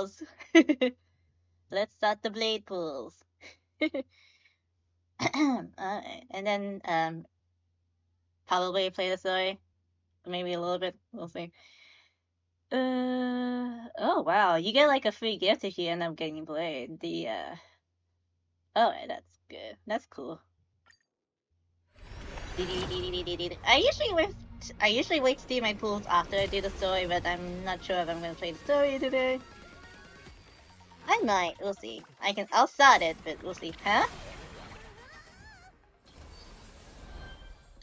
pools. Let's start the blade pools. And then probably play the story. Maybe a little bit. We'll see. Oh wow, you get like a free gift if you end up getting Blade. Oh, that's good. That's cool. I usually wait to do my pools after I do the story, but I'm not sure if I'm gonna play the story today. I might. We'll see. I'll start it, but we'll see. Huh?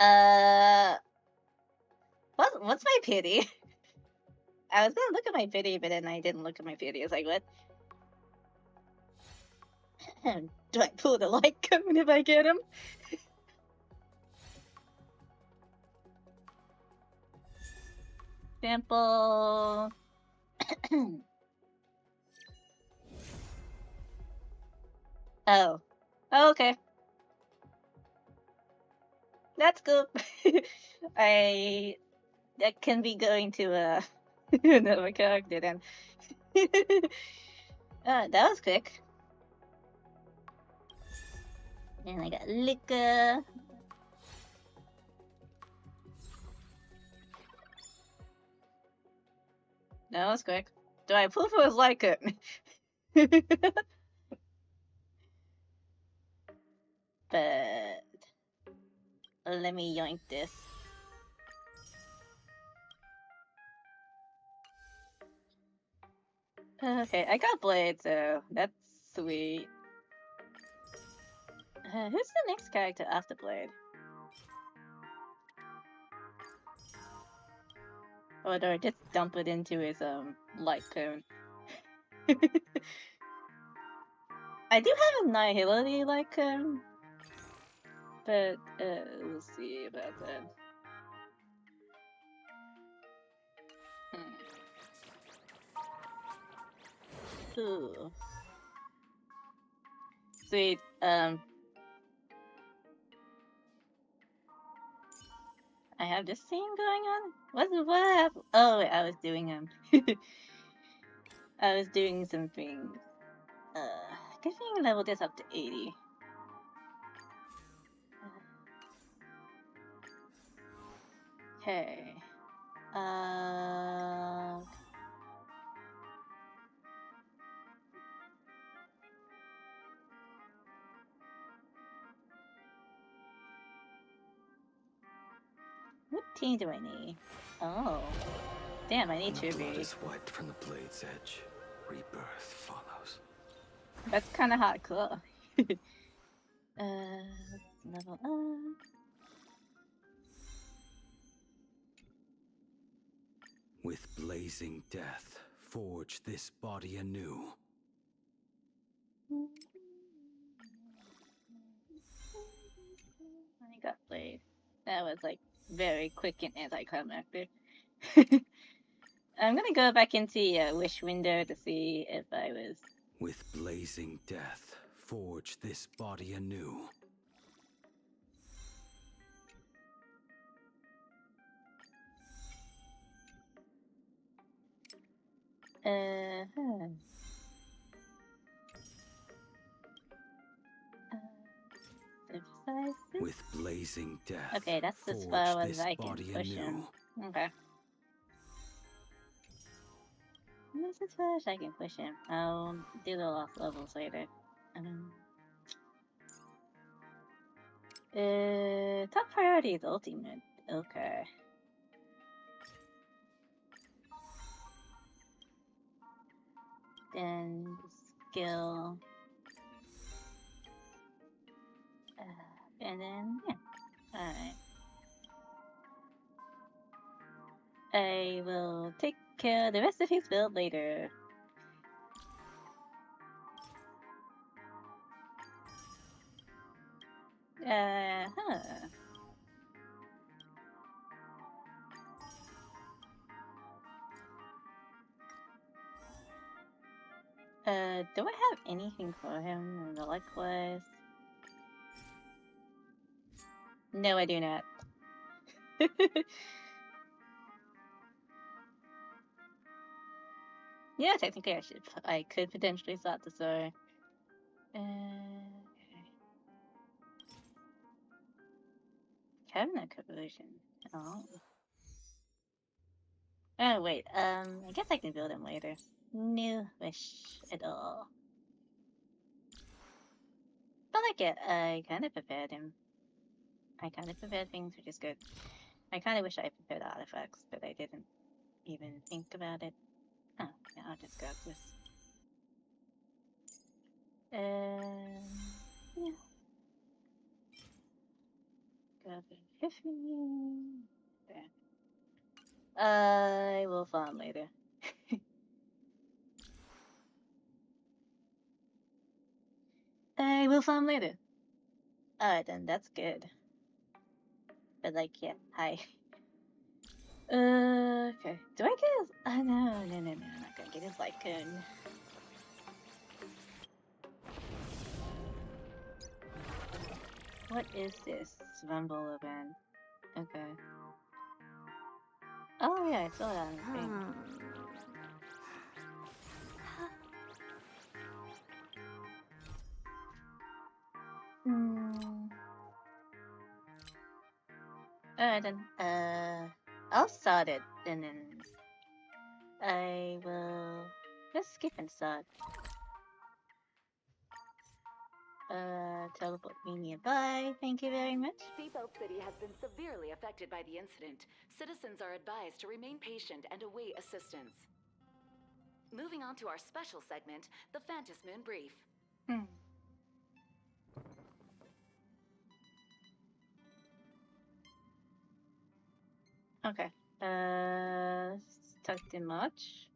Uh, what's my pity? I was gonna look at my pity, but then I didn't look at my pity. I was like, what? Do I pull the light cone if I get him? Sample. Oh. Oh, okay. That's cool. That can be going to another character then. That was quick. And I got liquor. That was quick. Do I pull for his like it? But let me yoink this. Okay, I got Blade, so that's sweet. Who's the next character after Blade? Or do I just dump it into his light cone? I do have a Nihility light cone, but we'll see about that. Ooh. Sweet. I have this scene going on. What happened? Oh, wait, I was doing I was doing some things. Good thing level this up to 80. Okay. What team do I need? Oh. Damn, I need When the blood Tribute. is wiped from the blade's edge, rebirth follows. That's kind of hardcore. Level up. With blazing death, forge this body anew. I got Blade. That was like very quick and anticlimactic. I'm gonna go back into the wish window to see if I was. With blazing death, forge this body anew. Huh. With blazing death. Okay, that's as far as I can push him. Okay. That's as far as I can push him. I'll do the lost levels later. Top priority is ultimate. Okay. Then skill. And then, yeah. Alright. I will take care of the rest of his build later. Huh. Do I have anything for him in the likewise? No, I do not. Do Yeah, technically I could potentially start the story. Cabinet conversion. Oh. Oh wait, I guess I can build him later. No wish at all. But like it, I kind of prepared him. I kind of prepared things, which is good. I kind of wish I prepared artifacts, but I didn't even think about it. Oh, yeah, I'll just grab this. Yeah. Grab an epiphany. There. I will farm later. I will farm later. Alright then, that's good. But like, yeah, hi. Okay. Do I get his... no, I'm not gonna get his light cone. What is this? Rumble event. Okay. Oh yeah, I saw that on the thing. Alright then, I'll start it, and then I will just skip and start. Teleport me nearby, thank you very much. Seatbelt City has been severely affected by the incident. Citizens are advised to remain patient and await assistance. Moving on to our special segment, the Phantas Moon Brief. Okay. Tucked in much.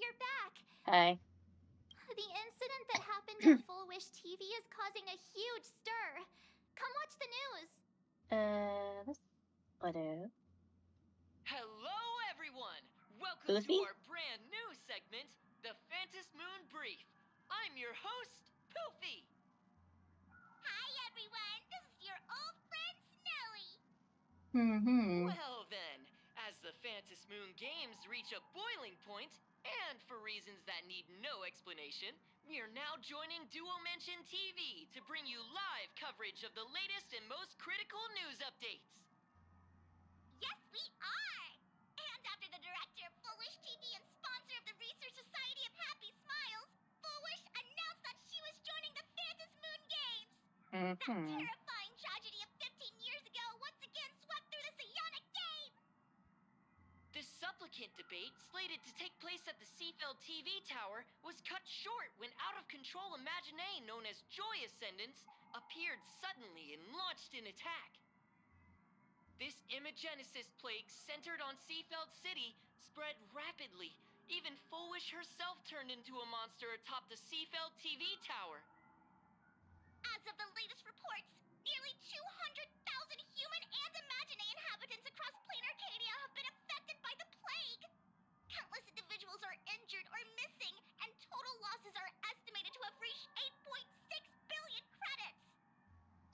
You're back! Hi. The incident that happened at Full Wish TV is causing a huge stir. Come watch the news. Whatever. Hello, everyone! Welcome Lucy? to our brand new segment, the Phantas Moon Brief. I'm your host, Poofy. Hi, everyone. This is your old friend, Snowy. Well then, as the Phantas Moon Games reach a boiling point, and for reasons that need no explanation, we are now joining Duo Mention TV to bring you live coverage of the latest and most critical news updates. Yes, we are. And after the director of Full Wish TV and sponsor of the Research Society of Happy Smiles, Full Wish announced that she was joining the Phantas Moon Games. That terrifying tragedy of 15 years ago once again swept through the psionic game. The supplicant debate, slated to take place at the Seafeld TV tower, was cut short when out-of-control Imagine known as Joy Ascendants appeared suddenly and launched an attack. This Imagenesis plague centered on Seafeld City spread rapidly. Even Full Wish herself turned into a monster atop the Seafeld TV tower. As of the latest reports, nearly 200,000 human and Imagine inhabitants across Plain Arcadia have been affected by the plague. Countless individuals are injured or missing, and total losses are estimated to have reached 8.6 billion credits.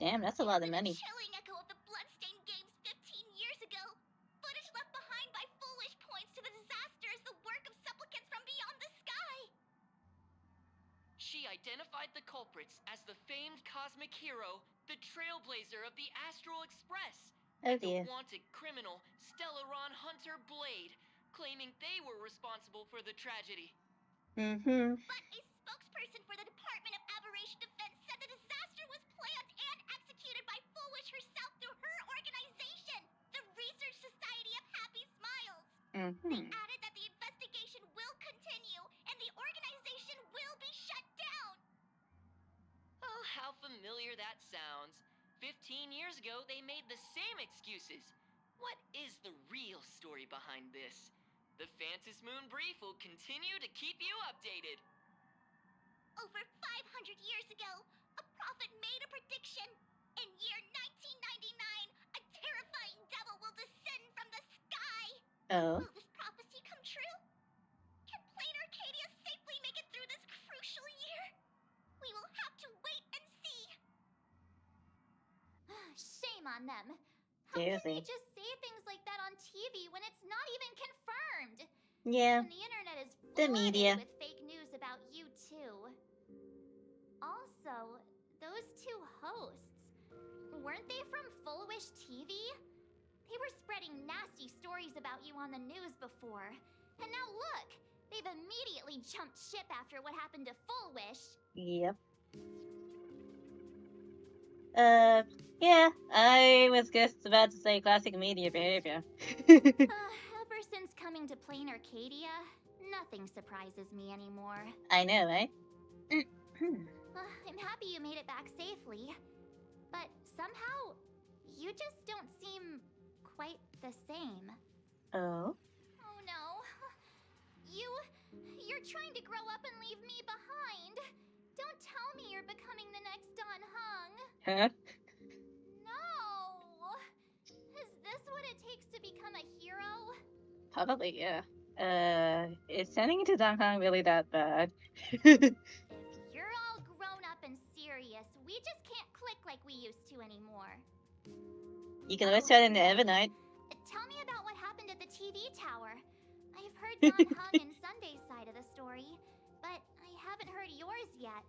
Damn, that's a lot of money. A chilling echo of the Bloodstained Games 15 years ago. Footage left behind by Full Wish points to the disaster as the work of supplicants from beyond the sky. She identified the culprits as the famed cosmic hero, the trailblazer of the Astral Express, Oh and dear. the wanted criminal, Stellaron Hunter Blade, claiming they were responsible for the tragedy. But a spokesperson for the Department of Aberration Defense said the disaster was planned and executed by Full Wish herself through her organization, the Research Society of Happy Smiles. They added that the investigation will continue and the organization will be shut down. Oh, how familiar that sounds. 15 years ago, they made the same excuses. What is the real story behind this? The Phantas Moon Brief will continue to keep you updated. Over 500 years ago, a prophet made a prediction. In year 1999, a terrifying devil will descend from the sky. Oh. Will this prophecy come true? Can Plain Arcadia safely make it through this crucial year? We will have to wait and see. Shame on them. How can they Seriously. just say things like that on TV when it's not even confirmed? Yeah, And the internet is the flooded media. with fake news about you too. Also, those two hosts, weren't they from Full Wish TV? They were spreading nasty stories about you on the news before. And now look, they've immediately jumped ship after what happened to Full Wish. Yep. Yeah, I was just about to say classic media behavior. Ever since coming to Plain Arcadia, nothing surprises me anymore. I know, right? I'm happy you made it back safely. But somehow, you just don't seem quite the same. Oh? Oh no. You're trying to grow up and leave me behind. Don't tell me you're becoming the next Don Hung. Huh? No. Is this what it takes to become a hero? Probably, yeah. Is turning into Don Kong really that bad? If you're all grown up and serious, we just can't click like we used to anymore. You can always turn into Evernight. Tell me about what happened at the TV tower. I've heard Don Hung and Sunday's side of the story, but I haven't heard yours yet.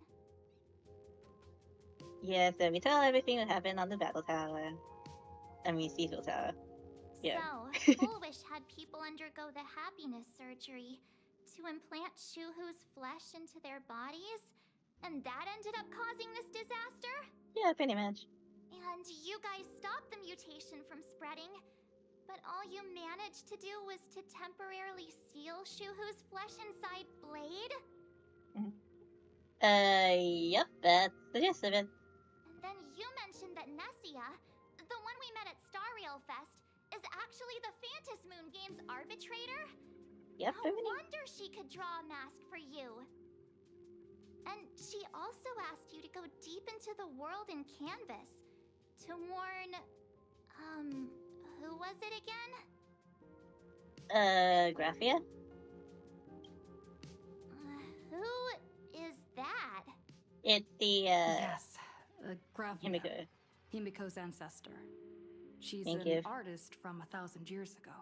Yeah, so we tell everything that happened on the battle tower. I mean, Cecil Tower. Yeah. So, Full Wish had people undergo the happiness surgery to implant Shuhu's flesh into their bodies, and that ended up causing this disaster? Yeah, pretty much. And you guys stopped the mutation from spreading, but all you managed to do was to temporarily seal Shuhu's flesh inside Blade? Yep, that's the gist of it. And then you mentioned that Nessia, the one we met at Star Rail Fest, is actually the Phantasmoon Games arbitrator? Yep, No everything. wonder she could draw a mask for you. And she also asked you to go deep into the world in Canvas to warn, who was it again? Graphia? Who is that? It's the, Yes, Gravia, Himiko. Himiko's ancestor. She's Thank an you. artist from 1,000 years ago.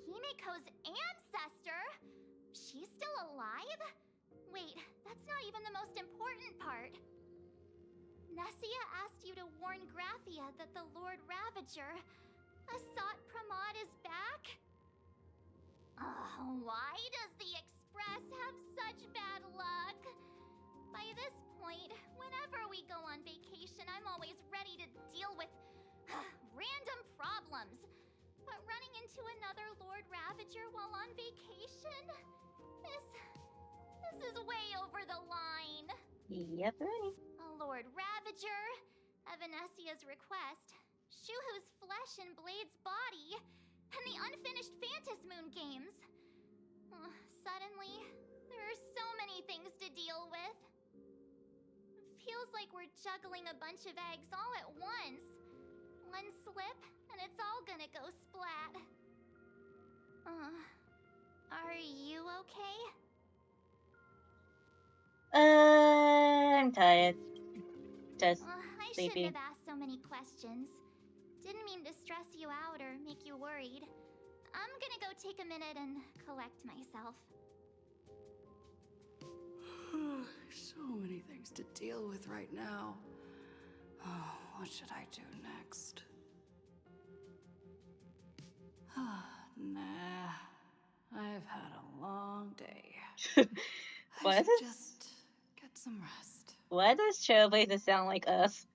Himiko's ancestor? She's still alive? Wait, that's not even the most important part. Nessia asked you to warn Graphia that the Lord Ravager, Asat Pramod, is back? Why does the Express have such bad luck? By this point, whenever we go on vacation, I'm always ready to deal with random problems. But running into another Lord Ravager while on vacation? This is way over the line. Yep, ready. Lord Ravager, at Venesia's request, Shuhu's flesh and Blade's body, and the unfinished Phantasmoon games. Suddenly, there are so many things to deal with. Feels like we're juggling a bunch of eggs all at once. One slip, and it's all gonna go splat. Are you okay? I'm tired. Just I sleepy. shouldn't have asked so many questions. Didn't mean to stress you out or make you worried. I'm gonna go take a minute and collect myself. So many things to deal with right now. Oh, what should I do next? Nah, I've had a long day. Why I should does- just get some rest. Why does Trailblazer sound like us?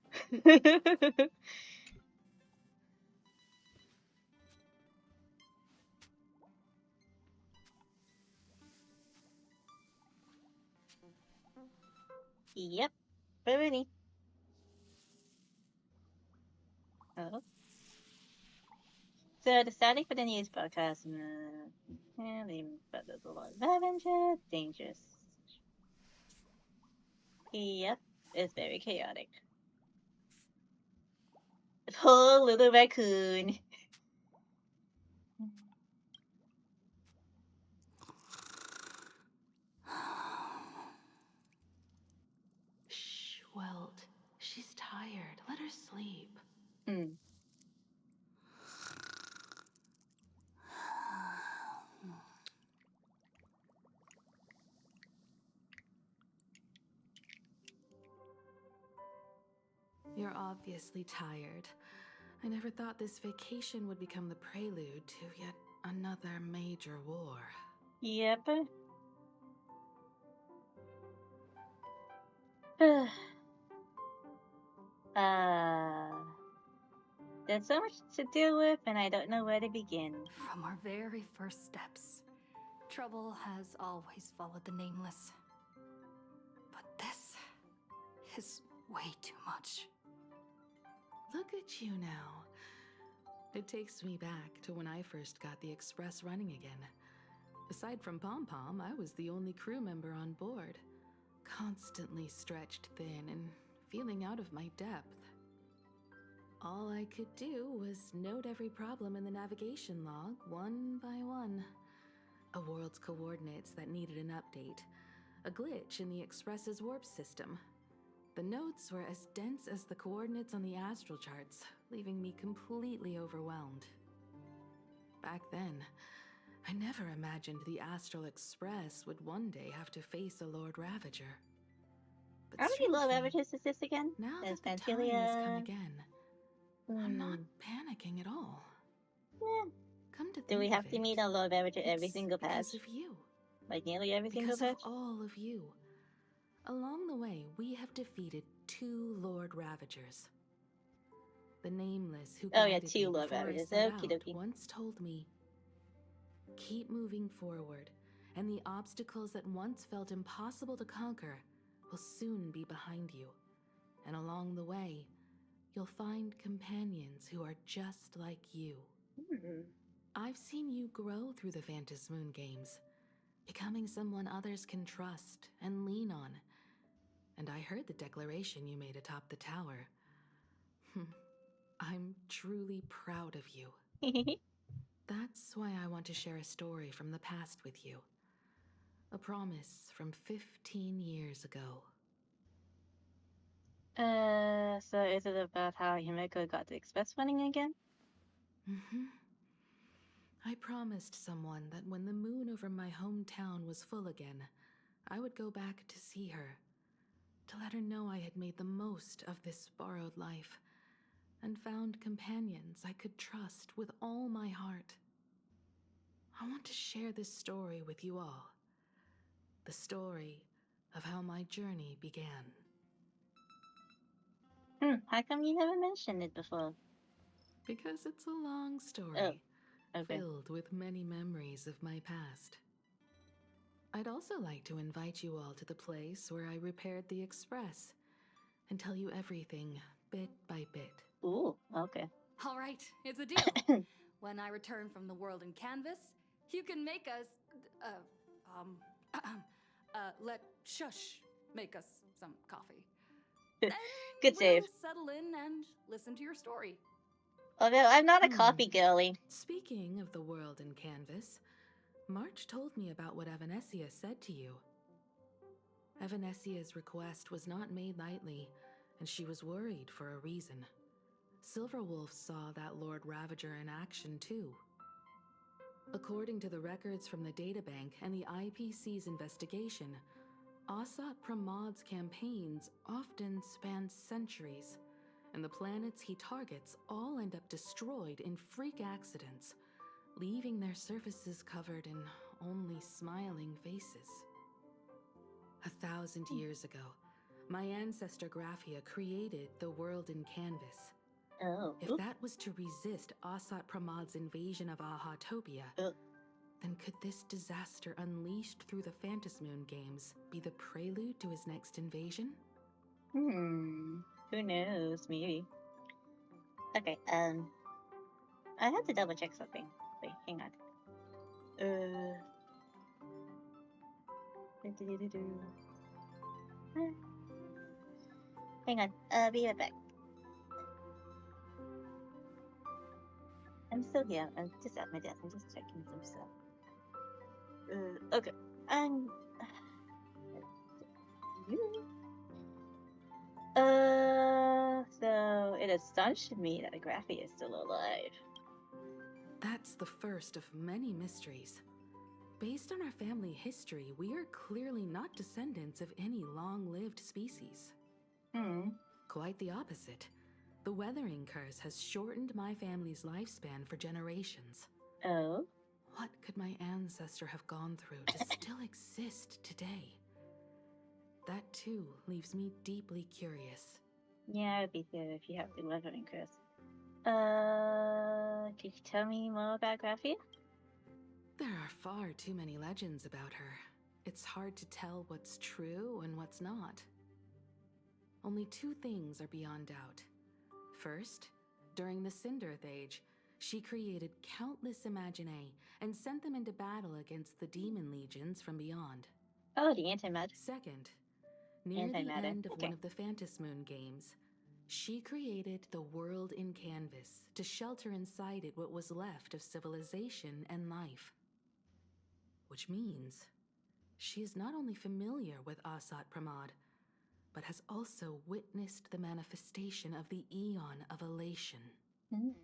Yep, ready. Oh. So deciding for the news podcast, but there's a lot of adventure, dangerous. Yep, it's very chaotic. Poor little raccoon. Shh, Welt. She's tired. Let her sleep. are obviously tired. I never thought this vacation would become the prelude to yet another major war. Yep. There's so much to deal with, and I don't know where to begin. From our very first steps, trouble has always followed the Nameless. But this is way too much. Look at you now. It takes me back to when I first got the Express running again. Aside from Pom Pom, I was the only crew member on board, constantly stretched thin and feeling out of my depth. All I could do was note every problem in the navigation log, one by one. A world's coordinates that needed an update, a glitch in the Express's warp system. The notes were as dense as the coordinates on the astral charts, leaving me completely overwhelmed. Back then, I never imagined the Astral Express would one day have to face a Lord Ravager. But How many Lord strangely, Ravagers is this again? now There's that the time has come Phantylia. again, I'm not panicking at all. Yeah. Come to think Do we have of to it, meet a Lord Ravager every it's single patch? because of you. Like nearly every single Because of patch? all of you. Along the way, we have defeated 2 Lord Ravagers. The Nameless who Oh yeah, guided 2 me Lord before I Ravagers. set Okie out dokie. once told me, keep moving forward, and the obstacles that once felt impossible to conquer will soon be behind you. And along the way, you'll find companions who are just like you. I've seen you grow through the Vantis Moon games, becoming someone others can trust and lean on. And I heard the declaration you made atop the tower. I'm truly proud of you. That's why I want to share a story from the past with you. A promise from 15 years ago. So is it about how Himeko got the Express running again? I promised someone that when the moon over my hometown was full again, I would go back to see her, to let her know I had made the most of this borrowed life, and found companions I could trust with all my heart. I want to share this story with you all. The story of how my journey began. How come you never mentioned it before? Because it's a long story, Okay. filled with many memories of my past. I'd also like to invite you all to the place where I repaired the Express and tell you everything bit by bit. Ooh, okay. All right, it's a deal. When I return from the world in Canvas, you can make us, let Shush make us some coffee. Then Good save. we'll settle in and listen to your story. Although I'm not a coffee girly. Speaking of the world in Canvas, March told me about what Evanescia said to you. Evanessia's request was not made lightly, and she was worried for a reason. Silverwolf saw that Lord Ravager in action too. According to the records from the databank and the IPC's investigation, Asat Pramad's campaigns often span centuries, and the planets he targets all end up destroyed in freak accidents, leaving their surfaces covered in only smiling faces. 1,000 years ago, my ancestor Graphia created the world in Canvas. Oh. If that was to resist Asat Pramad's invasion of Ahatopia, then could this disaster unleashed through the Phantasmoon games be the prelude to his next invasion? Who knows? Maybe. Okay, I have to double check something. Wait, hang on. Hang on, be right back. I'm still here. I'm just at my desk. I'm just checking some stuff. Okay. So it astonished me that Graphia is still alive. That's the first of many mysteries. Based on our family history, we are clearly not descendants of any long-lived species. Quite the opposite. The weathering curse has shortened my family's lifespan for generations. Oh. What could my ancestor have gone through to still exist today? That too leaves me deeply curious. Yeah, I'd be good if you have the weathering curse. Could you tell me more about Graphia? There are far too many legends about her. It's hard to tell what's true and what's not. Only two things are beyond doubt. First, during the Cinderth Age, she created countless Imaginae and sent them into battle against the demon legions from beyond. Oh, the antimatter. Second, near the Antimatter. end of Okay. one of the Phantasmoon games, she created the world in canvas to shelter inside it what was left of civilization and life. Which means she is not only familiar with Asat Pramad, but has also witnessed the manifestation of the Eon of Elation. Mm.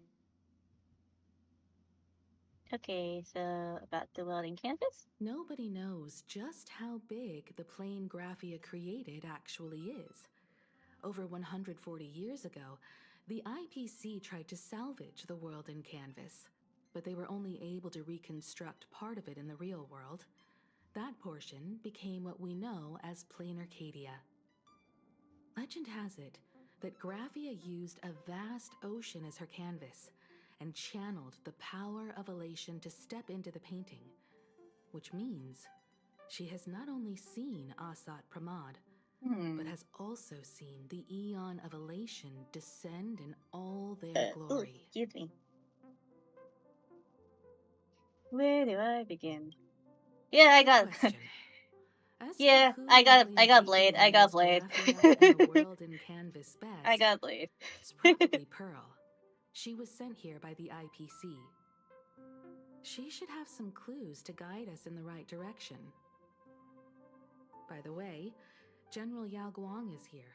Okay, so about the world in canvas? Nobody knows just how big the plane Graphia created actually is. Over 140 years ago, the IPC tried to salvage the world in canvas, but they were only able to reconstruct part of it in the real world. That portion became what we know as Plain Arcadia. Legend has it that Graphia used a vast ocean as her canvas and channeled the power of elation to step into the painting, which means she has not only seen Asat Pramad, but has also seen the Eon of Elation descend in all their Ooh, glory. excuse me. Where do I begin? Yeah, I got. Question. As for Yeah, who I in got Plain Blade. Arcadia I got knows Blade. Graphia and the world in canvas best, I got Blade. it's probably Pearl. She was sent here by the IPC. She should have some clues to guide us in the right direction. By the way, General Yao Guang is here.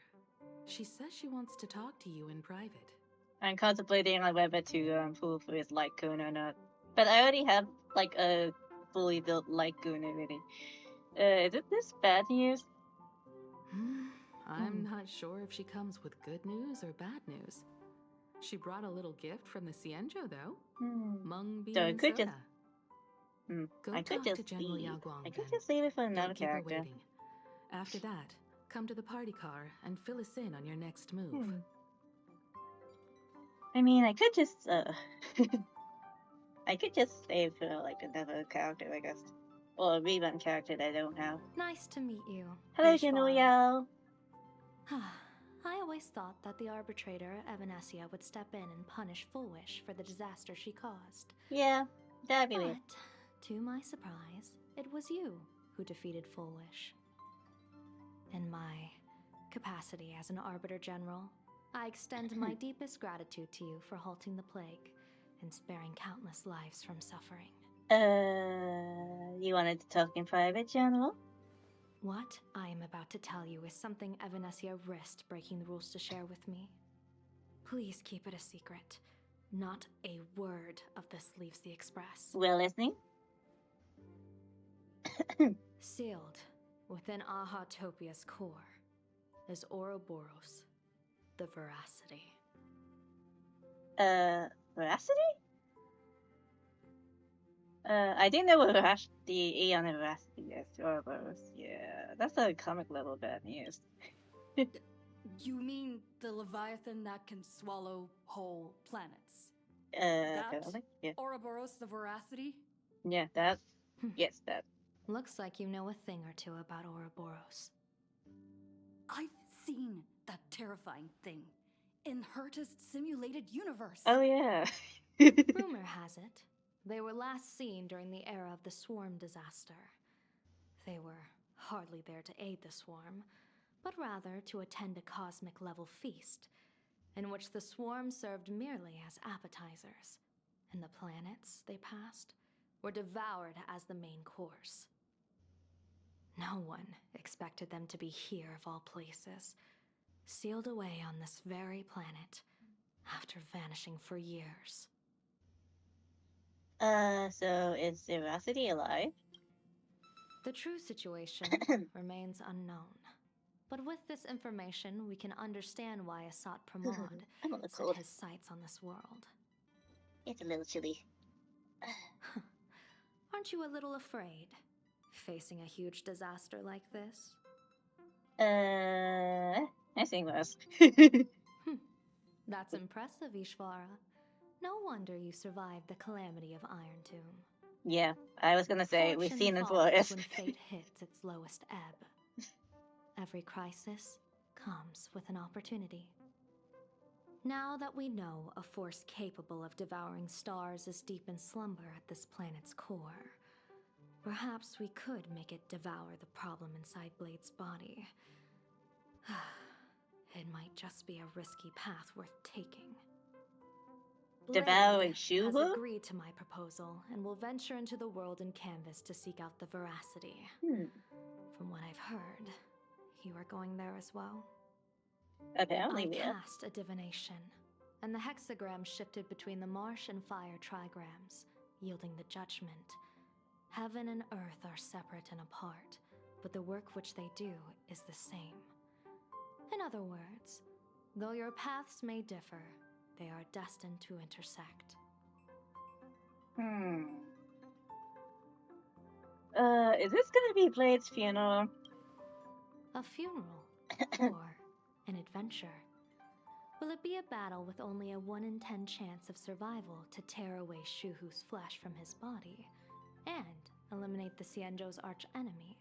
She says she wants to talk to you in private. I'm contemplating on whether to pull for his light goon or not. But I already have like a fully built light goon already. Is this bad news? I'm not sure if she comes with good news or bad news. She brought a little gift from the Cienjo, though. Mung bean So I could soda. just Go I could talk just to General leave. Yao Guang, I could then. just leave it for another Don't keep her character. waiting. After that, come to the party car and fill us in on your next move. I mean, I could just I could just save for like another character, I guess, or a rerun character that I don't have. Nice to meet you. Hello, General Ishvar. Yao. I always thought that the arbitrator, Evanesia, would step in and punish Fullwish for the disaster she caused. Yeah, that'd be But, weird. to my surprise, it was you who defeated Fullwish. In my capacity as an Arbiter General, I extend my deepest gratitude to you for halting the plague and sparing countless lives from suffering. You wanted to talk in private, General? What I am about to tell you is something Evanesia risked breaking the rules to share with me. Please keep it a secret. Not a word of this leaves the Express. We're listening. Sealed within Ahatopia's core is Ouroboros, the Veracity. Veracity? I didn't know what the Aeon of Veracity is, Ouroboros. Yeah, that's a comic level bad news. You mean the Leviathan that can swallow whole planets? Apparently. Yeah. Ouroboros the Veracity? Yeah, that. Yes, that. Looks like you know a thing or two about Ouroboros. I've seen that terrifying thing in Herta's simulated universe. Oh, yeah. Rumor has it, they were last seen during the era of the Swarm disaster. They were hardly there to aid the Swarm, but rather to attend a cosmic-level feast, in which the Swarm served merely as appetizers, and the planets they passed were devoured as the main course. No one expected them to be here of all places, sealed away on this very planet, after vanishing for years. So is Veracity alive? The true situation remains unknown, But with this information, we can understand why Asat Pramod I'm a little set cold. his sights on this world. It's a little chilly. Aren't you a little afraid, facing a huge disaster like this? I think was. That's impressive, Ishvara. No wonder you survived the calamity of Iron Tomb. Yeah, I was gonna say, we've Fortune seen it follows worse. when fate hits its lowest ebb. Every crisis comes with an opportunity. Now that we know a force capable of devouring stars is deep in slumber at this planet's core, perhaps we could make it devour the problem inside Blade's body. It might just be a risky path worth taking. Devouring Blade Shuhu? has agreed to my proposal and will venture into the world in canvas to seek out the veracity. From what I've heard, you are going there as well? Apparently I we are. cast a divination, and the hexagram shifted between the marsh and fire trigrams, yielding the judgment. Heaven and earth are separate and apart, but the work which they do is the same. In other words, though your paths may differ, they are destined to intersect. Is this gonna be Blade's funeral? A funeral, or an adventure? Will it be a battle with only a 1 in 10 chance of survival to tear away Shuhu's flesh from his body and eliminate the Xianzhou's arch-enemy?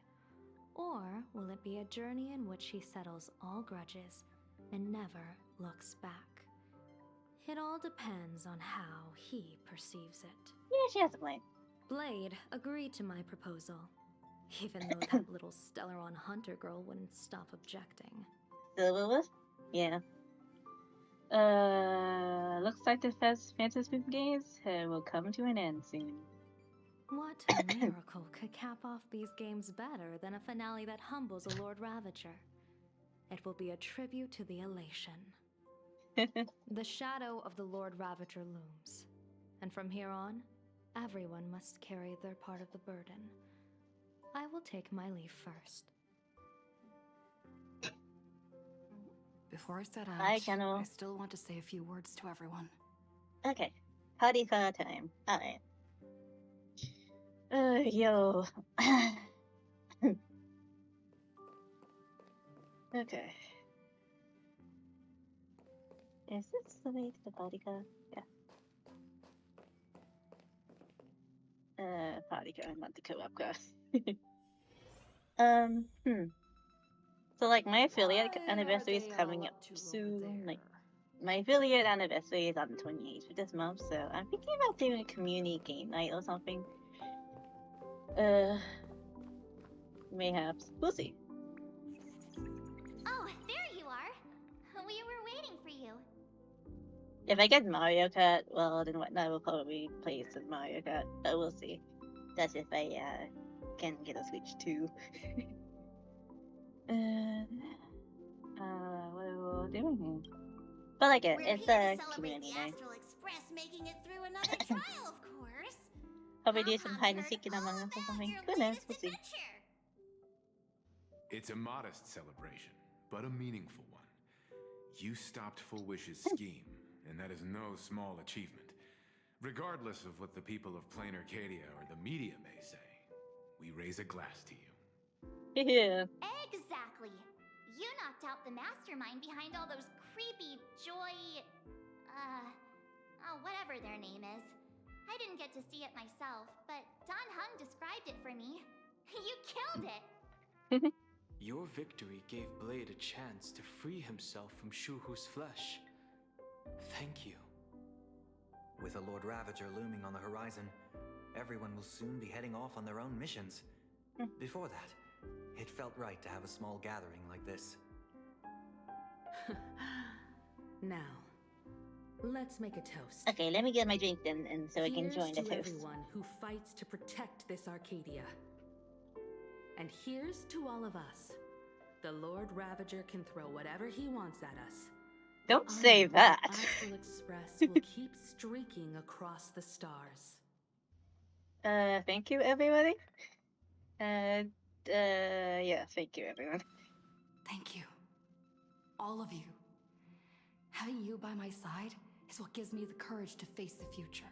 Or will it be a journey in which he settles all grudges and never looks back? It all depends on how he perceives it. Yeah, she has a plan. Blade agreed to my proposal, even though that little Stellaron hunter girl wouldn't stop objecting. Silverwolf? Yeah. Looks like the Phantom Spook games will come to an end soon. What a miracle could cap off these games better than a finale that humbles a Lord Ravager? It will be a tribute to the elation. The shadow of the Lord Ravager looms, and from here on, everyone must carry their part of the burden. I will take my leave first. Before I set out, Hi, General. I still want to say a few words to everyone. Okay. Party car time. Alright. Yo. Okay. Is this the way to the party car? Yeah. Party car, not the co-op car. So, like, my affiliate anniversary is coming up soon. Like, my affiliate anniversary is on the 28th of this month, so I'm thinking about doing a community game night or something. Mayhaps. We'll see. Oh, there you are. We were waiting for you. If I get Mario Kart, well, then what? I will probably play some Mario Kart, but we'll see. That's if I can get a Switch too. What are we doing here? But like it, We're it's here a to celebrate community the night. Astral Express making it through another trial, of course. Probably do some Pom-Pom's hide and heard seek in all Among Us or about something. your Who knows? latest We'll see. adventure. It's a modest celebration, but a meaningful one. You stopped Full Wish's scheme, and that is no small achievement. Regardless of what the people of Plain Arcadia or the media may say, we raise a glass to you. Yeah. Exactly. You knocked out the mastermind behind all those creepy whatever their name is. I didn't get to see it myself, but Don Hung described it for me. You killed it. Your victory gave Blade a chance to free himself from Shuhu's flesh. Thank you. With a Lord Ravager looming on the horizon, everyone will soon be heading off on their own missions. Before that, it felt right to have a small gathering like this. Now, let's make a toast. Okay, let me get my drink then, and so I can Here's join the to toast. everyone who fights to protect this Arcadia. And here's to all of us. The Lord Ravager can throw whatever he wants at us. Don't say that. Astral Express will keep streaking across the stars. Thank you, everybody. Yeah, thank you, everyone. Thank you. All of you. Having you by my side is what gives me the courage to face the future.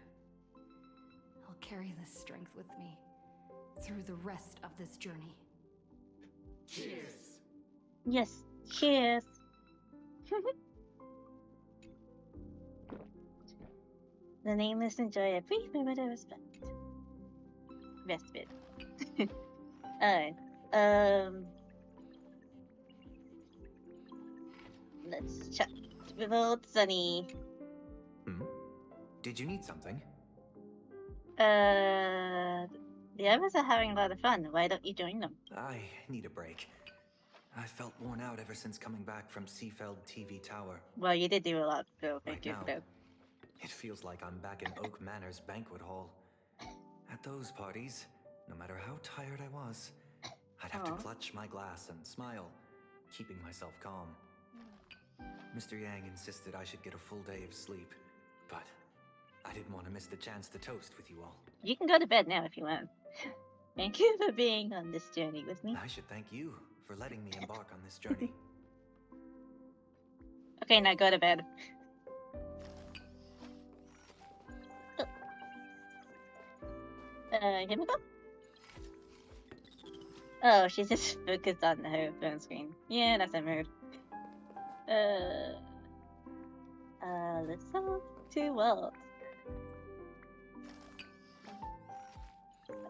I'll carry this strength with me through the rest of this journey. Cheers. Yes, cheers. The nameless enjoy a brief moment of respite. Respite. Alright. Let's chat with old Sunny. Did you need something? The others are having a lot of fun. Why don't you join them? I need a break. I felt worn out ever since coming back from Seafeld TV Tower. Well, you did do a lot, so thank Right you now, for that. it feels like I'm back in Oak Manor's banquet hall. At those parties, no matter how tired I was, I'd have to clutch my glass and smile, keeping myself calm. Mr. Yang insisted I should get a full day of sleep, but I didn't want to miss the chance to toast with you all. You can go to bed now if you want. Thank you for being on this journey with me. I should thank you for letting me embark on this journey. Okay, now go to bed. Himiko? Oh, she's just focused on her phone screen. Yeah, that's a mood. Let's talk to Walt.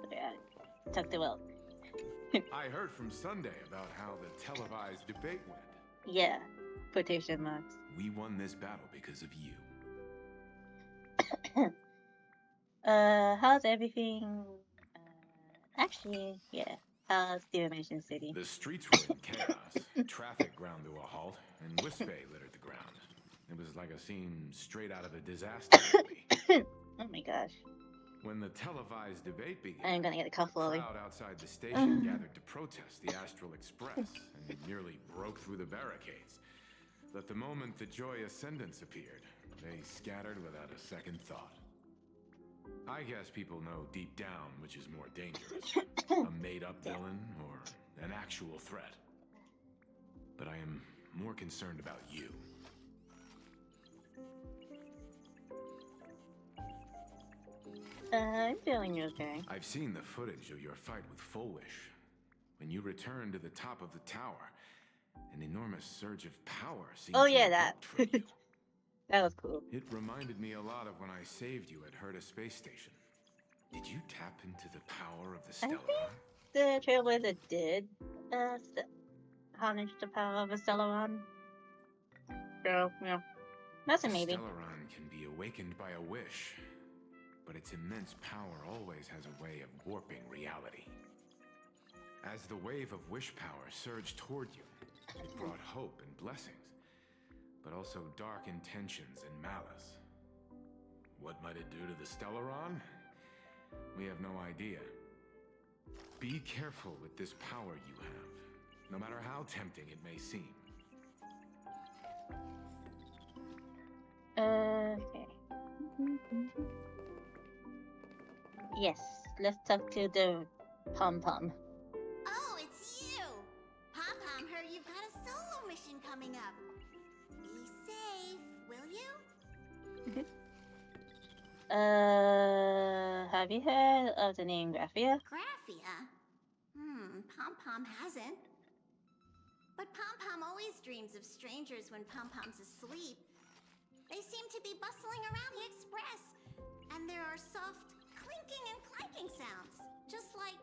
Okay, talk to Walt. I heard from Sunday about how the televised debate went. Yeah, quotation marks. We won this battle because of you. How's everything? Actually, yeah. How's the Dimension City? The streets were in chaos. Traffic ground to a halt, and Wispay littered the ground. It was like a scene straight out of a disaster movie. Oh my gosh. When the televised debate began, I'm gonna get a cough the lolly. crowd outside the station gathered to protest the Astral Express, and it nearly broke through the barricades. But the moment the Joy Ascendants appeared, they scattered without a second thought. I guess people know deep down which is more dangerous, a made-up villain or an actual threat. But I am more concerned about you. I'm feeling okay. I've seen the footage of your fight with Fullwish. When you returned to the top of the tower, an enormous surge of power seemed Oh to yeah, that. erupt from you. That was cool. It reminded me a lot of when I saved you at Herta Space Station. Did you tap into the power of the I think Stellaron? the Trailblazer did harness the power of a Stellaron. So, yeah. That's a maybe. The Stellaron can be awakened by a wish, but its immense power always has a way of warping reality. As the wave of wish power surged toward you, it brought hope and blessings, but also dark intentions and malice. What might it do to the Stellaron? We have no idea. Be careful with this power you have, no matter how tempting it may seem. Okay. Yes, let's talk to the Pom-Pom. Oh, it's you! Pom-Pom heard you've got a solo mission coming up. Be safe, will you? Have you heard of the name Graphia? Graphia? Pom-Pom hasn't. But Pom-Pom always dreams of strangers when Pom-Pom's asleep. They seem to be bustling around the express, and there are soft clinking and clanking sounds, just like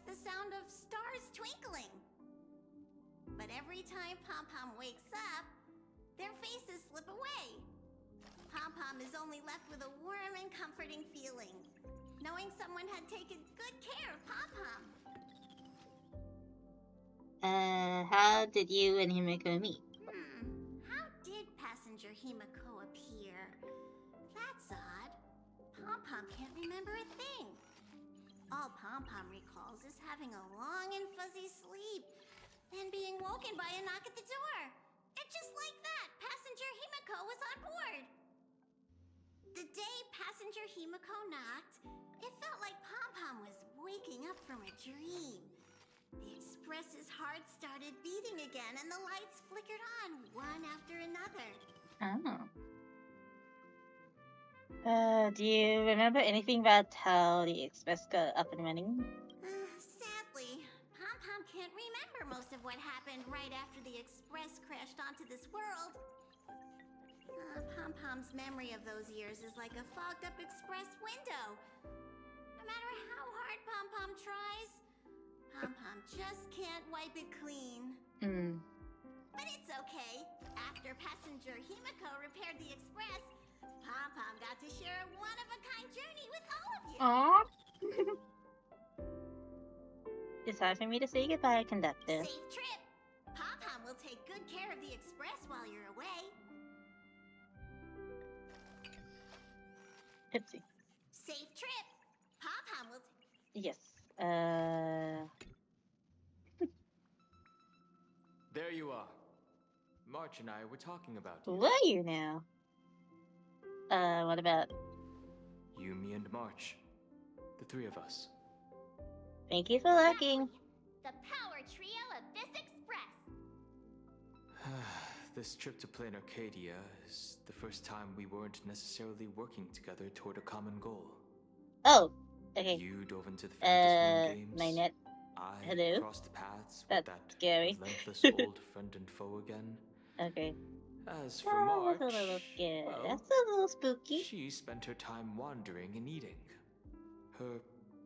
the sound of stars twinkling. But every time Pom-Pom wakes up, their faces slip away. Pom-Pom is only left with a warm and comforting feeling, knowing someone had taken good care of Pom-Pom. How did you and Himiko meet? How did Passenger Himiko appear? That's odd. Pom-Pom can't remember a thing. All Pom-Pom recalls is having a long and fuzzy sleep, then being woken by a knock at the door. And just like that, Passenger Himiko was on board. The day Passenger Himiko knocked, it felt like Pom-Pom was waking up from a dream. The Express's heart started beating again, and the lights flickered on, one after another. Oh. Do you remember anything about how the Express got up and running? Sadly, Pom-Pom can't remember most of what happened right after the Express crashed onto this world. Pom-Pom's memory of those years is like a fogged-up Express window. No matter how hard Pom-Pom tries, Pom-Pom just can't wipe it clean. But it's okay. After passenger Himiko repaired the Express, Pom-Pom got to share a one-of-a-kind journey with all of you. Aww. It's hard for me to say goodbye, conductor. Safe trip. Pom-Pom will take good care of the Express while you're away. Oopsie. Safe trip. Pom-Pom will. Yes. There you are. March and I were talking about you. Who are you now? What about? You, me, and March. The three of us. Thank you for looking. The power trio of this Express. This trip to Plain Arcadia is the first time we weren't necessarily working together toward a common goal. Oh, okay. You dove into the Phantasm games. My net. I Hello? crossed paths That's with that scary. relentless old friend and foe again. Okay. As for That March, was a little scary. well, That's a little spooky. she spent her time wandering and eating. Her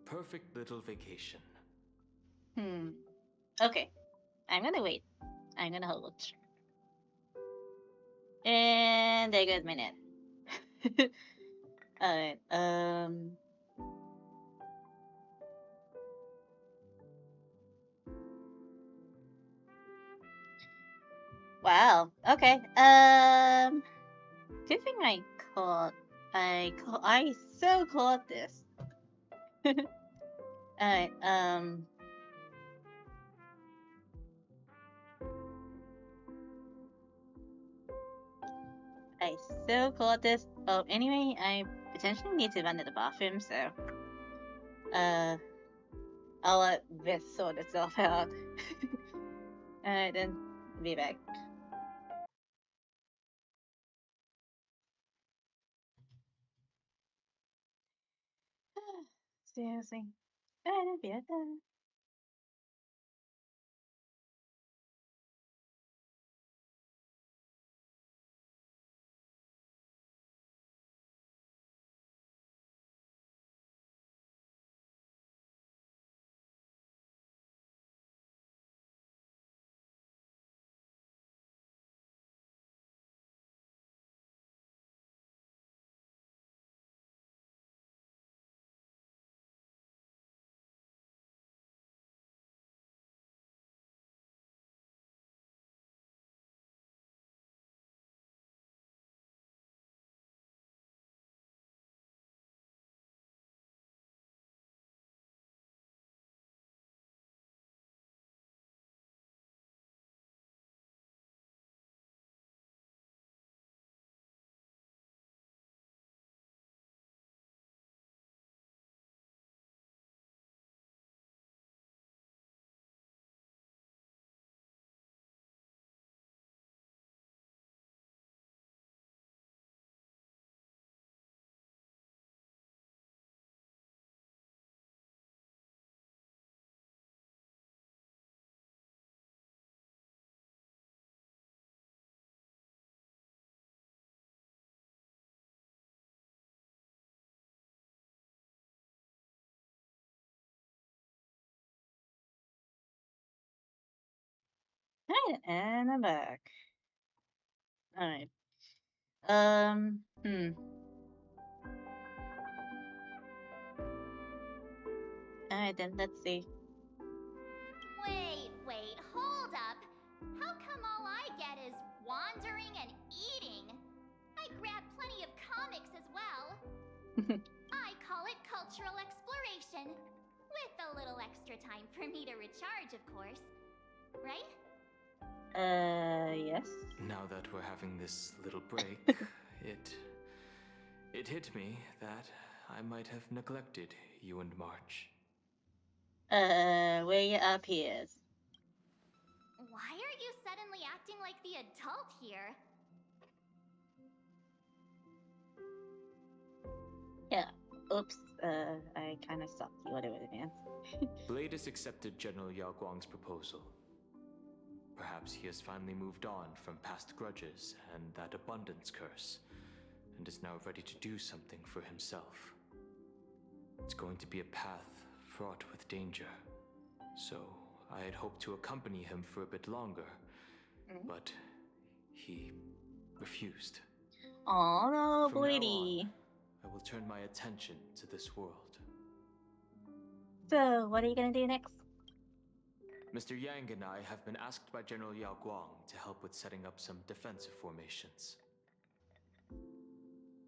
perfect little vacation. Okay. I'm gonna wait. I'm gonna hold. And there goes my net. Alright, wow. Okay. Good thing I so caught this. Alright, I so caught this. Oh, anyway, I potentially need to run to the bathroom, so I'll let this sort itself out. Alright then, be back. Seriously. Alright, I'll be right there. Alright, and I'm back. Alright. Alright then, let's see. Wait, hold up. How come all I get is wandering and eating? I grab plenty of comics as well. I call it cultural exploration. With a little extra time for me to recharge, of course. Right? Yes. Now that we're having this little break, it hit me that I might have neglected you and March. Wei appears. Why are you suddenly acting like the adult here? Yeah. Oops. I kind of stopped the order in advance. Blade has accepted General Yao Guang's proposal. Perhaps he has finally moved on from past grudges and that abundance curse, and is now ready to do something for himself. It's going to be a path fraught with danger, so I had hoped to accompany him for a bit longer, but he refused. Oh no, From now Bladey. on, I will turn my attention to this world. So, what are you gonna do next? Mr. Yang and I have been asked by General Yao Guang to help with setting up some defensive formations.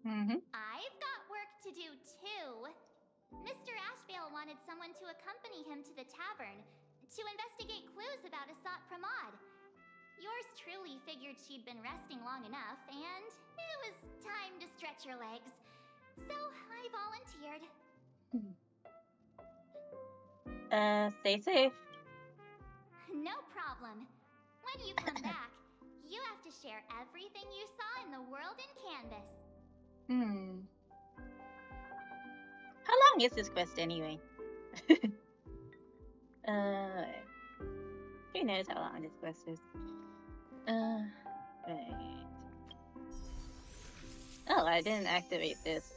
I've got work to do too. Mr. Ashvale wanted someone to accompany him to the tavern to investigate clues about Asat Pramod. Yours truly figured she'd been resting long enough, and it was time to stretch her legs. So I volunteered. Stay safe. No problem. When you come back, you have to share everything you saw in the world in Canvas. How long is this quest anyway? Who knows how long this quest is? Right. Oh, I didn't activate this.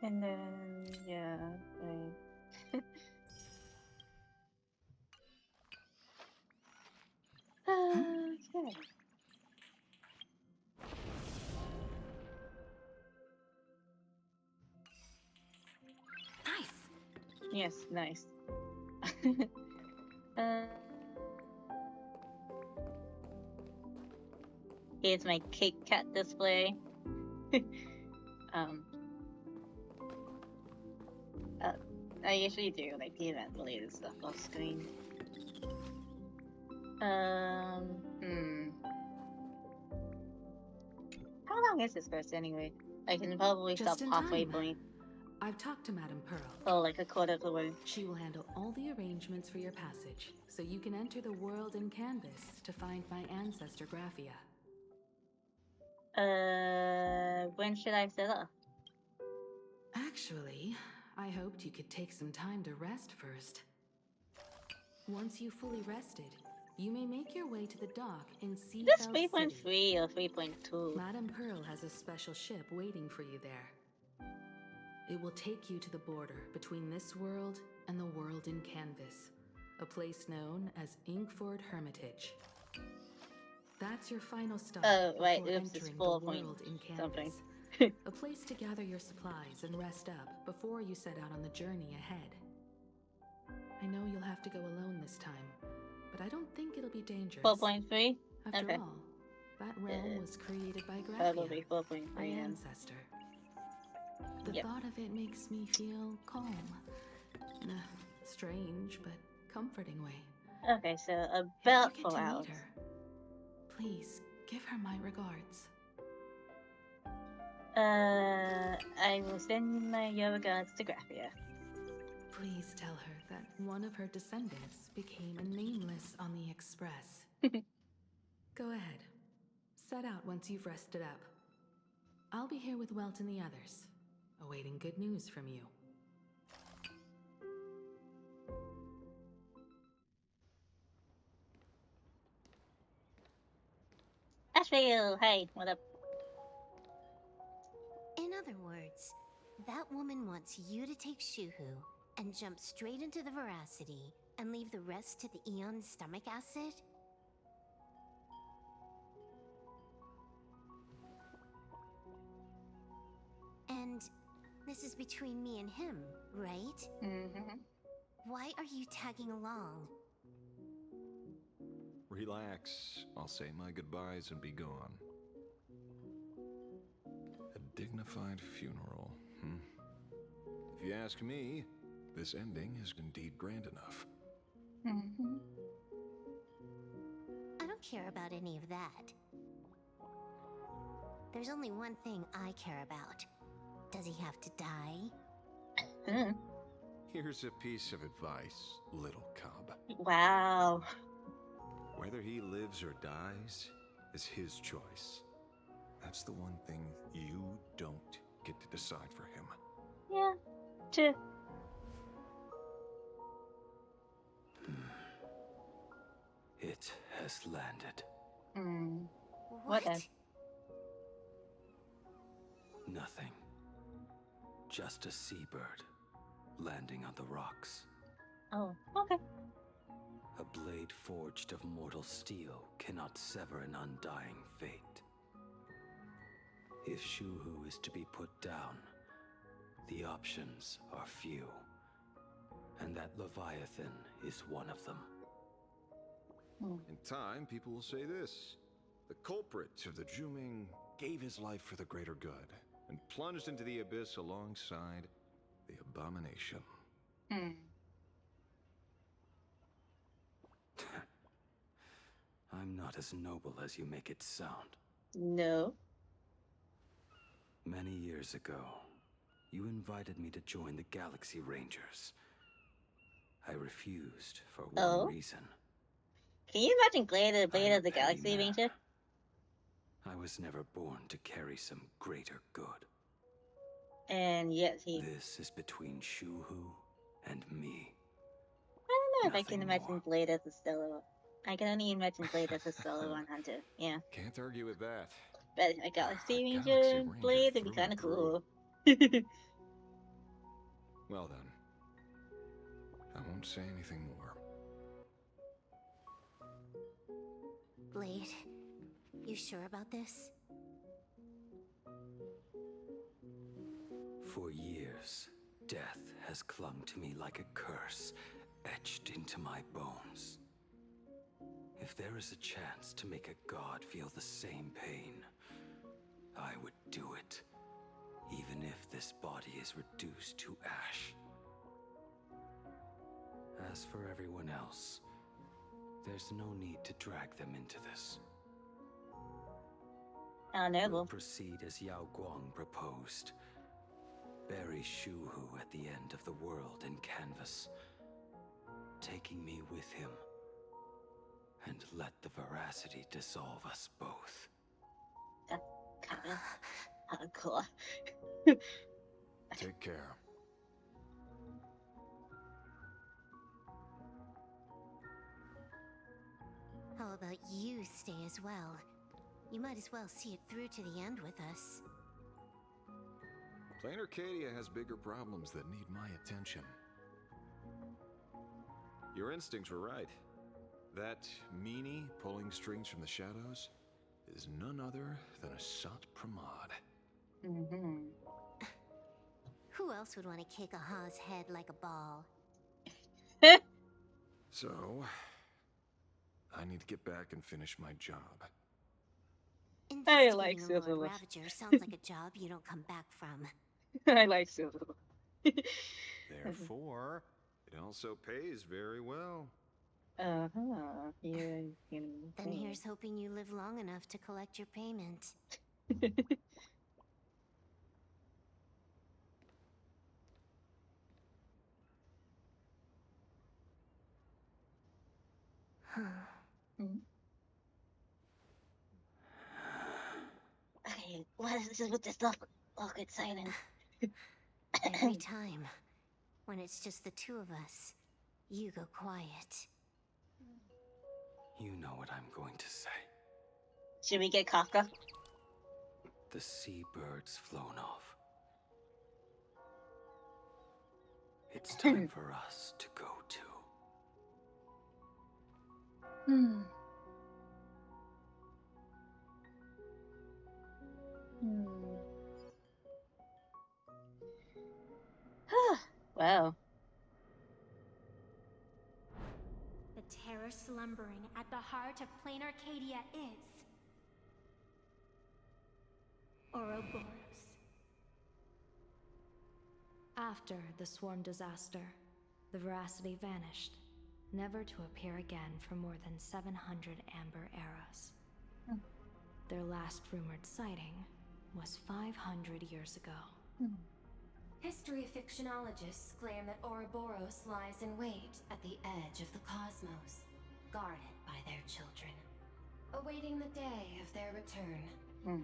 And then, yeah, right. Okay. Nice. Yes, nice. Here's my cake cat display. I usually do like the event related stuff off screen. How long is this quest anyway? I can probably Just stop in halfway time. point. I've talked to Madame Pearl. Oh, like a quarter of the way. She will handle all the arrangements for your passage, so you can enter the world in Canvas to find my ancestor Graphia. When should I set up? Actually, I hoped you could take some time to rest first. Once you've fully rested, you may make your way to the dock in Is Seafeld this City. 3.3 or 3.2? Madame Pearl has a special ship waiting for you there. It will take you to the border between this world and the world in Canvas, a place known as Inkford Hermitage. That's your final stop Oh, right, before oops, it's entering 4 the point world in something. Canvas. A place to gather your supplies and rest up before you set out on the journey ahead. I know you'll have to go alone this time, but I don't think it'll be dangerous. 4.3? After Okay. all, that realm was created by Probably Graphia, 4.3 my then. ancestor. The Yep. thought of it makes me feel calm. In a strange but comforting way. Okay, so If about you get 4 to hours. meet her, please give her my regards. I will send your regards to Graphia. Please tell her that one of her descendants became a nameless on the Express. Go ahead. Set out once you've rested up. I'll be here with Welt and the others, awaiting good news from you. Ashvale, hey, what up? In other words, that woman wants you to take Shuhu and jump straight into the Veracity and leave the rest to the Eon's stomach acid? And this is between me and him, right? Mm-hmm. Why are you tagging along? Relax. I'll say my goodbyes and be gone. A dignified funeral, If you ask me, this ending is indeed grand enough. Mm-hmm. I don't don't care about any of that. There's only one thing I care about. Does he have to die? Here's a piece of advice, little cub. Wow. Whether he lives or dies is his choice. That's the one thing you don't get to decide for him. Yeah. True. It has landed. What then? Nothing. Just a seabird landing on the rocks. Oh, okay. A blade forged of mortal steel cannot sever an undying fate. If Shuhu is to be put down, the options are few. And that Leviathan is one of them. In time, people will say this. The culprit of the Juming gave his life for the greater good and plunged into the abyss alongside the abomination. I'm not as noble as you make it sound. No. Many years ago, you invited me to join the Galaxy Rangers. I refused for one reason. Can you imagine Blade of the Galaxy Ranger? I was never born to carry some greater good. And yet he... This is between Shuhu and me. I don't know if I can imagine Blade as a solo. I can only imagine Blade as a solo on Hunter. Yeah. Can't argue with that. But a Galaxy Ranger Blade would be kind of cool. Well then. I won't say anything more. Blade, you sure about this? For years, death has clung to me like a curse, etched into my bones. If there is a chance to make a god feel the same pain, I would do it, even if this body is reduced to ash. As for everyone else, there's no need to drag them into this. We'll proceed as Yao Guang proposed. Bury Shuhu at the end of the world in canvas, taking me with him, and let the veracity dissolve us both. That's kind of hardcore. Take care. How about you stay as well? You might as well see it through to the end with us. Plain Arcadia has bigger problems that need my attention. Your instincts were right. That meanie pulling strings from the shadows is none other than Asat Pramod. Who else would want to kick a Ha's head like a ball? So, I need to get back and finish my job. I like Investigating a Lord Silverwolf. Ravager sounds like a job you don't come back from. I like Silverwolf. Therefore, it also pays very well. You can Then here's hoping you live long enough to collect your payment. Okay, what is this with this awkward silence? Every time, when it's just the two of us, you go quiet. You know what I'm going to say. Should we get Kafka? The seabird's flown off. It's time for us to go too. Wow. The terror slumbering at the heart of Plain Arcadia is Ouroboros. After the swarm disaster, the veracity vanished, never to appear again for more than 700 Amber eras. Their last rumored sighting was 500 years ago. History fictionologists claim that Ouroboros lies in wait at the edge of the cosmos, guarded by their children, awaiting the day of their return.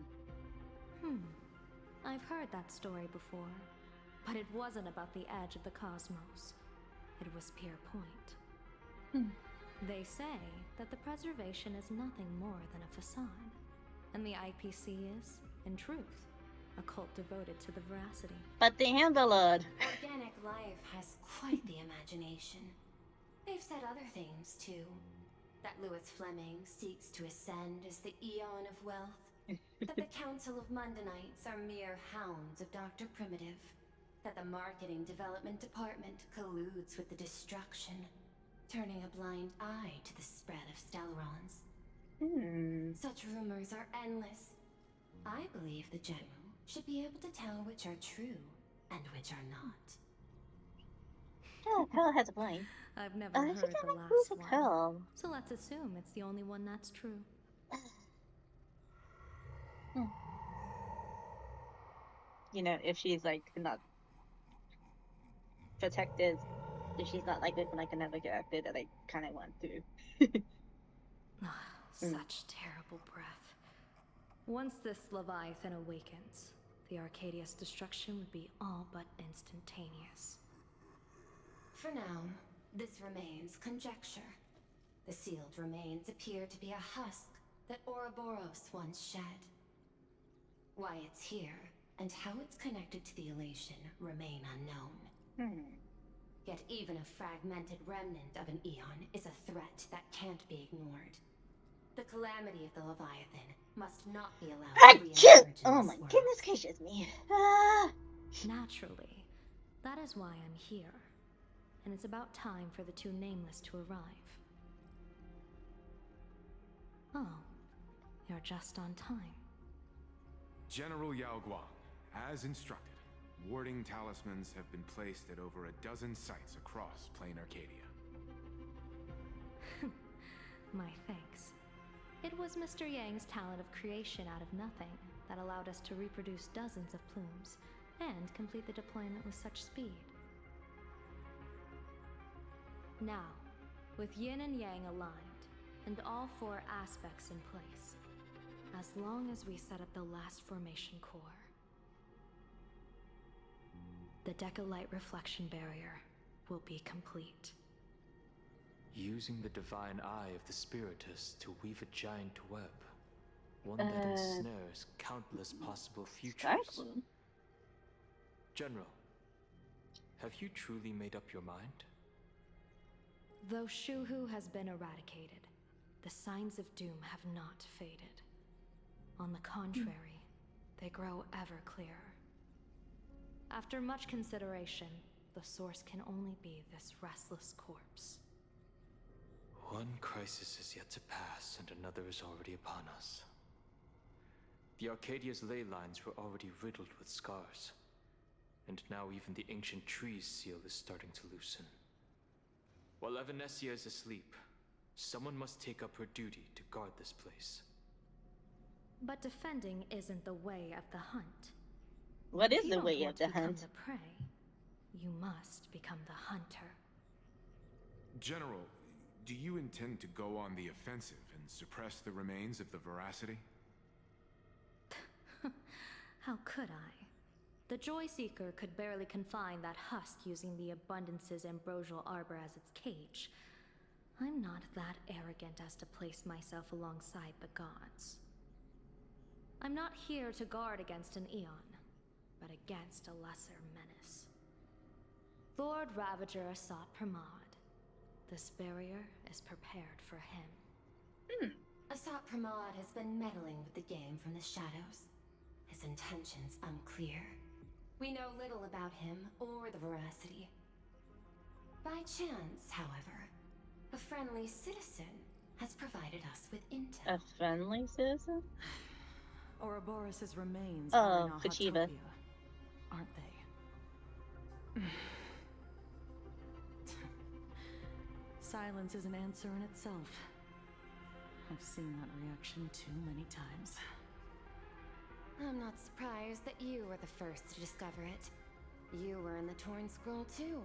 I've heard that story before, but it wasn't about the edge of the cosmos. It was Pier Point. They say that the preservation is nothing more than a facade, and the IPC is, in truth, a cult devoted to the veracity. But they have the Lord. Organic life has quite the imagination. They've said other things, too. That Louis Fleming seeks to ascend as the Eon of Wealth. That the Council of Mundanites are mere hounds of Dr. Primitive. That the Marketing Development Department colludes with the destruction, turning a blind eye to the spread of Stelerons. Such rumors are endless. I believe the General should be able to tell which are true and which are not. Oh, Pearl has a point. I've never heard the last one, so let's assume it's the only one that's true. You know, if she's like not protected, if she's not like another character that I kind of want to. Such terrible breath. Once this Leviathan awakens, the Arcadia's destruction would be all but instantaneous. For now, this remains conjecture. The sealed remains appear to be a husk that Ouroboros once shed. Why it's here, and how it's connected to the elation, remain unknown. Yet even a fragmented remnant of an Eon is a threat that can't be ignored. The calamity of the Leviathan must not be allowed to re-emerge. Oh my goodness gracious me. Naturally. That is why I'm here. And it's about time for the two Nameless to arrive. Oh, you're just on time. General Yao Guang, as instructed, warding talismans have been placed at over a dozen sites across Plain Arcadia. My thanks. It was Mr. Yang's talent of creation out of nothing that allowed us to reproduce dozens of plumes and complete the deployment with such speed. Now, with Yin and Yang aligned, and all four aspects in place, as long as we set up the last formation core, the Decalight reflection barrier will be complete. Using the divine eye of the Spiritus to weave a giant web, one that ensnares countless possible futures. General, have you truly made up your mind? Though Shuhu has been eradicated, the signs of doom have not faded. On the contrary, they grow ever clearer. After much consideration, the source can only be this restless corpse. One crisis is yet to pass, and another is already upon us. The Arcadia's ley lines were already riddled with scars, and now even the ancient tree's seal is starting to loosen. While Evanesia is asleep, someone must take up her duty to guard this place. But defending isn't the way of the hunt. What is the way of the hunt? The prey, you must become the hunter. General, do you intend to go on the offensive and suppress the remains of the veracity? How could I? The Joy Seeker could barely confine that husk using the Abundance's ambrosial arbor as its cage. I'm not that arrogant as to place myself alongside the gods. I'm not here to guard against an Eon, but against a lesser menace. Lord Ravager Asat Pramad. This barrier is prepared for him. Asat Pramad has been meddling with the game from the shadows. His intentions unclear. We know little about him or the veracity. By chance, however, a friendly citizen has provided us with intel. A friendly citizen? Ouroboros' remains are in Fachiva. Ahatopia, aren't they? Silence is an answer in itself. I've seen that reaction too many times. I'm not surprised that you were the first to discover it. You were in the Torn Scroll too.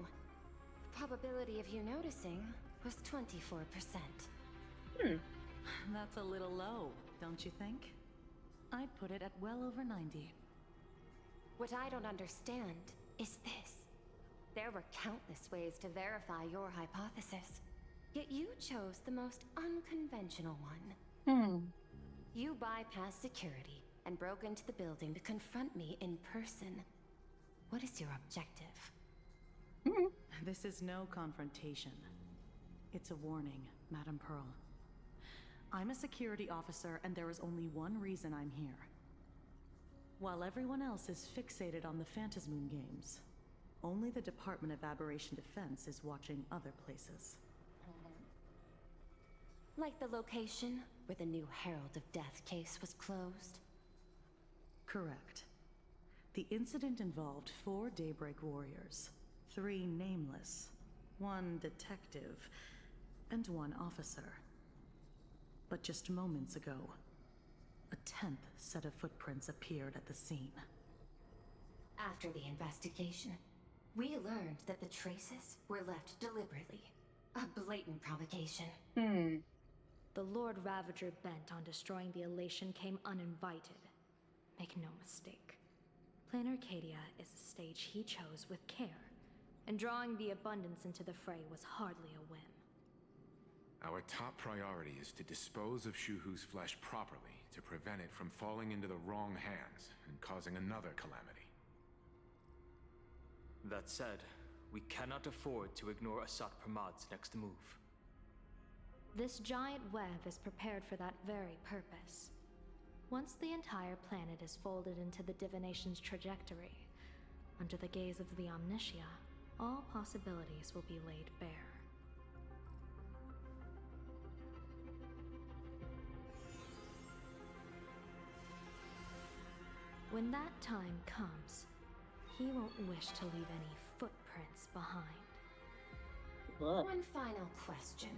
The probability of you noticing was 24%. That's a little low, don't you think? I'd put it at well over 90. What I don't understand is this. There were countless ways to verify your hypothesis, yet you chose the most unconventional one. You bypassed security and broke into the building to confront me in person. What is your objective? This is no confrontation. It's a warning, Madame Pearl. I'm a security officer, and there is only one reason I'm here. While everyone else is fixated on the Phantasmoon games, only the Department of Aberration Defense is watching other places. Like the location where the new Herald of Death case was closed? Correct. The incident involved 4 Daybreak warriors, 3 nameless, 1 detective, and 1 officer. But just moments ago, a 10th set of footprints appeared at the scene. After the investigation, we learned that the traces were left deliberately. A blatant provocation. The Lord Ravager bent on destroying the Elation came uninvited. Make no mistake. Plan Arcadia is a stage he chose with care, and drawing the Abundance into the fray was hardly a whim. Our top priority is to dispose of Shuhu's flesh properly to prevent it from falling into the wrong hands and causing another calamity. That said, we cannot afford to ignore Asat Pramad's next move. This giant web is prepared for that very purpose. Once the entire planet is folded into the divination's trajectory, under the gaze of the Omnitia, all possibilities will be laid bare. When that time comes, he won't wish to leave any footprints behind. One final question.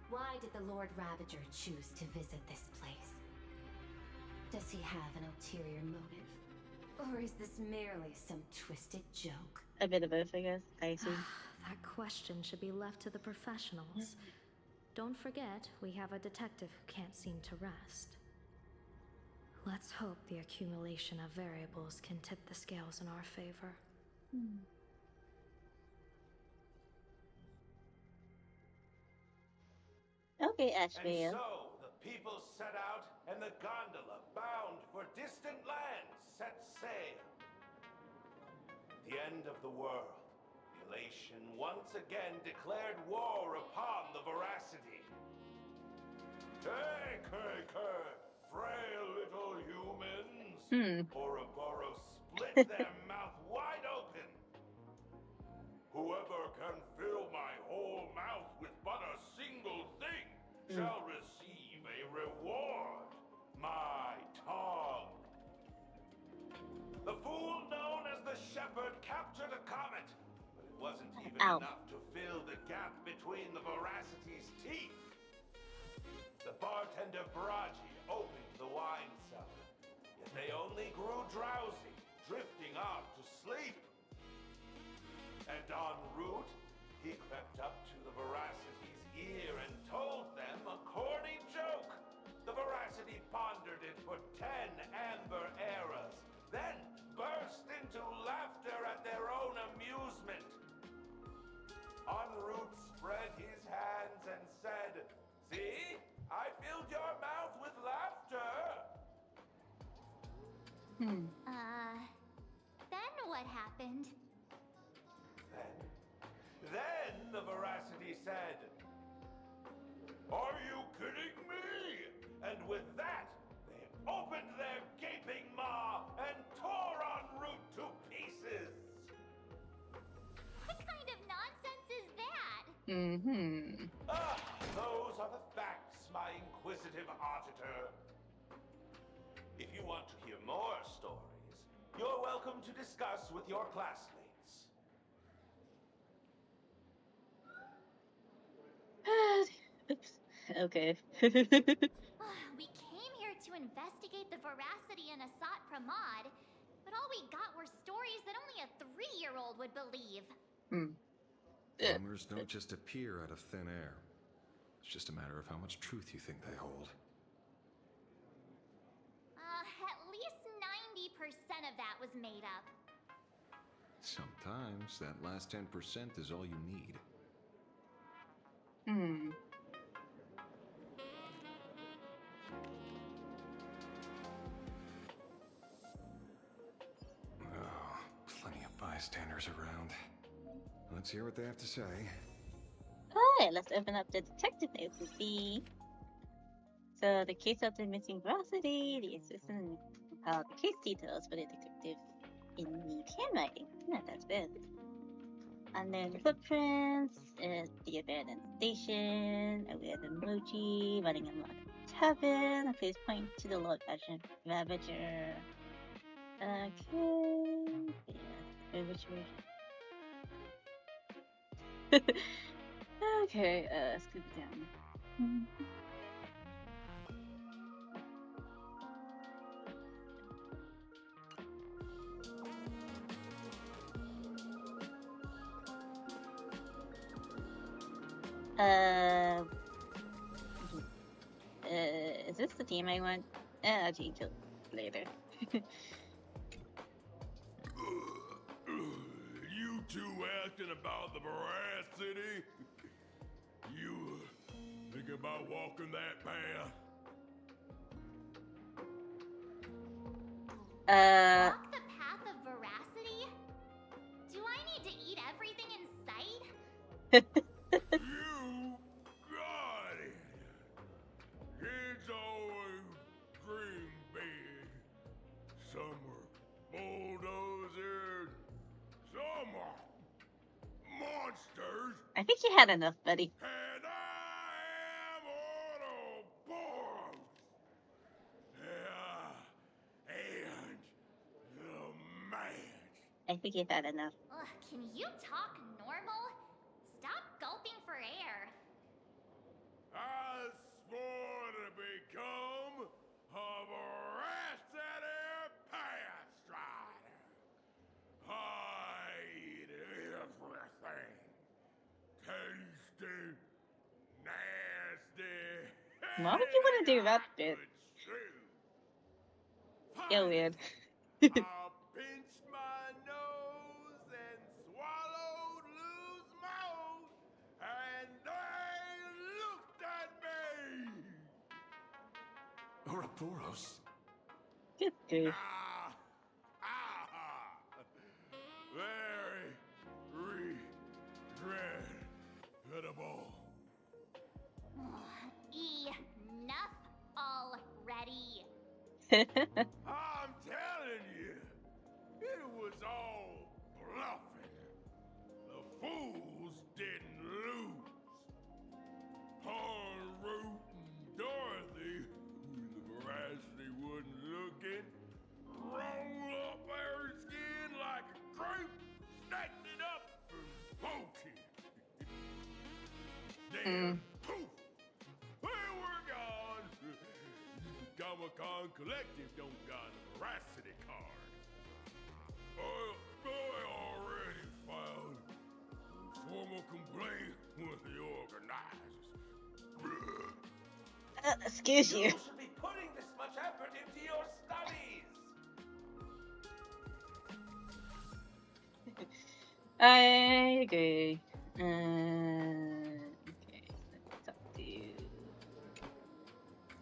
Why did the Lord Ravager choose to visit this place? Does he have an ulterior motive? Or is this merely some twisted joke? A bit of both, I guess. I see. That question should be left to the professionals. Don't forget, we have a detective who can't seem to rest. Let's hope the accumulation of variables can tip the scales in our favor. Okay, Ashvale. And so, the people set out, and the gondola, bound for distant lands, set sail. The end of the world. The Elation once again declared war upon the Veracity. Take, frail little humans! Ouroboros split their mouth wide open! Whoever can fill my whole mouth with but a single thing shall receive a reward. My tongue. The fool known as the Shepherd captured a comet, but it wasn't even enough to fill the gap between the Veracity's teeth. The bartender Braji opened the wine cellar, yet they only grew drowsy, drifting off to sleep. And en route, he crept up to the Veracity's ear and told them a corny joke. The Veracity pondered it for 10 amber eras, then burst into laughter at their own amusement. En route spread his hands and said, "See? I filled your mouth with laughter." Then what happened? Then the Veracity said, "Are you kidding me?" And with that, they opened their gaping maw and tore en route to pieces. What kind of nonsense is that? Those are the facts, my inquisitive auditor. If you want to hear more stories, you're welcome to discuss with your classmates. Oops. Okay. We came here to investigate the veracity in Asat Pramod, but all we got were stories that only a 3-year-old would believe. Rumors don't just appear out of thin air. It's just a matter of how much truth you think they hold. At least 90% of that was made up. Sometimes that last 10% is all you need. Oh, plenty of bystanders around. Let's hear what they have to say. Alright, let's open up the detective notes and see. So, the case of the missing veracity, the assistant compiled the case details for the detective in neat handwriting. Yeah, that's good. Unknown footprints at the abandoned station, a weird emoji, running unlocked tavern, a place point to the Lord Ravager. Okay, yeah, overture. Okay, scoop it down. Is this the team I want? I'll change it later. You two asking about the veracity? You thinking about walking that path? Walk the path of veracity? Do I need to eat everything in sight? You got it. Kids always dream big. Some are bulldozers, some are monsters, I think you had enough, buddy. and I am Autoboros. Yeah, and the man. I think you've had enough. Ugh, can you talk normal? Stop gulping for air. I swore to become a veracity path strider. I eat everything. Tasty, nasty. Why would you want to do that bit? You're weird. I pinched my nose and swallowed loose mouth, and they looked at me. Ouroboros? Good grief. Very regrettable. Enough already. I'm telling you, it was all bluffing. The fools didn't lose. Root and Dorothy, who the veracity wasn't looking, rolled up their skin like a grape, snatched it up and smoked it. Then, poof, they were gone. Comic-Con Collective don't got a veracity card. I already filed a formal complaint with the organizers. Excuse you. You should be putting this much effort into your studies. I agree. Okay, let's talk to you.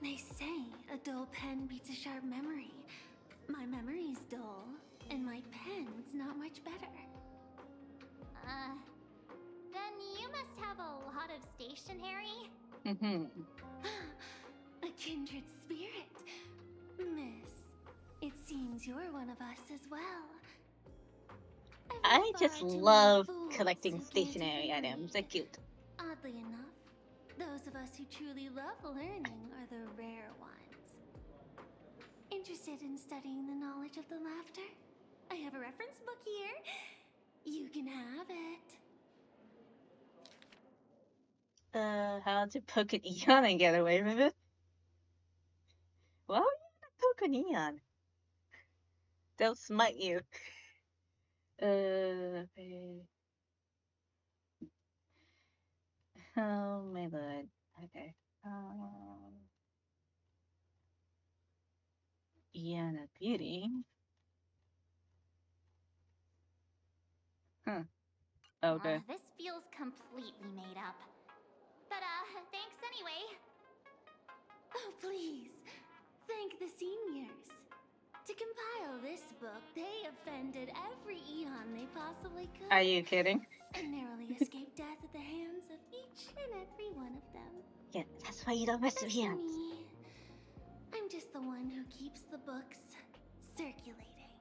They say a dull pen beats a sharp memory. My memory's dull, and my pen's not much better. Then you must have a lot of stationery? A kindred spirit. Miss, it seems you're one of us as well. I just love collecting stationery items. They're cute. Oddly enough, those of us who truly love learning are the rare ones. Interested in studying the knowledge of the laughter? I have a reference book here. You can have it. How to poke an Eon and get away with it? Why would you want to poke an Eon? They'll smite you. Okay. Oh my lord. Okay. Eon of Beauty. Huh. Okay. This feels completely made up. But, thanks anyway. Oh, please. Thank the seniors. To compile this book, they offended every Eon they possibly could. Are you kidding? And narrowly escaped death at the hands of each and every one of them. Yeah, that's why you don't mess with As for Eons. me, I'm just the one who keeps the books circulating.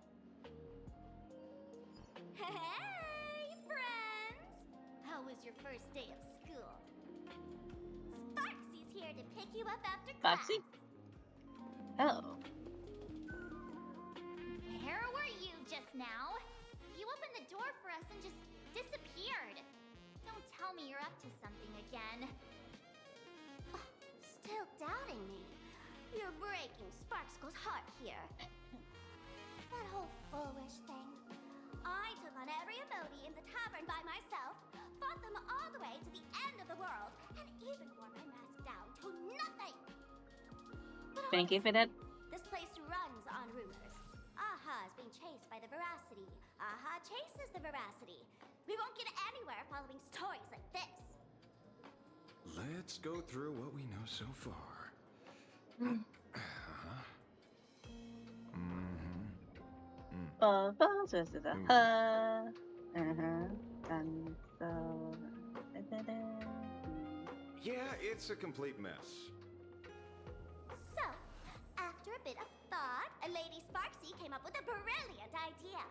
Hey, friends! How was your first day of school? Sparksy's here to pick you up after class. Foxy? Oh. Where were you just now? You opened the door for us and just disappeared. Don't tell me you're up to something again. Still doubting me? You're breaking Sparksko's heart here. That whole foolish thing. I took on every emoji in the tavern by myself, fought them all the way to the end of the world, and even wore my mask down to nothing. But Thank you for that. this place runs on rumors. Aha is being chased by the Veracity. Aha chases the Veracity. We won't get anywhere following stories like this. Let's go through what we know so far. And so. Yeah, it's a complete mess. So, after a bit of thought, Lady Sparksy came up with a brilliant idea.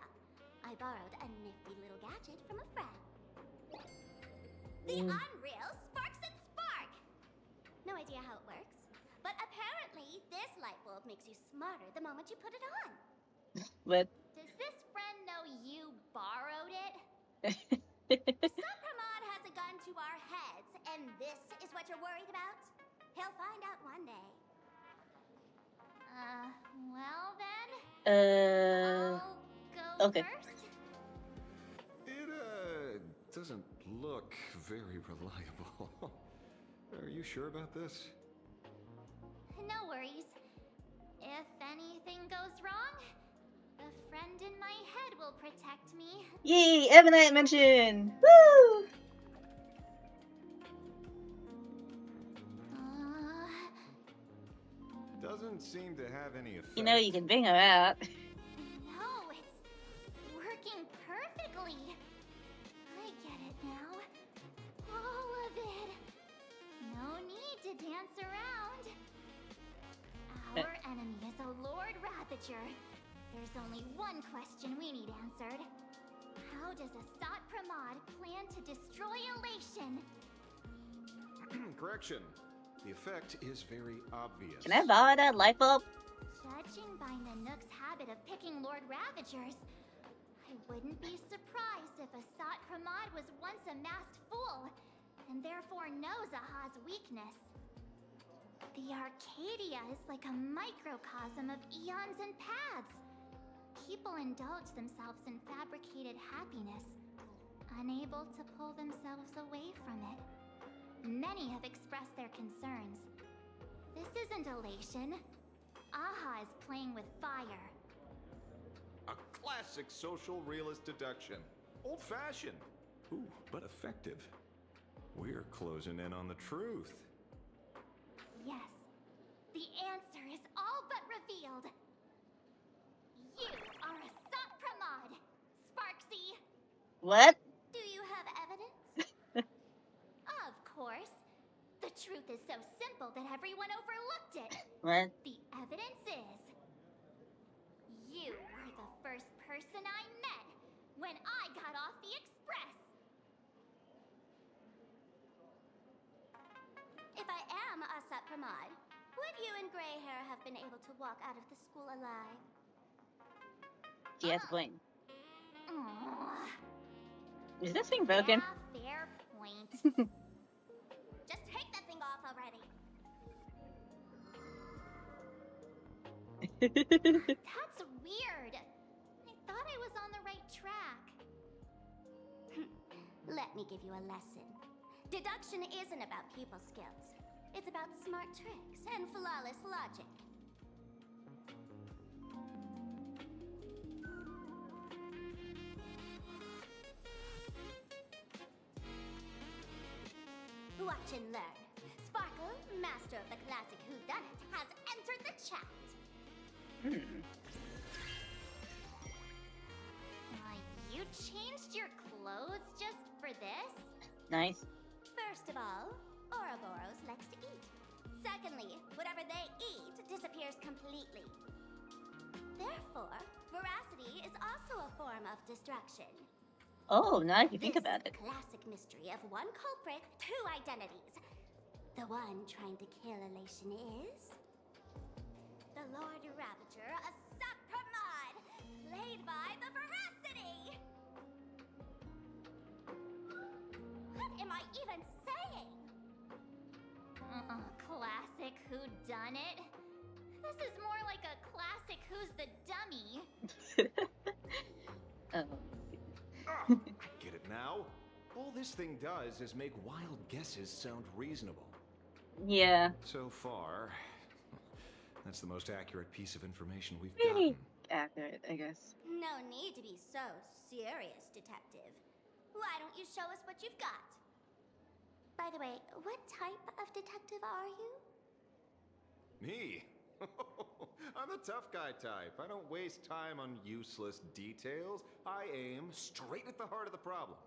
I borrowed a nifty little gadget from a friend. The Unreal Sparks and Spark! No idea how it works, but apparently this light bulb makes you smarter the moment you put it on. What? Does this friend know you borrowed it? Supramod has a gun to our heads, and this is what you're worried about? He'll find out one day. Well then, I'll go okay. first. It, doesn't look very reliable. Are you sure about this? No worries. If anything goes wrong, the friend in my head will protect me. Yay! Ebonite mention! Woo! Doesn't seem to have any effect. You know you can bring her out. No, it's working perfectly. I get it now. All of it. No need to dance around. Our enemy is a Lord Ravager. There's only one question we need answered. How does Asat Pramod plan to destroy Elation? Correction. The effect is very obvious. Can I borrow that light bulb? Judging by Nanook's habit of picking Lord Ravagers, I wouldn't be surprised if Asat Pramod was once a masked fool, and therefore knows Aha's weakness. The Arcadia is like a microcosm of eons and paths. People indulge themselves in fabricated happiness, unable to pull themselves away from it. Many have expressed their concerns. This isn't elation. Aha is playing with fire. A classic social realist deduction. Old-fashioned. Ooh, but effective. We're closing in on the truth. Yes, the answer is all but revealed. You are Asat Pramod, Sparksy. What? Do you have evidence? Of course. The truth is so simple that everyone overlooked it. What? The evidence is... you were the first person I met when I got off the express. If I am Asat Pramod, would you and Grey Hair have been able to walk out of the school alive? Yes, point. Aww. Is this thing broken? Yeah, fair point. Just That's weird. I thought I was on the right track. Let me give you a lesson. Deduction isn't about people skills. It's about smart tricks and flawless logic. Watch and learn. Sparkle, master of the classic whodunit, has entered the chat. You changed your clothes just for this? Nice. First of all, Ouroboros likes to eat. Secondly, whatever they eat disappears completely. Therefore, veracity is also a form of destruction. Oh, now if you think about it. Classic mystery of one culprit, two identities. The one trying to kill Elation is the Lord Ravager, a Sacramod, played by the Veracity. What am I even saying? Classic whodunit. This is more like a classic Who's the Dummy. Oh. I get it now. All this thing does is make wild guesses sound reasonable. Yeah. So far, that's the most accurate piece of information we've Pretty gotten. accurate, I guess. No need to be so serious, detective. Why don't you show us what you've got? By the way, what type of detective are you? Me? I'm the tough guy type. I don't waste time on useless details. I aim straight at the heart of the problem.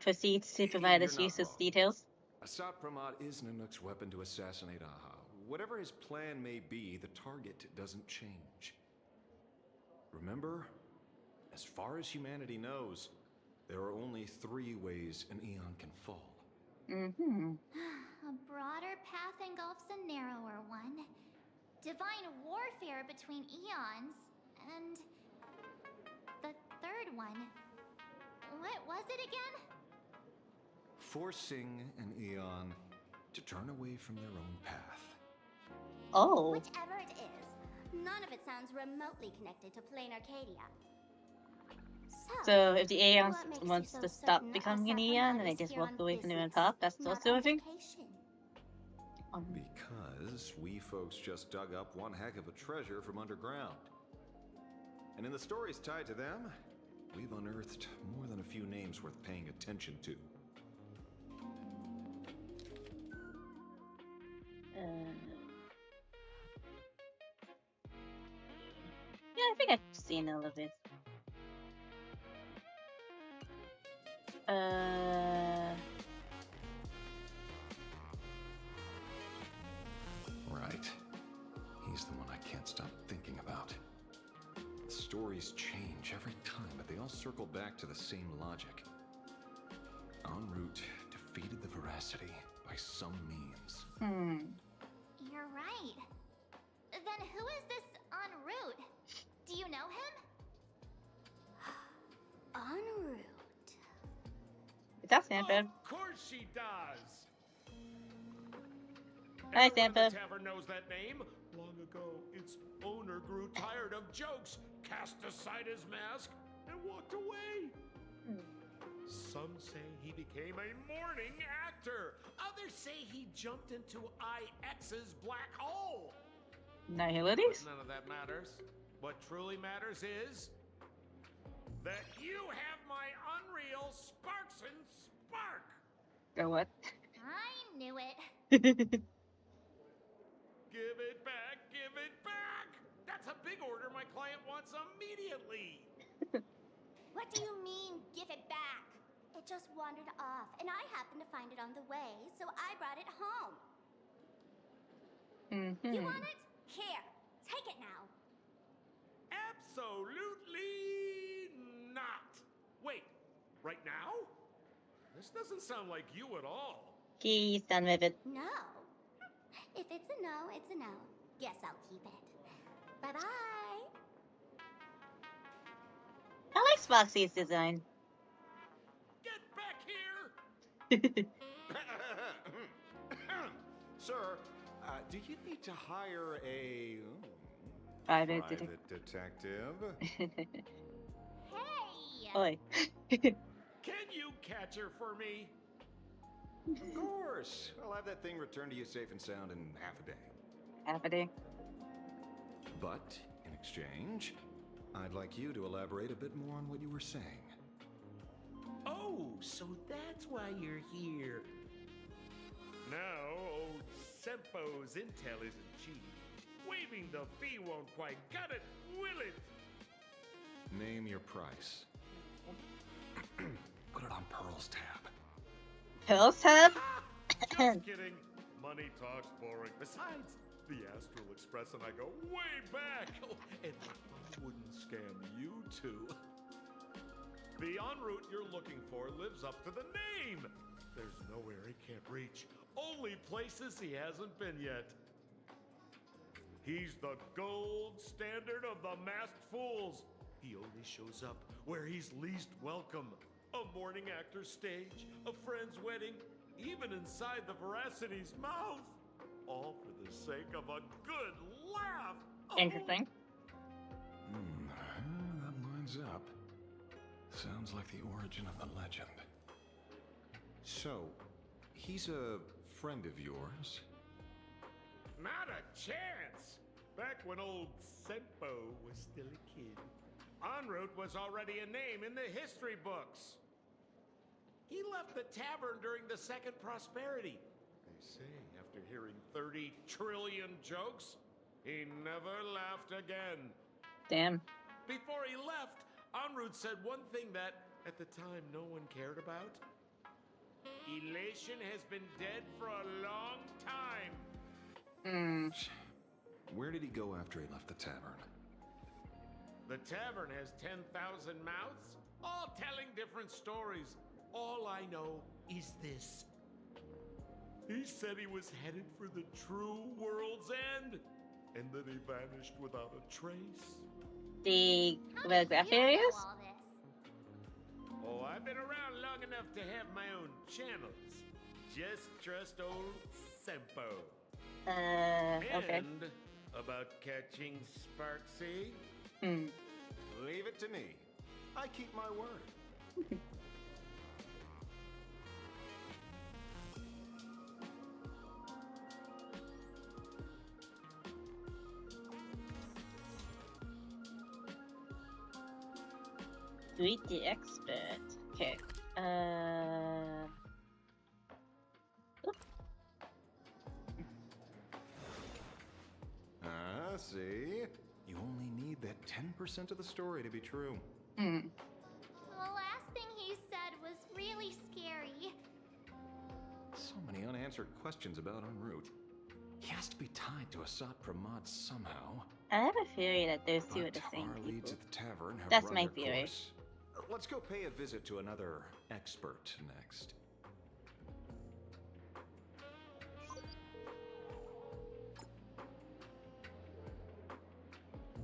Proceeds to provide us You're not useless wrong. details. Assad Pramad is Nanook's weapon to assassinate Aha. Whatever his plan may be, the target doesn't change. Remember, as far as humanity knows, there are only 3 ways an Eon can fall. Mm-hmm. A broader path engulfs a narrower one. Divine warfare between eons, and the third one. What was it again? Forcing an Eon to turn away from their own path. Oh. Whichever it is, none of it sounds remotely connected to Plain Arcadia. So if the Aeon what makes you wants so to stop certain becoming an Assad Aeon Pramad and they is just here walk on away from their own business, path, that's not also a on thing? vacation? Because we folks just dug up one heck of a treasure from underground. And in the stories tied to them, we've unearthed more than a few names worth paying attention to. Yeah, I think I've seen all of this. Right. He's the one I can't stop thinking about. The stories change every time, but they all circle back to the same logic. En route defeated the Veracity by some means. You're right. Then who is this en route? Do you know him? En route. That's Sanford. Of course she does. Hi, Everyone in Sanford. the tavern knows that name. Long ago, its owner grew tired of jokes, cast aside his mask, and walked away. Some say he became a morning actor. Others say he jumped into IX's black hole. Nihilities? But none of that matters. What truly matters is that you have my unreal Sparks and Spark. Or what? I knew it. Give it back, give it back. That's a big order my client wants immediately. What do you mean, give it back? It just wandered off, and I happened to find it on the way, so I brought it home. You want it? Here, take it now. Absolutely not. Wait, right now? This doesn't sound like you at all. He's done with it. No. If it's a no, it's a no. Guess I'll keep it. Bye-bye. I like Foxy's design. Get back here! Sir, do you need to hire a Private detective. Hey! Oi. Can you catch her for me? Of course. I'll have that thing returned to you safe and sound in half a day. Half a day. But in exchange, I'd like you to elaborate a bit more on what you were saying. Oh, so that's why you're here. Now, old Sempo's intel isn't cheap. Waiving the fee won't quite cut it, will it? Name your price. Put it on Pearl's tab. Pearl's tab? Just kidding. Money talks boring. Besides, the Astral Express and I go way back. Oh, and I wouldn't scam you two. The en route you're looking for lives up to the name. There's nowhere he can't reach. Only places he hasn't been yet. He's the gold standard of the masked fools. He only shows up where he's least welcome. A morning actor's stage, a friend's wedding, even inside the Veracity's mouth. All for the sake of a good laugh. Interesting. That lines up. Sounds like the origin of the legend. So, he's a friend of yours? Not a chance! Back when old Sempo was still a kid, en route was already a name in the history books. He left the tavern during the Second Prosperity. They say after hearing 30 trillion jokes, he never laughed again. Damn. Before he left, en route said one thing that, at the time, no one cared about. Elation has been dead for a long time. Where did he go after he left the tavern? The tavern has 10,000 mouths, all telling different stories. All I know is this. He said he was headed for the true world's end, and then he vanished without a trace. The graph areas? Oh, I've been around long enough to have my own channels. Just trust old Sempo. Okay. And about catching Sparksy? Leave it to me. I keep my word. Greet the expert. Okay. See? You only need that 10% of the story to be true. The last thing he said was really scary. So many unanswered questions about en route. He has to be tied to Asat Pramod somehow. I have a theory that those two are the same Our leads people. at the tavern have That's run my their theory. course. Let's go pay a visit to another expert next.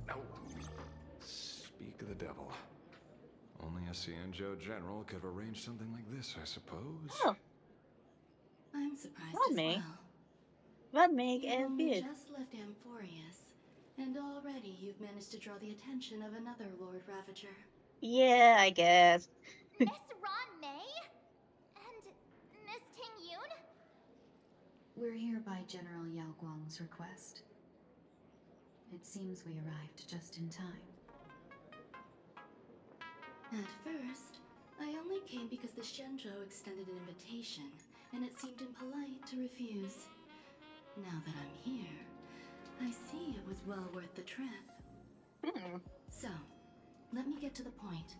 No. Speak of the devil. Only a Cianjo general could have arranged something like this, I suppose. Oh. I'm surprised Not as me. well. What make You've and only beard? just left Amphorius, and already you've managed to draw the attention of another Lord Ravager. Yeah, I guess. Miss Ron May? And Miss Ting Yoon? We're here by General Yao Guang's request. It seems we arrived just in time. At first, I only came because the Shenzhou extended an invitation, and it seemed impolite to refuse. Now that I'm here, I see it was well worth the trip. So, let me get to the point.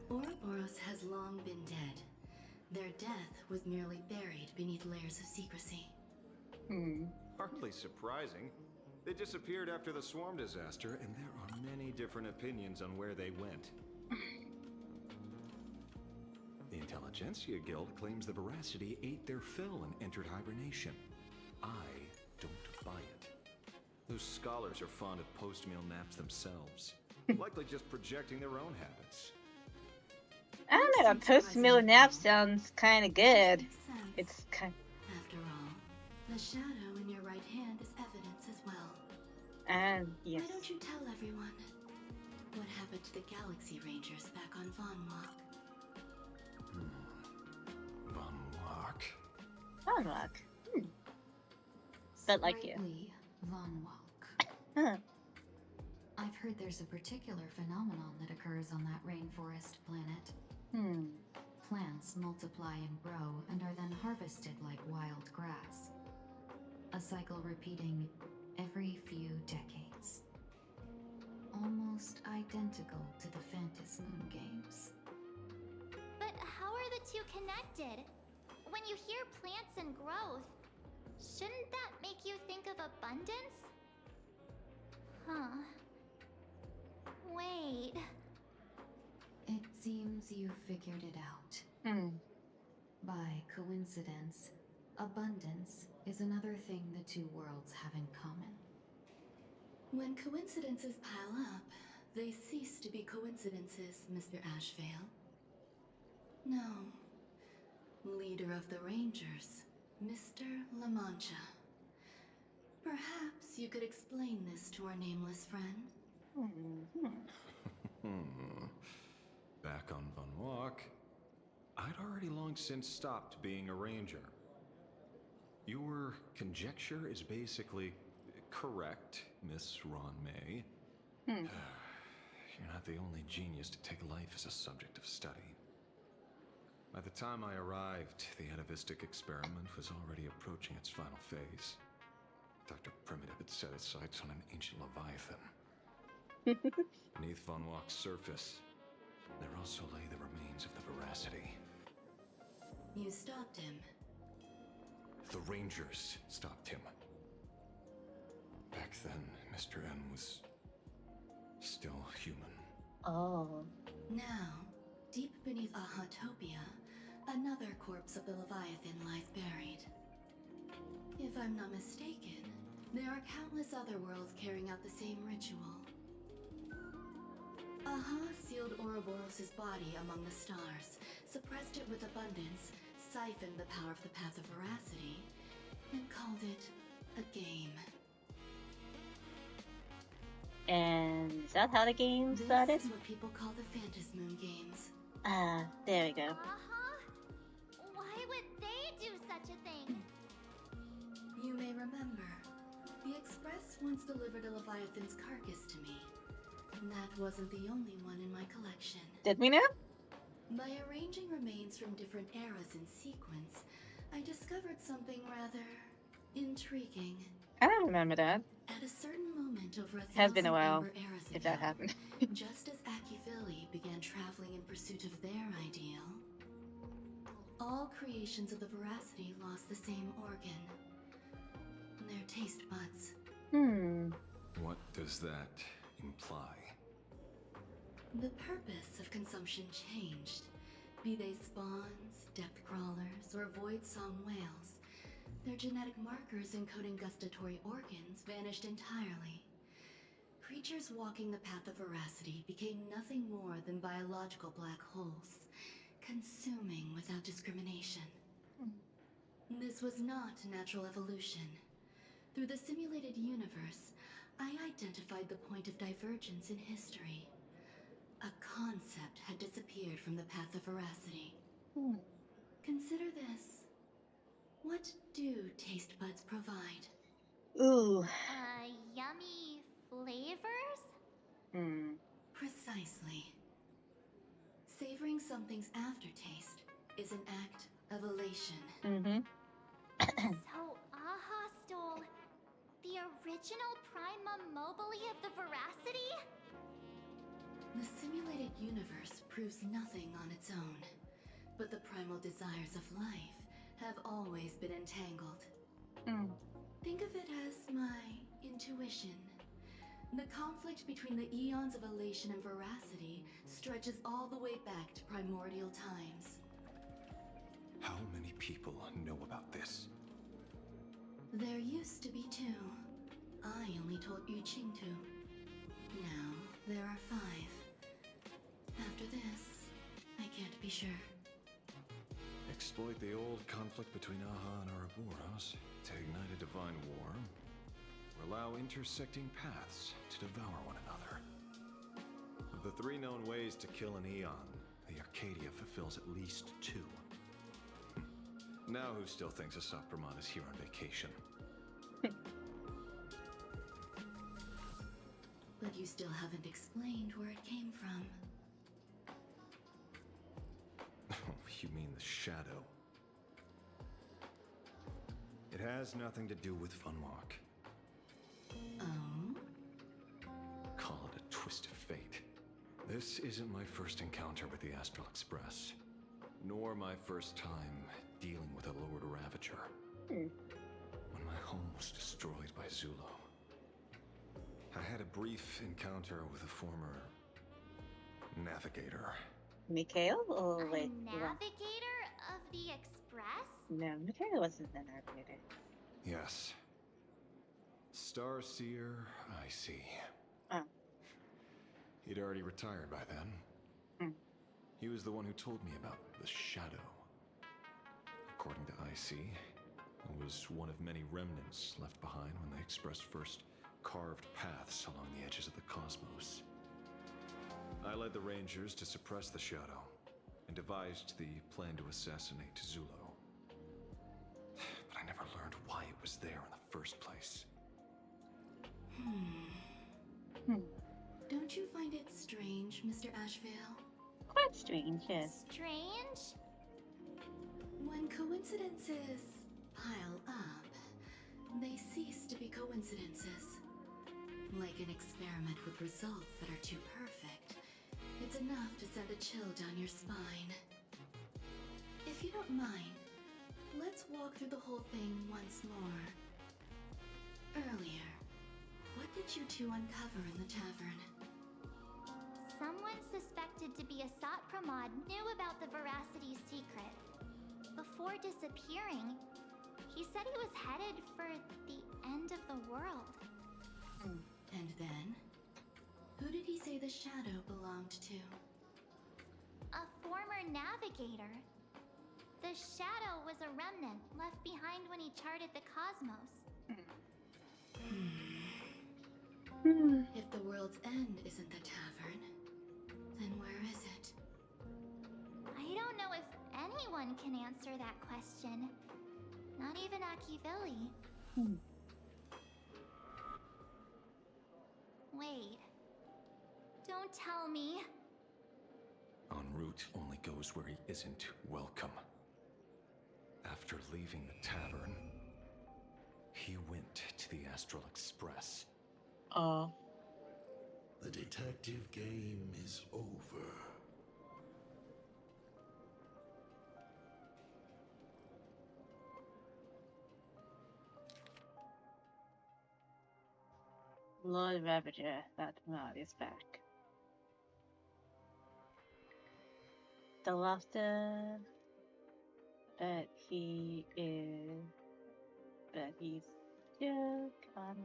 Ouroboros has long been dead. Their death was merely buried beneath layers of secrecy. Hardly surprising. They disappeared after the swarm disaster, and there are many different opinions on where they went. The Intelligentsia Guild claims the Veracity ate their fill and entered hibernation. I don't buy it. Those scholars are fond of post-meal naps themselves, likely just projecting their own habits. I don't know, a post-meal nap sounds kind of good. It's kind. After all, the shadow in your right hand is evidence as well. And yes. Why don't you tell everyone what happened to the Galaxy Rangers back on Von Walk? Von Walk. Von Walk. But like you. Sprightly Von Walk. Huh. I've heard there's a particular phenomenon that occurs on that rainforest planet. Plants multiply and grow and are then harvested like wild grass. A cycle repeating every few decades. Almost identical to the Phantas Moon games. But how are the two connected? When you hear plants and growth, shouldn't that make you think of abundance? Huh. Wait. It seems you figured it out. By coincidence, abundance is another thing the two worlds have in common. When coincidences pile up, they cease to be coincidences, Mr. Ashvale. No. Leader of the Rangers, Mr. La Mancha. Perhaps you could explain this to our nameless friend? Back on Von Walk, I'd already long since stopped being a ranger. Your conjecture is basically correct, Miss Ron May. You're not the only genius to take life as a subject of study. By the time I arrived, the atavistic experiment was already approaching its final phase. Dr. Primitive had set his sights on an ancient leviathan. Beneath Von Walk's surface, there also lay the remains of the Veracity. You stopped him. The Rangers stopped him. Back then, Mr. N was still human. Oh. Now, deep beneath Ahatopia, another corpse of the Leviathan lies buried. If I'm not mistaken, there are countless other worlds carrying out the same ritual. Aha sealed Ouroboros' body among the stars, suppressed it with abundance, siphoned the power of the Path of Veracity, and called it a game. And is that how the game started? This is what people call the Phantas Moon games. There we go. Why would they do such a thing? You may remember, the Express once delivered a Leviathan's carcass to me. That wasn't the only one in my collection. Did we know? By arranging remains from different eras in sequence, I discovered something rather intriguing. I don't remember that. At a certain moment over a Has been a thousand while Amber eras if ago, that happened. just as Akivili began traveling in pursuit of their ideal, all creations of the Veracity lost the same organ. Their taste buds. What does that imply? The purpose of consumption changed. Be they spawns, depth crawlers, or void song whales, their genetic markers encoding gustatory organs vanished entirely. Creatures walking the path of Veracity became nothing more than biological black holes, consuming without discrimination. This was not natural evolution. Through the simulated universe, I identified the point of divergence in history. A concept had disappeared from the path of Veracity. Consider this. What do taste buds provide? Ooh. Yummy flavors? Precisely. Savoring something's aftertaste is an act of elation. So Aha stole the original Prima Mobile of the Veracity? The simulated universe proves nothing on its own, but the primal desires of life have always been entangled. Think of it as my intuition. The conflict between the eons of elation and veracity stretches all the way back to primordial times. How many people know about this? There used to be 2. I only told Yu Qingtu. Now, there are 5. After this, I can't be sure. Exploit the old conflict between Aha and Ouroboros to ignite a divine war? or allow intersecting paths to devour one another. Of the 3 known ways to kill an Eon, the Arcadia fulfills at least 2. Now who still thinks Asakramon is here on vacation? But you still haven't explained where it came from. You mean the shadow? It has nothing to do with Funwalk. Oh? Call it a twist of fate. This isn't my first encounter with the Astral Express, nor my first time dealing with a Lord Ravager. When my home was destroyed by Zulo, I had a brief encounter with a former navigator. Mikhail? Oh, wait. Navigator of the Express? No, Mikhail wasn't the navigator. Yes. Starseer, I see. Oh. He'd already retired by then. He was the one who told me about the Shadow. According to IC, it was one of many remnants left behind when the Express first carved paths along the edges of the cosmos. I led the Rangers to suppress the Shadow and devised the plan to assassinate Zulo. But I never learned why it was there in the first place. Don't you find it strange, Mr. Ashvale? Quite strange, yes. Strange? When coincidences pile up, they cease to be coincidences. Like an experiment with results that are too perfect, it's enough to send a chill down your spine. If you don't mind, let's walk through the whole thing once more. Earlier, what did you two uncover in the tavern? Someone suspected to be a Satpramod knew about the Veracity secret. Before disappearing, he said he was headed for the end of the world. And then? Who did he say the shadow belonged to? A former navigator. The shadow was a remnant left behind when he charted the cosmos. If the world's end isn't the tavern, then where is it? I don't know if anyone can answer that question. Not even Akivili. Wait. Don't tell me. En route only goes where he isn't welcome. After leaving the tavern, he went to the Astral Express. Oh. The detective game is over. Lord Ravager, that mod is back. The laughter, but he's still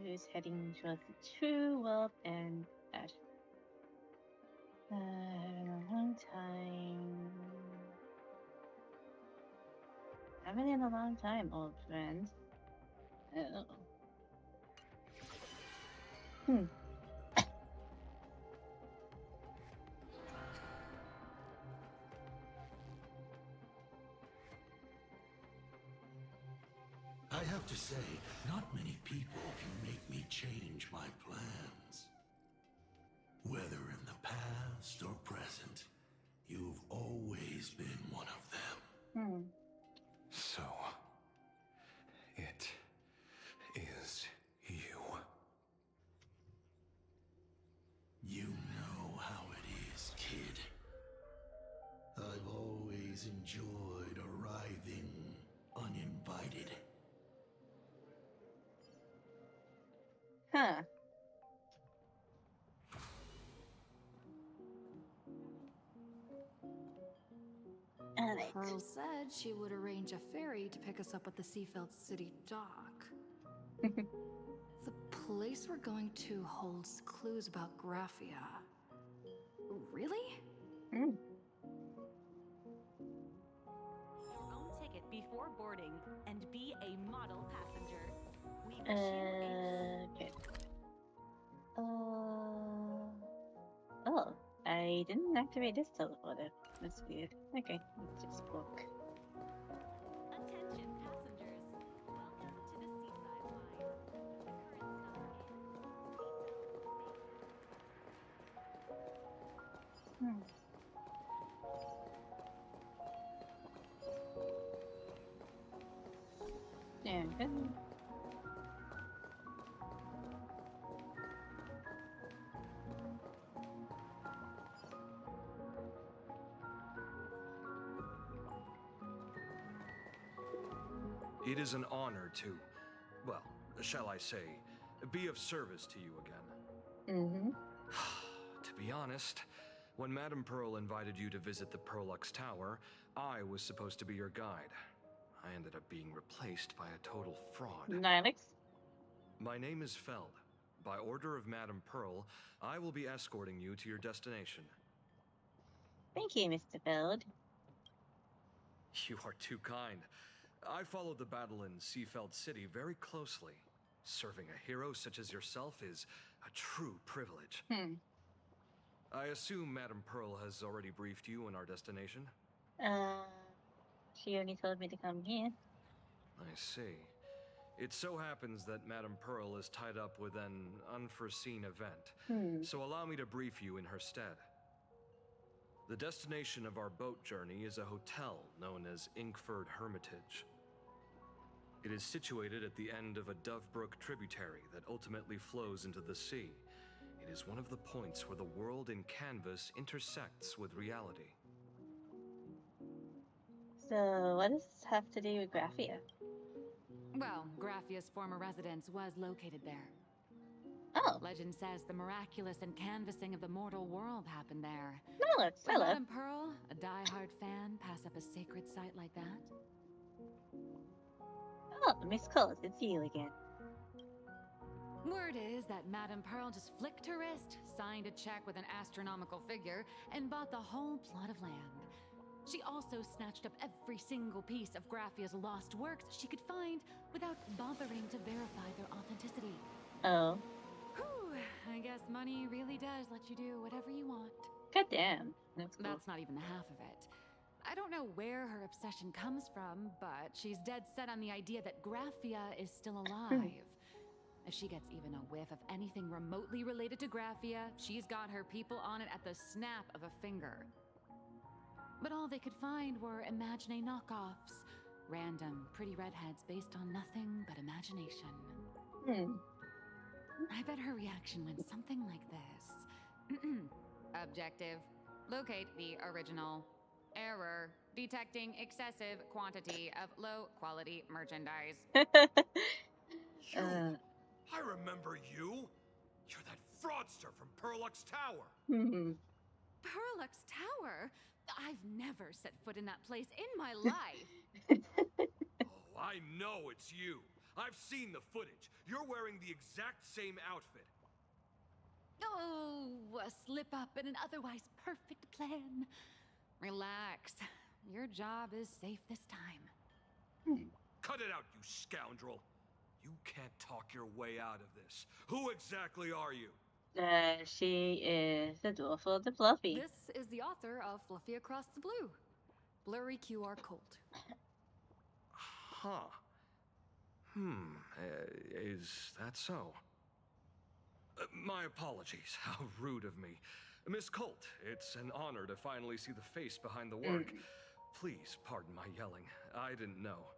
who's heading towards the true world and Ash. A long time. Haven't in a long time, old friend. Oh. I have to say, not many people can make me change my plans. Whether in the past or present, you've always been one of them. So, it is you. You know how it is, kid. I've always enjoyed arriving uninvited. Huh. Pearl said she would arrange a ferry to pick us up at the Seafeld City dock. The place we're going to holds clues about Graphia. Really? Your own ticket before boarding and be a model passenger. We wish you Okay. Oh, I didn't activate this teleporter. That's weird. Okay, let's just walk. Attention passengers. Welcome to the Seaside Line. The current Yeah, good. It is an honor to, well, shall I say, be of service to you again. Mm-hmm. To be honest, when Madame Pearl invited you to visit the Perlux Tower, I was supposed to be your guide. I ended up being replaced by a total fraud. Nihilix? My name is Feld. By order of Madame Pearl, I will be escorting you to your destination. Thank you, Mr. Feld. You are too kind. I followed the battle in Seafeld City very closely. Serving a hero such as yourself is a true privilege. I assume Madame Pearl has already briefed you on our destination? She only told me to come here. I see. It so happens that Madame Pearl is tied up with an unforeseen event, so allow me to brief you in her stead. The destination of our boat journey is a hotel known as Inkford Hermitage. It is situated at the end of a Dovebrook tributary that ultimately flows into the sea. It is one of the points where the world in canvas intersects with reality. So, what does this have to do with Graphia? Well, Graphia's former residence was located there. Oh. Legend says the miraculous and canvassing of the mortal world happened there. Nihilix, Would hello. Madame Pearl, a die-hard fan, pass up a sacred site like that? Oh, Miss Coles, it's you again. Word is that Madame Pearl just flicked her wrist, signed a check with an astronomical figure, and bought the whole plot of land. She also snatched up every single piece of Graphia's lost works she could find without bothering to verify their authenticity. Oh. Whew, I guess money really does let you do whatever you want. Goddamn. That's cool. That's not even the half of it. I don't know where her obsession comes from, but she's dead set on the idea that Graphia is still alive. If she gets even a whiff of anything remotely related to Graphia, she's got her people on it at the snap of a finger. But all they could find were Imagine knockoffs. Random, pretty redheads based on nothing but imagination. I bet her reaction went something like this. Objective. Locate the original. Error. Detecting excessive quantity of low-quality merchandise. I remember you! You're that fraudster from Perlux Tower! Perlux Tower? I've never set foot in that place in my life. Oh, I know it's you. I've seen the footage. You're wearing the exact same outfit. Oh, a slip up in an otherwise perfect plan. Relax. Your job is safe this time. Cut it out, you scoundrel. You can't talk your way out of this. Who exactly are you? She is the dwarf of the Fluffy. This is the author of Fluffy Across the Blue. Blurry QR Colt. Huh. Is that so? My apologies. How rude of me. Miss Colt, it's an honor to finally see the face behind the work. Please pardon my yelling. I didn't know.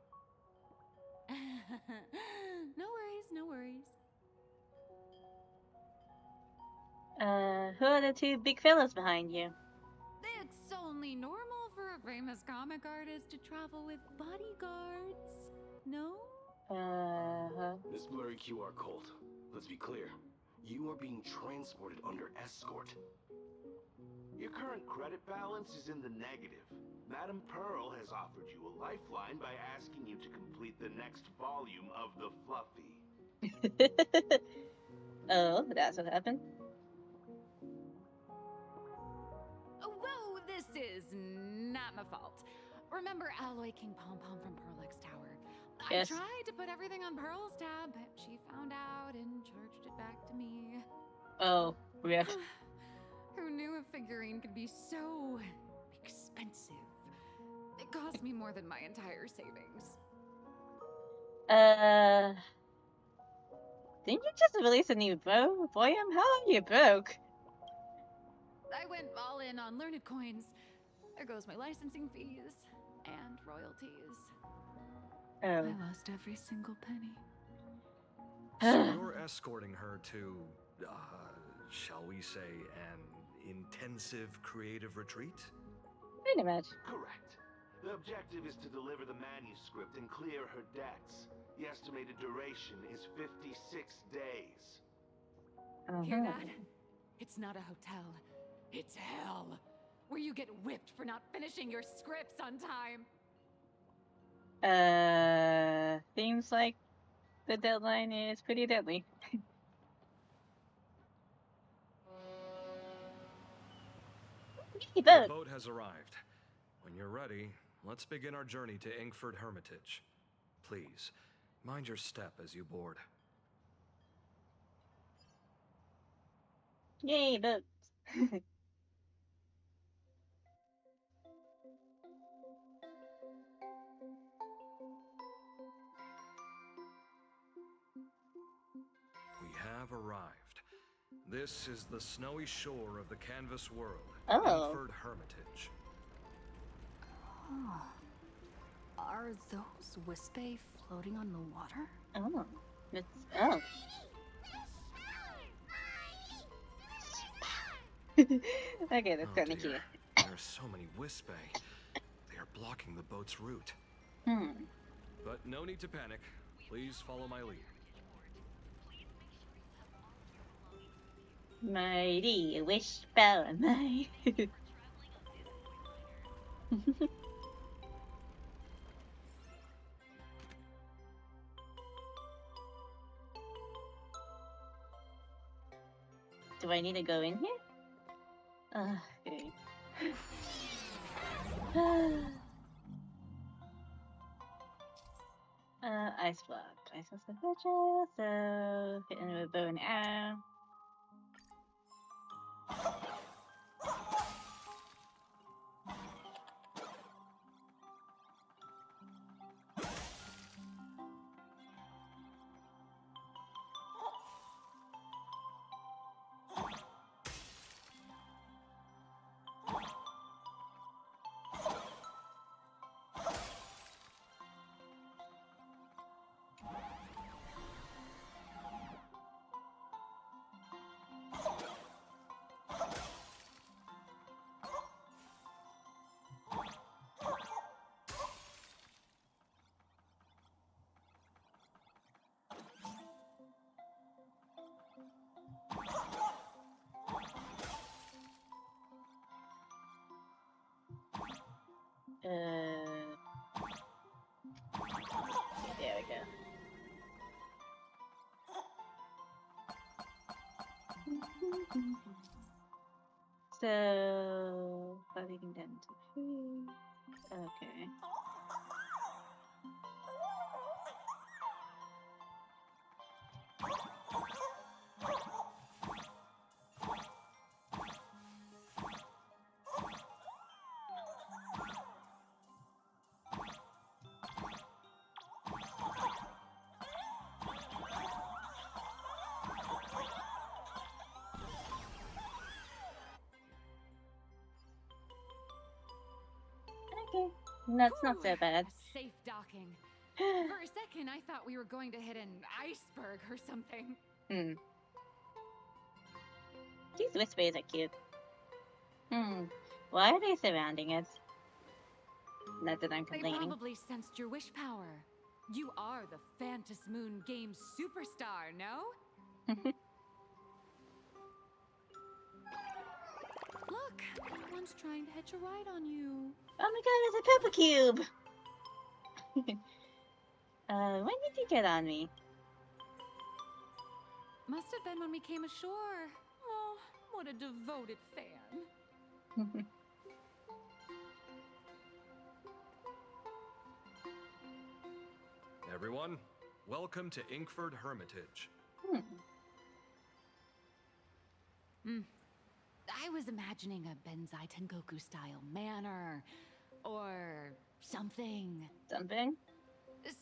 No worries, no worries. Who are the two big fellas behind you? It's only normal for a famous comic artist to travel with bodyguards, no? Miss Blurry QR Colt, let's be clear. You are being transported under escort. Your current credit balance is in the negative. Madame Pearl has offered you a lifeline by asking you to complete the next volume of The Fluffy. Oh, that's what happened? Whoa, this is not my fault. Remember Alloy King Pom Pom from Perlux Tower? Yes. I tried to put everything on Pearl's tab, but she found out and charged it back to me. Oh, rip. Who knew a figurine could be so expensive? It cost me more than my entire savings. Didn't you just release a new Voyam? How are you broke? I went all in on learned coins. There goes my licensing fees and royalties. Oh. I lost every single penny. So you're escorting her to, shall we say, an intensive creative retreat? Pretty much. Correct. The objective is to deliver the manuscript and clear her debts. The estimated duration is 56 days. Hear that? It's not a hotel. It's hell. Where you get whipped for not finishing your scripts on time. Seems like the deadline is pretty deadly. The boat has arrived. When you're ready, let's begin our journey to Inkford Hermitage. Please, mind your step as you board. Yay, boats. We have arrived. This is the snowy shore of the canvas world, Oh. Inkford Hermitage. Oh. Are those Wispe floating on the water? Oh. It's oh. Okay, that's kind of cute. There are so many Wispe. They are blocking the boat's route. But no need to panic. Please follow my lead. Mighty wishbone, my. Do I need to go in here? Okay. Ice block. Ice was the purchase, so hitting with a bow and arrow. There we go. So, fighting down to 3. Okay. Okay, that's not so bad. Safe docking. For a second, I thought we were going to hit an iceberg or something. These Wispes are cute. Why are they surrounding us? Not that I'm They complaining. probably sensed your wish power. You are the Phantas Moon Games superstar, no? Look, one's trying to hitch a ride on you. Oh my god, it's a purple cube! When did you get on me? Must have been when we came ashore. Oh, what a devoted fan. Everyone, welcome to Inkford Hermitage. I was imagining a Benzai Tengoku style manor or something. Something?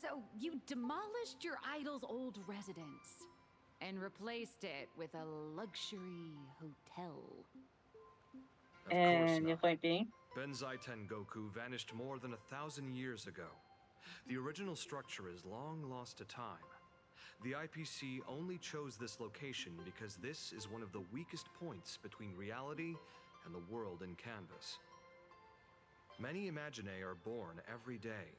So you demolished your idol's old residence and replaced it with a luxury hotel. And your point being? Benzai Tengoku vanished more than 1,000 years ago. The original structure is long lost to time. The IPC only chose this location because this is one of the weakest points between reality and the world in Canvas. Many Imaginae are born every day,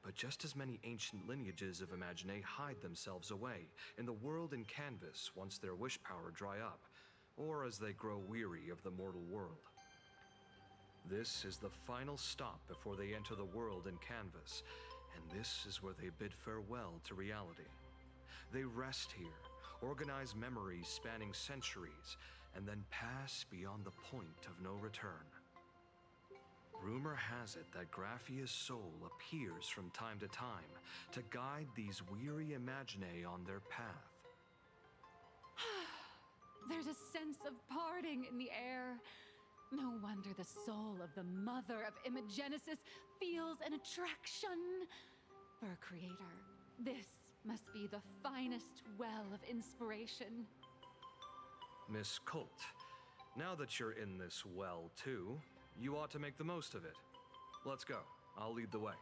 but just as many ancient lineages of Imaginae hide themselves away in the world in Canvas once their wish power dry up, or as they grow weary of the mortal world. This is the final stop before they enter the world in Canvas, and this is where they bid farewell to reality. They rest here, organize memories spanning centuries, and then pass beyond the point of no return. Rumor has it that Graphia's soul appears from time to time to guide these weary Imaginae on their path. There's a sense of parting in the air. No wonder the soul of the mother of Imagenesis feels an attraction for a creator. This must be the finest well of inspiration. Miss Colt, now that you're in this well too, you ought to make the most of it. Let's go. I'll lead the way.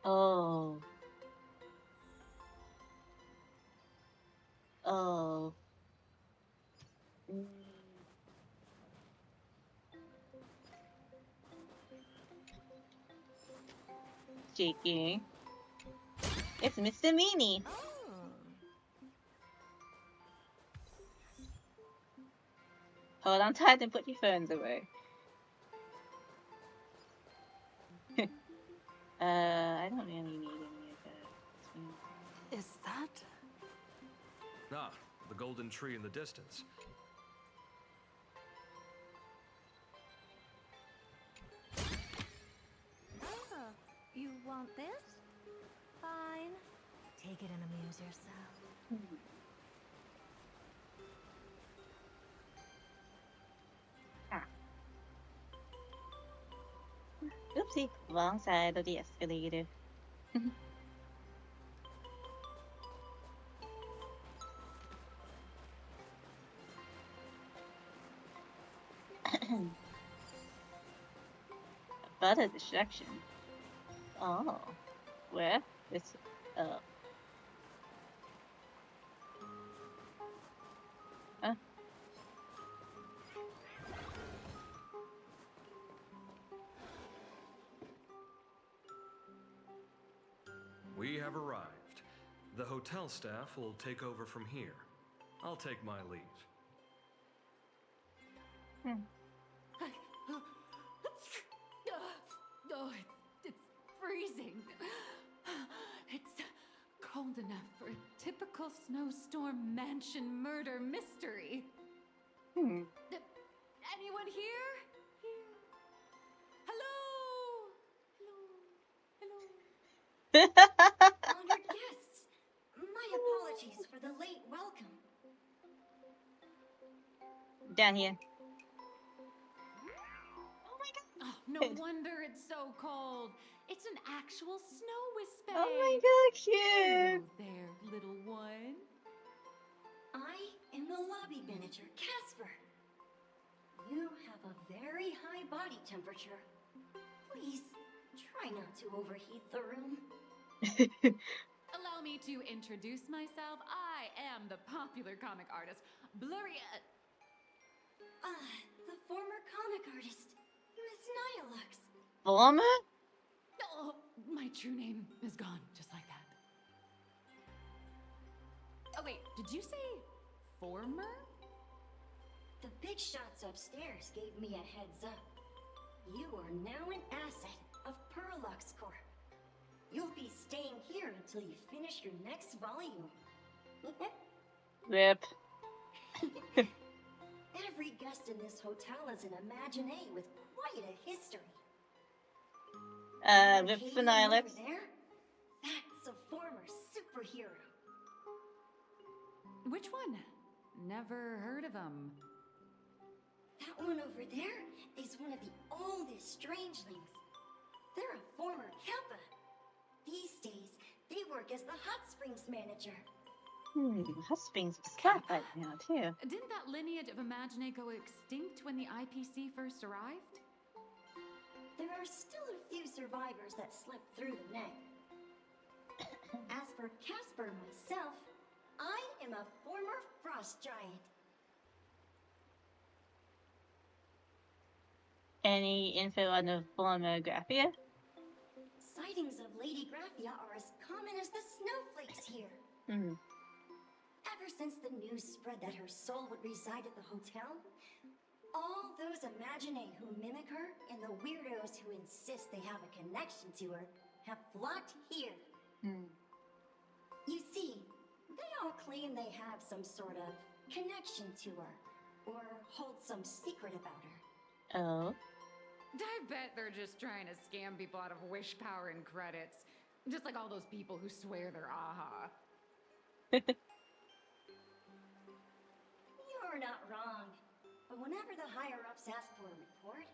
Oh. Oh. Cheeky. It's Mr. Meanie. Hold on tight and put your phones away. I don't really need any of that. Is that? Ah, the golden tree in the distance. Oh, you want this? Fine. Take it and amuse yourself. Oopsie, wrong side of the escalator. But a distraction. Oh, where? It's huh? We have arrived. The hotel staff will take over from here. I'll take my leave. Oh, it's freezing. It's cold enough for a typical snowstorm mansion murder mystery. Anyone here? Hello? Honored guests, my apologies for the late welcome. Down here. Oh, no wonder it's so cold. It's an actual snow whisper. Oh my god, cute! Hello there, little one. I am the lobby manager, Casper. You have a very high body temperature. Please, try not to overheat the room. Allow me to introduce myself. I am the popular comic artist, Blurry. The former comic artist, Miss Nihilux. Former? Oh, my true name is gone, just like that. Oh wait, did you say former? The big shots upstairs gave me a heads up. You are now an asset of Parallax Corp. You'll be staying here until you finish your next volume. Rip. Every guest in this hotel is an Imaginae with quite a history. With Phonilix. That's a former superhero. Which one? Never heard of him. That one over there is one of the oldest strangelings. They're a former Kappa. These days, they work as the hot springs manager. Hot Springs was that right now, too. Didn't that lineage of Imagine go extinct when the IPC first arrived? There are still a few survivors that slipped through the net. As for Casper myself, I am a former frost giant. Any info on the former Graphia? Sightings of Lady Graphia are as common as the snowflakes here. Ever since the news spread that her soul would reside at the hotel, all those Imagine who mimic her and the weirdos who insist they have a connection to her have flocked here. You see, they all claim they have some sort of connection to her, or hold some secret about her. Oh. I bet they're just trying to scam people out of wish power and credits. Just like all those people who swear they're AHA. You're not wrong. But whenever the higher-ups ask for a report,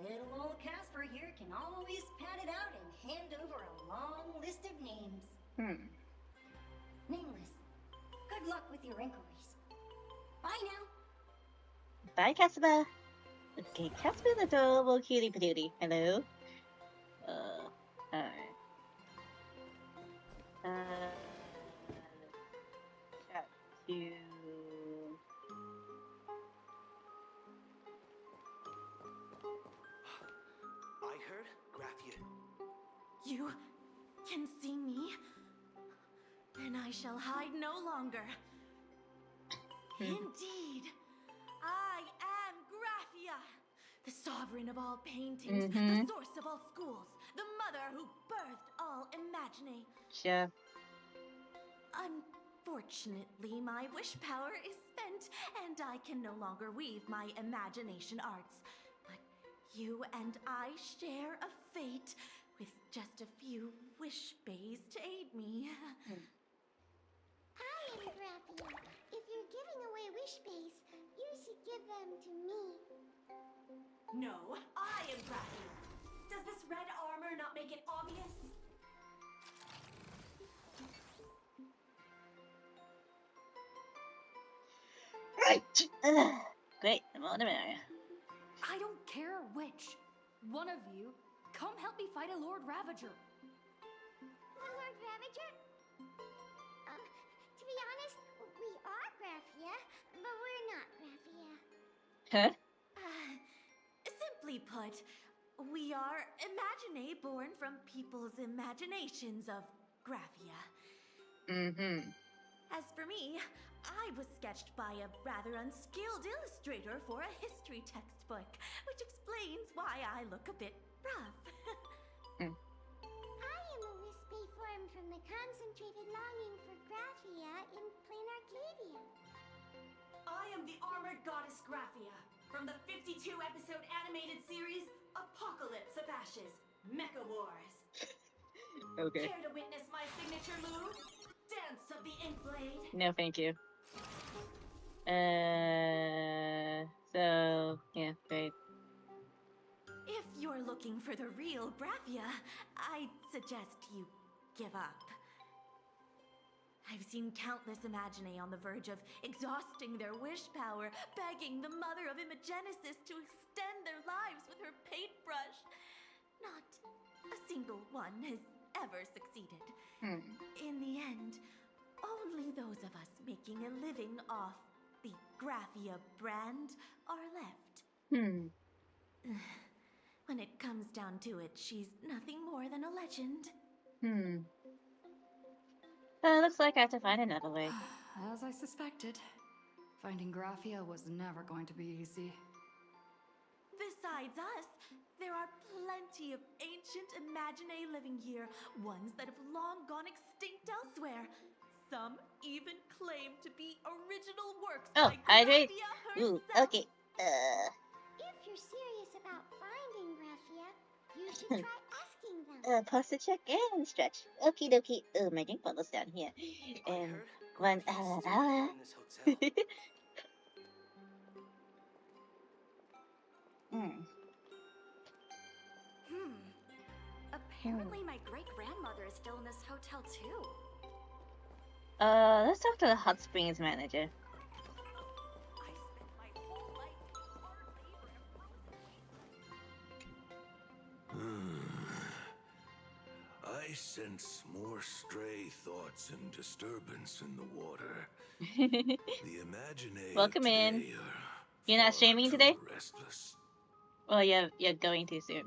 little old Casper here can always pad it out and hand over a long list of names. Nameless. Good luck with your inquiries. Bye now. Bye, Casper. Okay, Casper the adorable cutie patootie. Hello. Alright. Chat to... I heard Graphia. You can see me, and I shall hide no longer. Indeed, I am Graphia, the sovereign of all paintings, the source of all schools, the mother who birthed all Imagine. Sure. Unfortunately, my wish power is spent, and I can no longer weave my imagination arts. But you and I share a fate, with just a few wish bays to aid me. I am Graphia. If you're giving away wish bays, you should give them to me. No, I am Graphia. Does this red armor not make it obvious? Right! Great, the more the merrier. I don't care which. One of you, come help me fight a Lord Ravager. Lord Ravager? To be honest, we are Graphia, but we're not Graphia. Huh? Simply put, we are Imagine born from people's imaginations of Graphia. As for me, I was sketched by a rather unskilled illustrator for a history textbook, which explains why I look a bit rough. I am a wispy form from the concentrated longing for Graphia in plain Arcadia. I am the armored goddess Graphia from the 52-episode animated series Apocalypse of Ashes, Mecha Wars. Okay. Care to witness my signature move? Dance of the Inkblade. No, thank you. So, yeah, great. If you're looking for the real Graphia, I'd suggest you give up. I've seen countless Imagine on the verge of exhausting their wish power, begging the mother of Imagenesis to extend their lives with her paintbrush. Not a single one has ever succeeded. In the end, only those of us making a living off the Graphia brand are left. When it comes down to it, she's nothing more than a legend. Looks like I have to find another way. As I suspected, finding Graphia was never going to be easy. Besides us, there are plenty of ancient Imagine living here, ones that have long gone extinct elsewhere. Some even claim to be original works Oh, by hydrate. Graphia Ooh, herself. okay. If you're serious about finding Graphia, you should try asking them. Pause to check and stretch. Okie dokie. Oh, my drink bottle's down here. And one hour. Apparently my great-grandmother is still in this hotel too. Let's talk to the hot springs manager. I sense more stray thoughts and disturbance in the water. The imagination. Welcome in. You're not streaming today? Restless. Well, you're going to soon.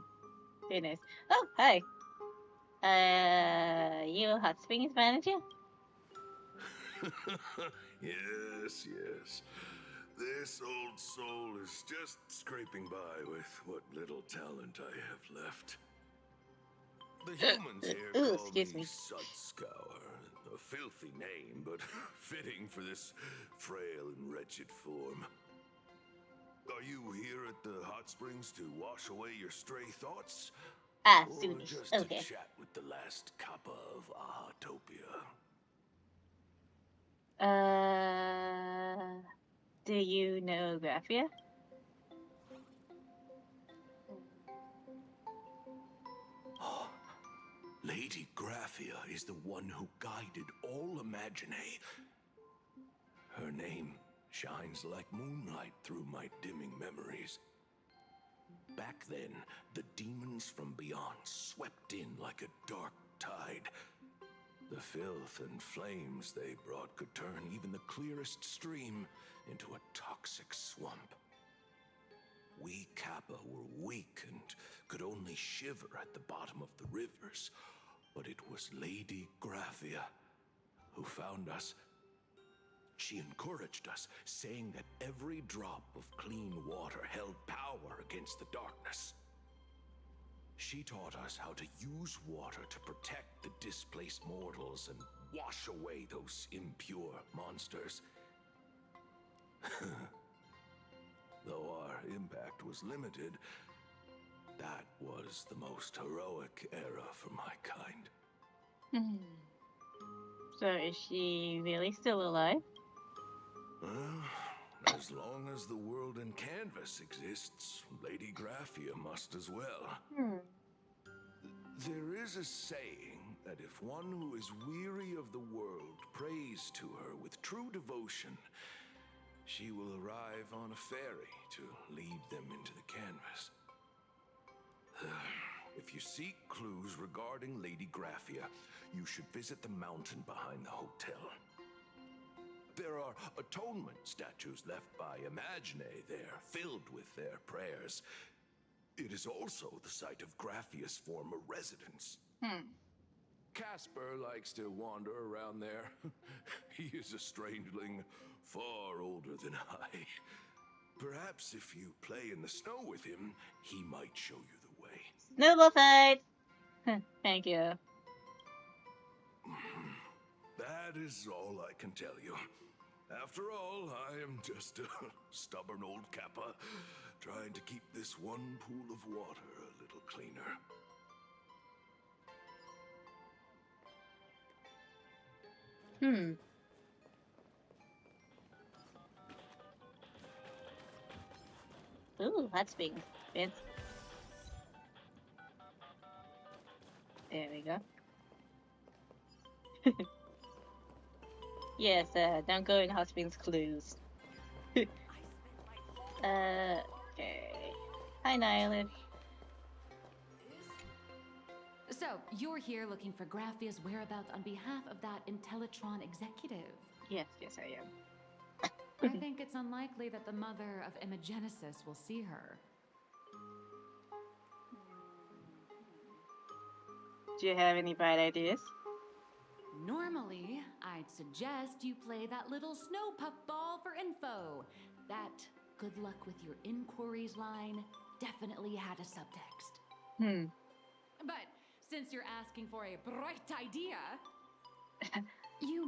Very nice. Oh, hi. You a hot springs manager? Yes, yes. This old soul is just scraping by with what little talent I have left. The humans here call me Sudscour, a filthy name, but fitting for this frail and wretched form. Are you here at the hot springs to wash away your stray thoughts? Ah, or soonish. just Okay. to chat with the last kappa of Ahatopia? Do you know Graphia? Lady Graphia is the one who guided all Imagine. Her name shines like moonlight through my dimming memories. Back then, the demons from beyond swept in like a dark tide. The filth and flames they brought could turn even the clearest stream into a toxic swamp. We Kappa were weak and could only shiver at the bottom of the rivers, but it was Lady Graphia who found us. She encouraged us, saying that every drop of clean water held power against the darkness. She taught us how to use water to protect the displaced mortals and wash away those impure monsters. Though our impact was limited, that was the most heroic era for my kind. So is she really still alive? Well, as long as the world in canvas exists, Lady Graphia must as well. There is a saying that if one who is weary of the world prays to her with true devotion, she will arrive on a ferry to lead them into the canvas. If you seek clues regarding Lady Graphia, you should visit the mountain behind the hotel. There are atonement statues left by Imagine there, filled with their prayers. It is also the site of Graphia's former residence. Casper likes to wander around there. He is a strangeling far older than I. Perhaps if you play in the snow with him, he might show you the way. Snowball fight! Thank you. That is all I can tell you. After all, I am just a stubborn old Kappa, trying to keep this one pool of water a little cleaner. Ooh, hot springs. Vince. There we go. Yes, don't go in hot springs clues. Okay. Hi, Nihilith. So, you're here looking for Graphia's whereabouts on behalf of that Intellitron executive. Yes, I am. I think it's unlikely that the mother of Imagenesis will see her. Do you have any bright ideas? Normally, I'd suggest you play that little snow puff ball for info. That good luck with your inquiries line definitely had a subtext. But since you're asking for a bright idea,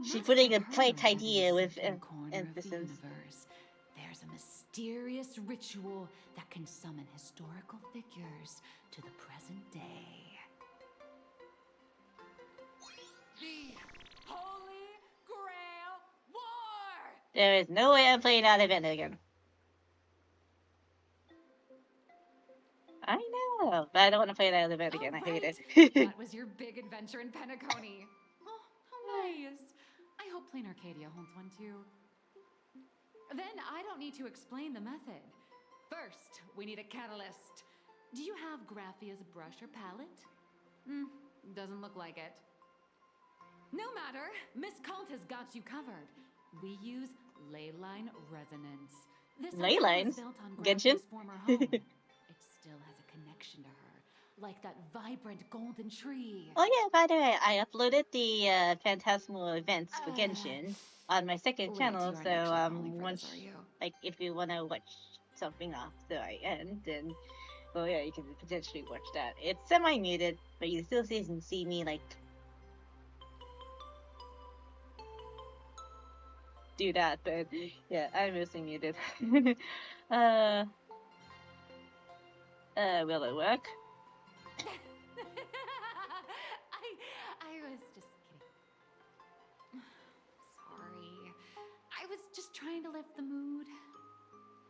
She's putting a bright idea with emphasis. There's a mysterious ritual that can summon historical figures to the present day. There is no way I'm playing that event again. I know, but I don't want to play that event again. I hate it. That was your big adventure in Penacony. Oh, how nice. I hope Plain Arcadia holds one too. Then I don't need to explain the method. First, we need a catalyst. Do you have Graphia's brush or palette? Doesn't look like it. No matter, Miss Kalt has got you covered. We use ley line resonance. This Ley lines? built on Genshin? Graphia's former home. It still has a connection to her, like that vibrant golden tree. Oh yeah, by the way, I uploaded the Phantasmal events for Genshin on my second Wait, channel, you aren't so actually falling for once this, are you? like if you wanna watch something after I end, then well yeah, you can potentially watch that. It's semi-muted, but you still see me like do that, but yeah, I'm mostly muted. Will it work? I was just kidding. Sorry. I was just trying to lift the mood.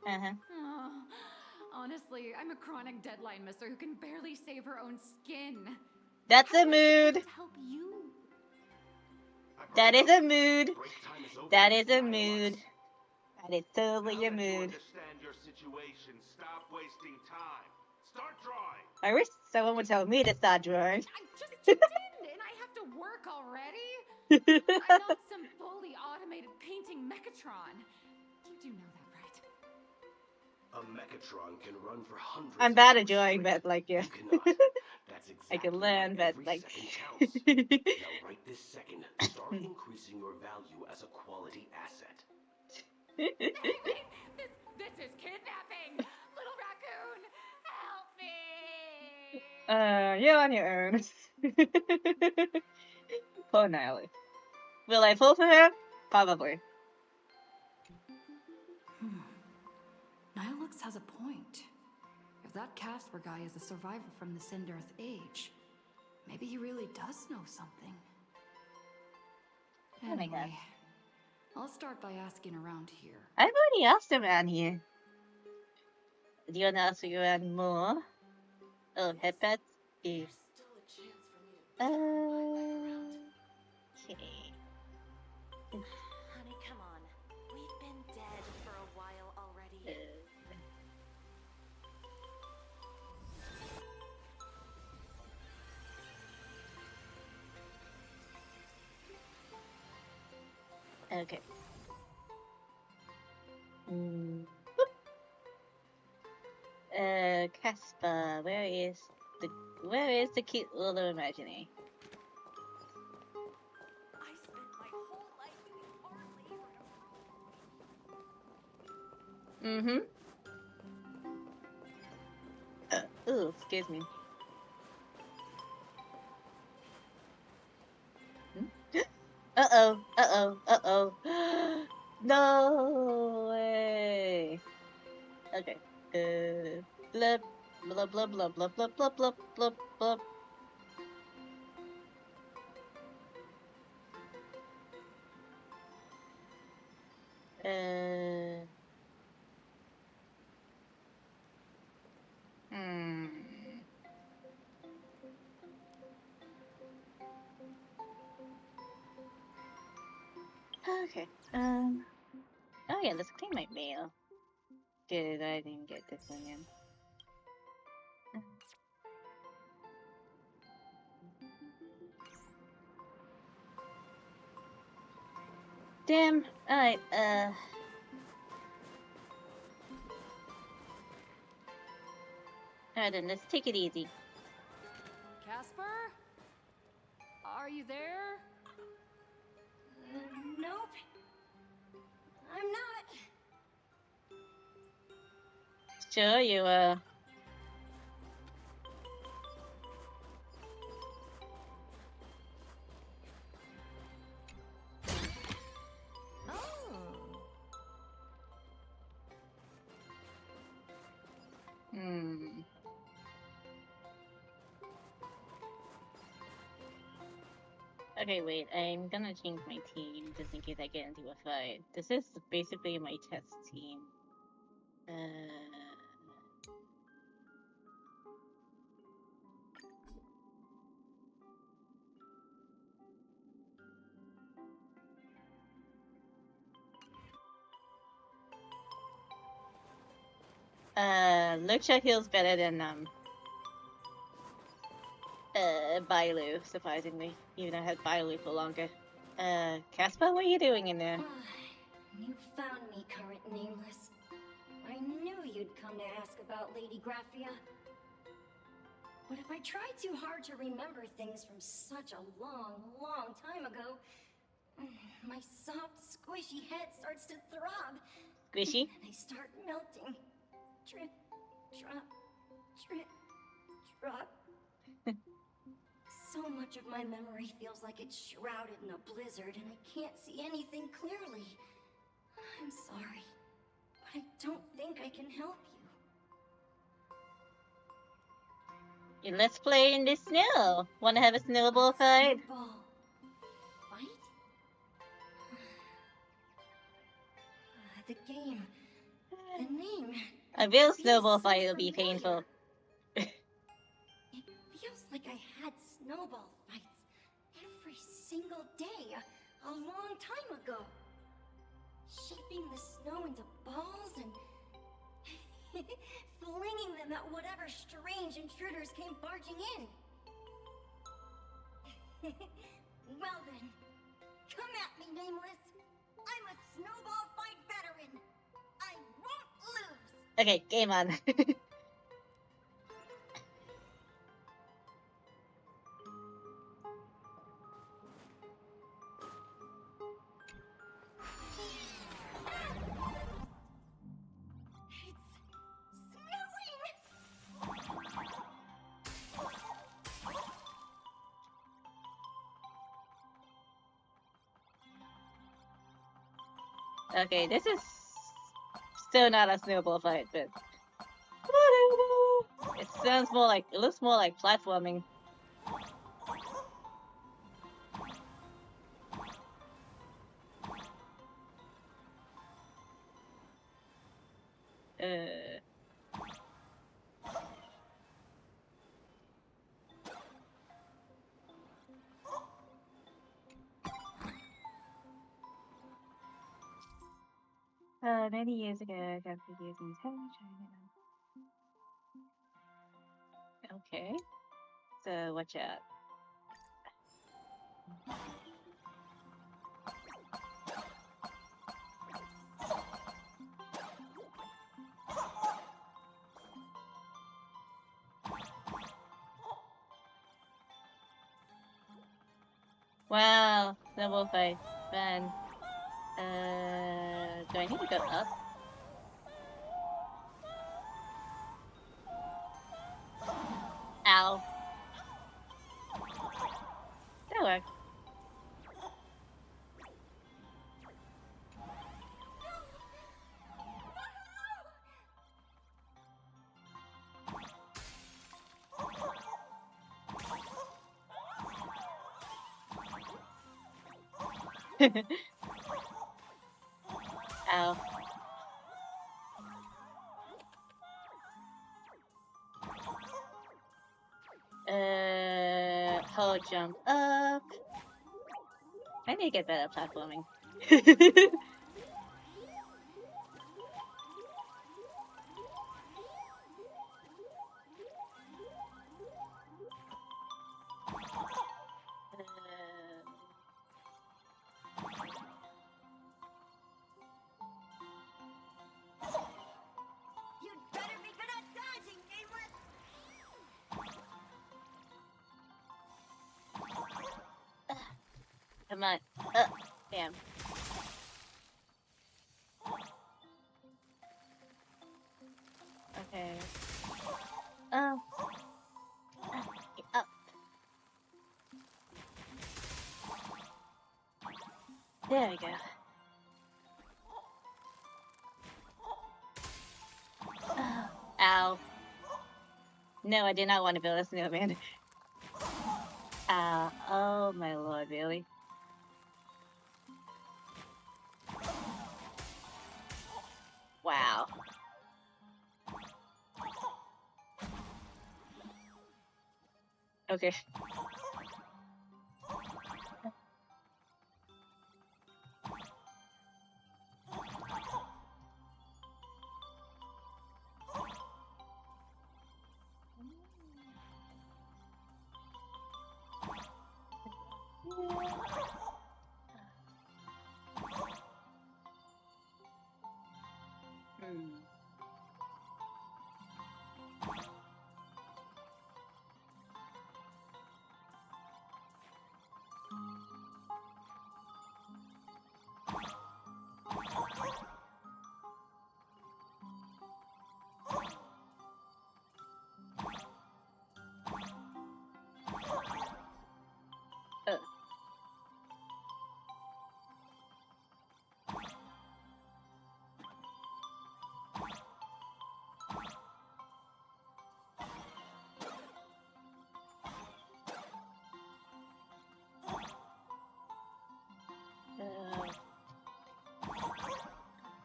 Oh, honestly, I'm a chronic deadline misser who can barely save her own skin. That's How a am I supposed mood. to help you? That is a mood. That is a mood. That is totally a Now that you mood. understand your situation, stop wasting time. Start drawing. I wish someone would tell me to start drawing. I just kicked in and I have to work already? I'm not some fully automated painting Mechatron. You do know that, right? A Mechatron can run for hundreds. I'm bad at drawing, but like yeah. That's exactly I can learn, but every like. second counts. Now, right this second, start increasing your value as a quality asset. Wait, this is kidnapping! Little raccoon, help me! You're on your own. Poor Nile. Will I pull for her? Probably. Nihilux has a point. If that Casper guy is a survivor from the Sindarth age, maybe he really does know something. Oh my God. Anyway, I'll start by asking around here. I've already asked around here. Do you want to ask around more? Oh, headpads? Yeah. Okay. Honey, come on. We've been dead for a while already. Okay. Casper, where is the cute little imaginary? I spent my whole life doing hard labor to Ooh, excuse me. Uh-oh. No way. Okay. Blub, blub, blub, blub, blub, blub, blub, blub, blub, blub. Okay. Oh yeah, let's clean my mail. Good, I didn't get this one in. Damn. Alright, Alright then, let's take it easy. Casper? Are you there? Nope. I'm not. Sure, you, Okay, wait. I'm gonna change my team just in case I get into a fight. This is basically my test team. Luxia heals better than Bailu, surprisingly. Even though I had Bailu for longer. Casper, what are you doing in there? You found me, Current Nameless. I knew you'd come to ask about Lady Graphia. But if I try too hard to remember things from such a long, long time ago, my soft, squishy head starts to throb. Squishy? And I start melting. Drip, drop, drip, drop. So much of my memory feels like it's shrouded in a blizzard and I can't see anything clearly. I'm sorry, but I don't think I can help you. Let's play in the snow. Wanna have a snowball fight? Snowball fight? The game. The name. A real snowball fight will be painful. It feels like I had snowball fights every single day a long time ago. Shaping the snow into balls and flinging them at whatever strange intruders came barging in. Well then, come at me, Nameless. I'm a snowball fight veteran. I won't lose. Okay, game on. Okay, this is still not a snowball fight, but whatever. It sounds more like, it looks more like platforming. Many years ago, I got videos in China. Okay. So, watch out. Wow, snowball fight. Fun. Do I need to go up? Ow. That worked. Ow. Hold jump up. I need to get better at platforming. You'd better be good at dodging, Nameless. Come on. Damn. Okay. Oh. Get up. There we go. Oh. Ow. No, I did not want to build a snowman. Ow. Oh. Oh my lord, really? Wow. Okay.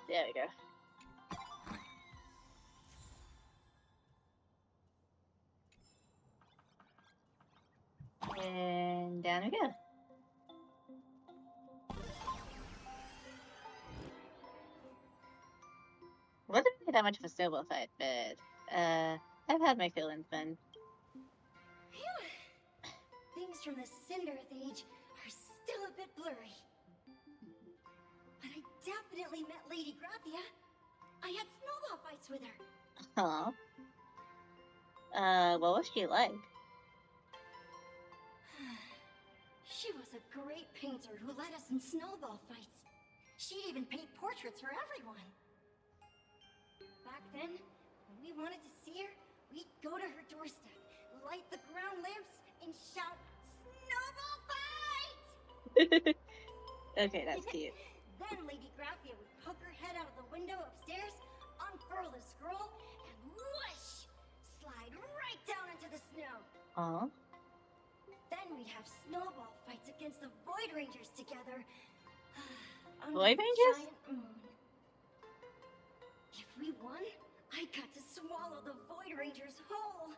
There we go. And down we go. Wasn't really that much of a snowball fight, but I've had my feelings then. Things from the Cinderth Age are still a bit blurry. But I definitely met Lady Graphia. I had snowball fights with her. Huh. What was she like? She was a great painter who led us in snowball fights. She'd even paint portraits for everyone. Back then, when we wanted to see her, we'd go to her doorstep, light the ground lamps, and shout, "Snowball fight!" Okay, that's cute. Then Lady Graphia would poke her head out of the window upstairs, unfurl the scroll, and whoosh! Slide right down into the snow. Aw. Then we'd have snowball fights against the Void Rangers together. Void Rangers? If we won, I got to swallow the Void Rangers whole.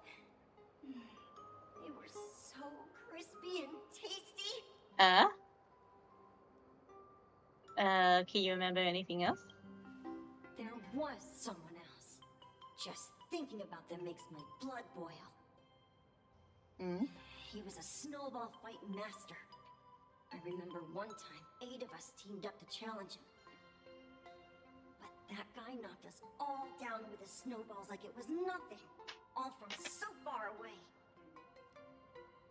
They were so crispy and tasty. Can you remember anything else? There was someone else. Just thinking about them makes my blood boil. He was a snowball fight master. I remember one time, 8 of us teamed up to challenge him. But that guy knocked us all down with his snowballs like it was nothing. All from so far away.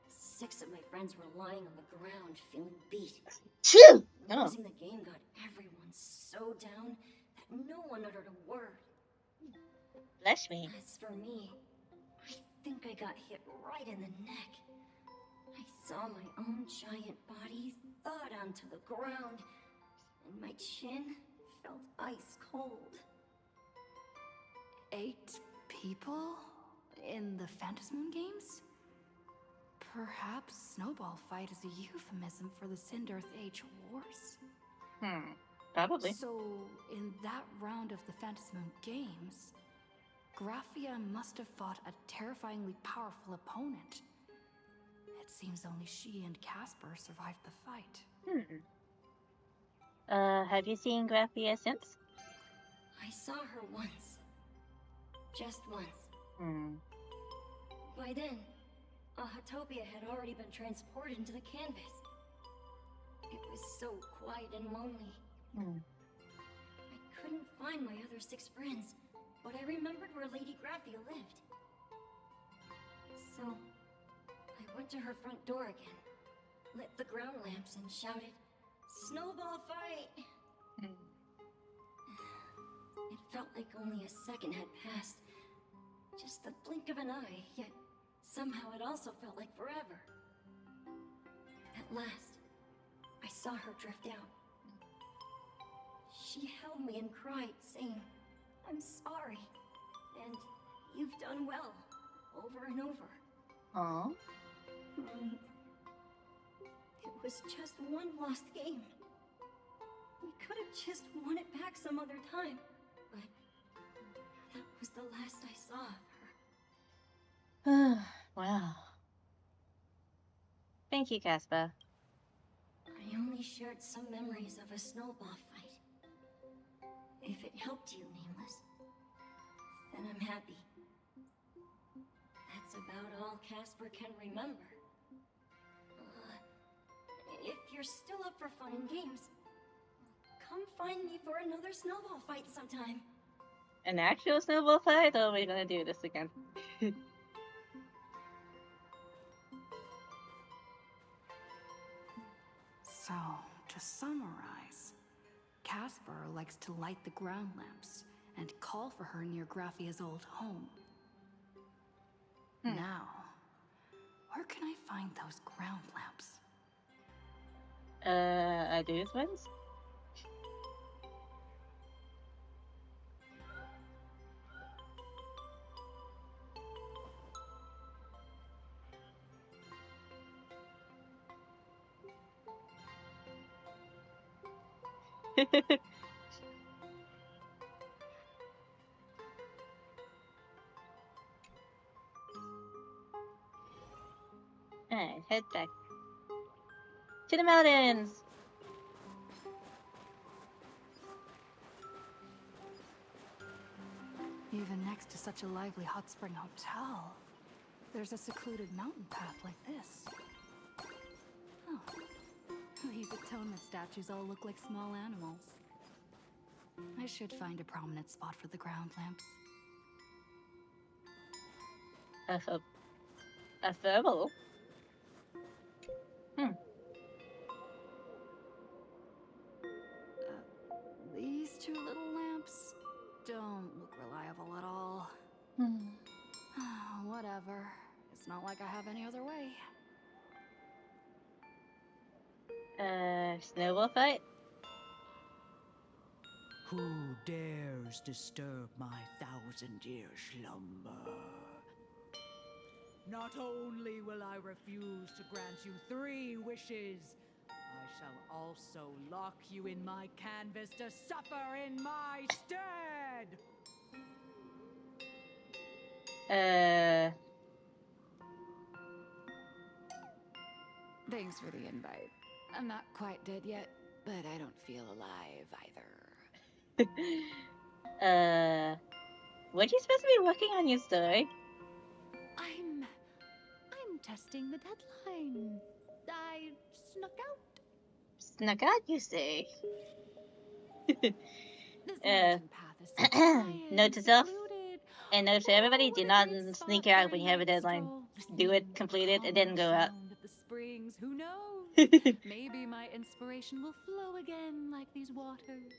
6 of my friends were lying on the ground feeling beat. Phew! Losing the game got everyone so down that no one uttered a word. Bless me. As for me, I think I got hit right in the neck. I saw my own giant body thud onto the ground, and my chin felt ice cold. 8 people in the Phantasmoon games? Perhaps Snowball Fight is a euphemism for the Cinderth Age Wars? Probably. So, in that round of the Phantasmoon games, Graphia must have fought a terrifyingly powerful opponent. It seems only she and Casper survived the fight. Have you seen Graphia since? I saw her once. Just once. By then, Ahatopia had already been transported into the canvas. It was so quiet and lonely. I couldn't find my other 6 friends, but I remembered where Lady Graphia lived. So, I went to her front door again, lit the ground lamps, and shouted, "Snowball fight!" It felt like only a second had passed. Just the blink of an eye, yet somehow it also felt like forever. At last, I saw her drift out. She held me and cried, saying, "I'm sorry, and you've done well," over and over. Aww. was just one lost game. We could have just won it back some other time, but that was the last I saw of her. Wow. Thank you, Casper. I only shared some memories of a snowball fight. If it helped you, Nameless, then I'm happy. That's about all Casper can remember. If you're still up for fun and games, come find me for another snowball fight sometime. An actual snowball fight, or are we gonna do this again? So, to summarize, Casper likes to light the ground lamps and call for her near Graffia's old home. Now, where can I find those ground lamps? Are these ones? Alright, head back to the mountains! Even next to such a lively hot spring hotel, there's a secluded mountain path like this. Oh, these atonement statues all look like small animals. I should find a prominent spot for the ground lamps. A thermal? These two little lamps don't look reliable at all. Whatever. It's not like I have any other way. Snowball fight? Who dares disturb my 1,000-year slumber? Not only will I refuse to grant you 3 wishes, I shall also lock you in my canvas to suffer in my stead! Thanks for the invite. I'm not quite dead yet, but I don't feel alive either. Weren't you supposed to be working on your story? I'm testing the deadline. I snuck out. Snuck out, you say? This mountain path is so quiet, Note to self, and note to everybody, do not sneak out when you have a deadline. Do it, complete it, and then go out. The springs, who knows? Maybe my inspiration will flow again like these waters.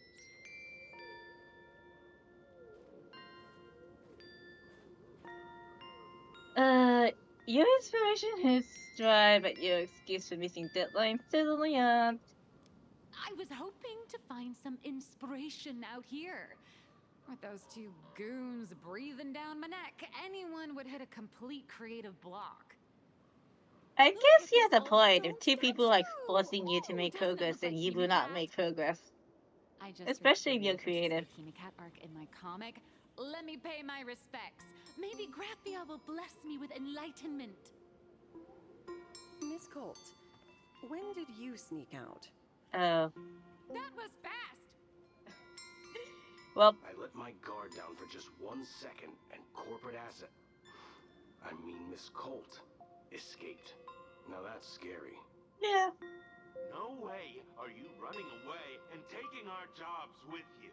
Your inspiration is dry, but your excuse for missing deadlines certainly aren't. I was hoping to find some inspiration out here. With those 2 goons breathing down my neck, anyone would hit a complete creative block. I guess he has a point. If 2 people like forcing you to make progress, then you will not make progress. Especially if you're creative. Bikini Cat arc in my comic. Let me pay my respects. Maybe Graphia will bless me with enlightenment. Miss Colt, when did you sneak out? Oh. That was fast! Well, I let my guard down for just 1 second, and corporate asset, I mean Miss Colt, escaped. Now that's scary. Yeah. No way are you running away and taking our jobs with you.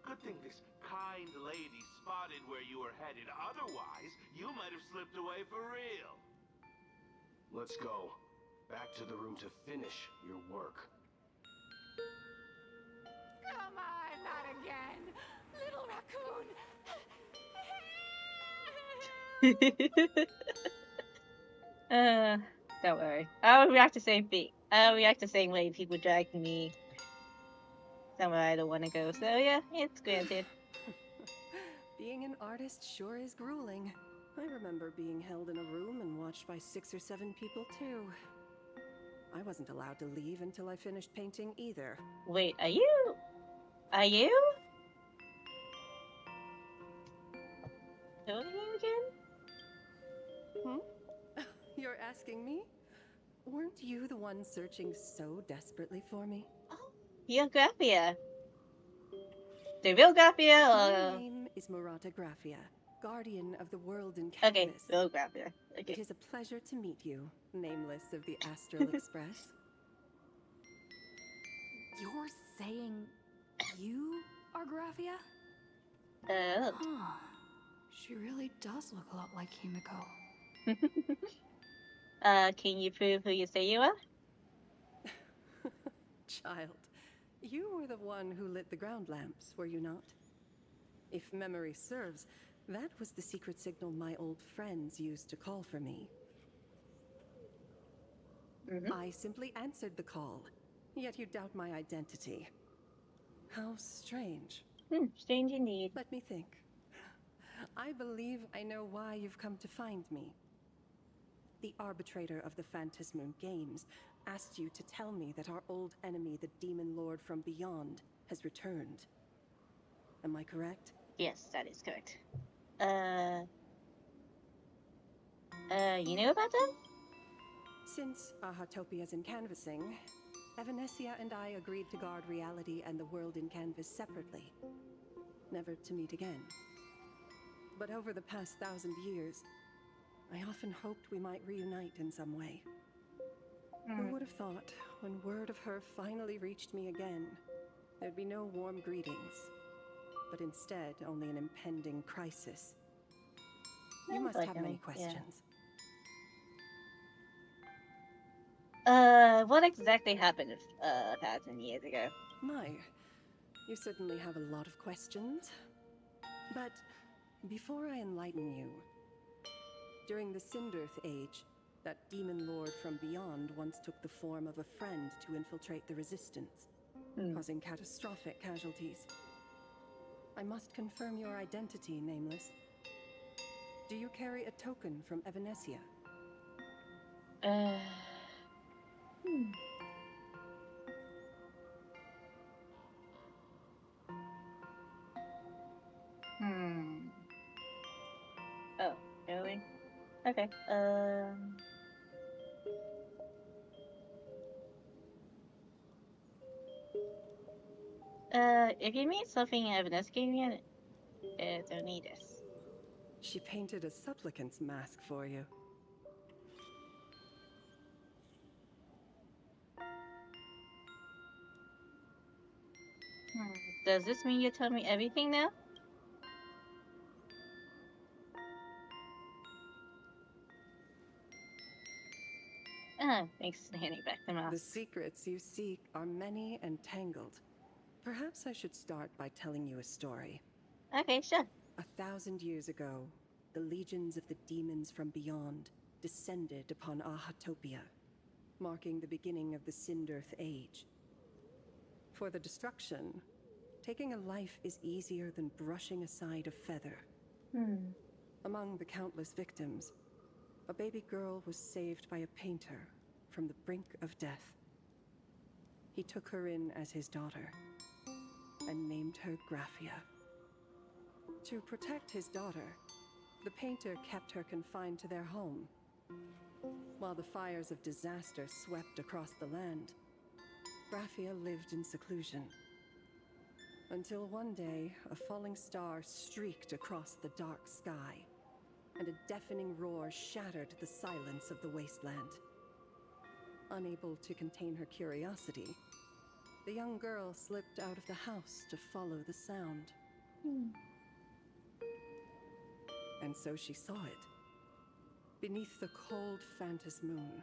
Good thing this kind lady spotted where you were headed. Otherwise, you might have slipped away for real. Let's go. Back to the room to finish your work. Come on, not again! Little raccoon! Don't worry. I will react the same thing. I'll react the same way people drag me somewhere I don't want to go. So yeah, it's granted. Being an artist sure is grueling. I remember being held in a room and watched by 6 or 7 people too. I wasn't allowed to leave until I finished painting either. Wait, are you? Are you? Who are you again? You're asking me? Weren't you the one searching so desperately for me? You're Graphia. The real Graphia, My or... name is Murata Graphia, guardian of the world in canvas. Okay, real Graphia. Okay. It is a pleasure to meet you, Nameless of the Astral Express. You're saying you are Graphia? Oh. She really does look a lot like Himiko. Can you prove who you say you are? Child, you were the one who lit the ground lamps, were you not? If memory serves, that was the secret signal my old friends used to call for me. I simply answered the call, yet you doubt my identity. How strange. Strange indeed. Let me think. I believe I know why you've come to find me. The arbitrator of the Phantasmoon Games asked you to tell me that our old enemy, the Demon Lord from Beyond, has returned. Am I correct? Yes, that is correct. You knew about them? Since Ahatopia's in canvassing, Evanescia and I agreed to guard reality and the world in canvas separately, never to meet again. But over the past 1,000 years, I often hoped we might reunite in some way. Who would have thought, when word of her finally reached me again, there'd be no warm greetings, but instead only an impending crisis. You must have many questions. What exactly happened 1,000 years ago? My, you certainly have a lot of questions. But before I enlighten you, during the Sindirth Age, that demon lord from beyond once took the form of a friend to infiltrate the Resistance, causing catastrophic casualties. I must confirm your identity, Nameless. Do you carry a token from Evanescia? Oh, really? Okay, if you mean something Evanescia, don't need this. She painted a supplicant's mask for you. Does this mean you tell me everything now? Thanks for handing back the mask. The secrets you seek are many and tangled. Perhaps I should start by telling you a story. Okay, sure. 1,000 years ago, the legions of the demons from beyond descended upon Ahatopia, marking the beginning of the Sindirth Age. For the destruction, taking a life is easier than brushing aside a feather. Among the countless victims, a baby girl was saved by a painter from the brink of death. He took her in as his daughter and named her Graphia. To protect his daughter, the painter kept her confined to their home. While the fires of disaster swept across the land, Graphia lived in seclusion. Until one day, a falling star streaked across the dark sky, and a deafening roar shattered the silence of the wasteland. Unable to contain her curiosity, the young girl slipped out of the house to follow the sound. And so she saw it. Beneath the cold Phantasmoon,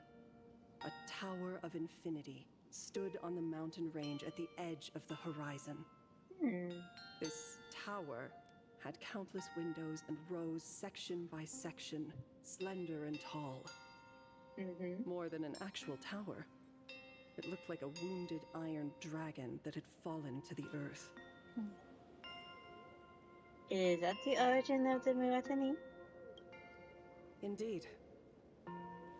a tower of infinity stood on the mountain range at the edge of the horizon. This tower had countless windows and rose section by section, slender and tall. More than an actual tower, it looked like a wounded iron dragon that had fallen to the earth. Is that the origin of the Murata name? Indeed.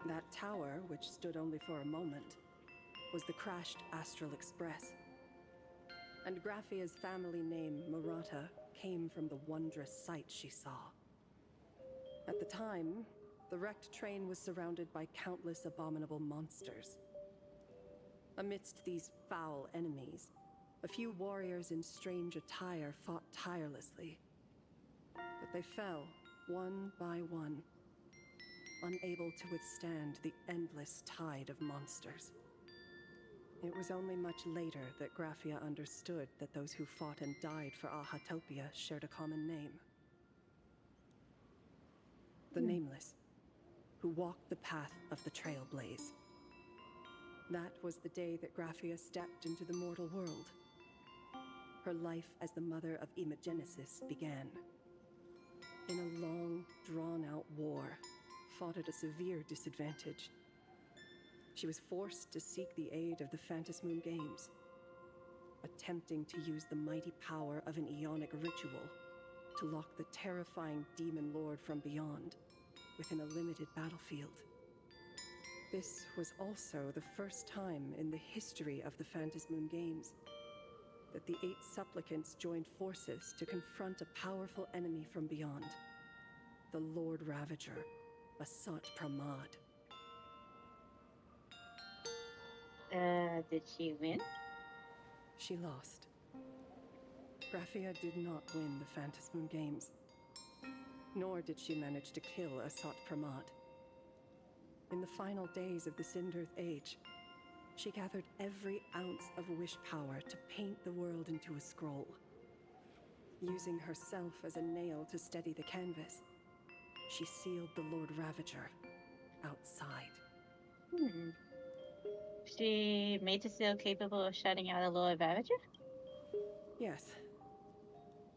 That tower, which stood only for a moment, was the crashed Astral Express. And Graphia's family name, Murata, came from the wondrous sight she saw. At the time, the wrecked train was surrounded by countless abominable monsters. Amidst these foul enemies, a few warriors in strange attire fought tirelessly. But they fell, one by one, unable to withstand the endless tide of monsters. It was only much later that Graphia understood that those who fought and died for Ahatopia shared a common name. The Nameless, who walked the path of the Trailblaze. That was the day that Graphia stepped into the mortal world. Her life as the mother of Imogenesis began. In a long, drawn-out war, fought at a severe disadvantage. She was forced to seek the aid of the Phantasmoon Games, attempting to use the mighty power of an Ionic ritual to lock the terrifying demon lord from beyond within a limited battlefield. This was also the first time in the history of the Phantasmoon Games that the 8 supplicants joined forces to confront a powerful enemy from beyond, the Lord Ravager, Asat Pramad. Did she win? She lost. Graphia did not win the Phantasmoon Games, nor did she manage to kill Asat Pramad. In the final days of the Sindirth Age, she gathered every ounce of wish power to paint the world into a scroll. Using herself as a nail to steady the canvas, she sealed the Lord Ravager outside. She made the seal capable of shutting out a Lord Ravager? Yes.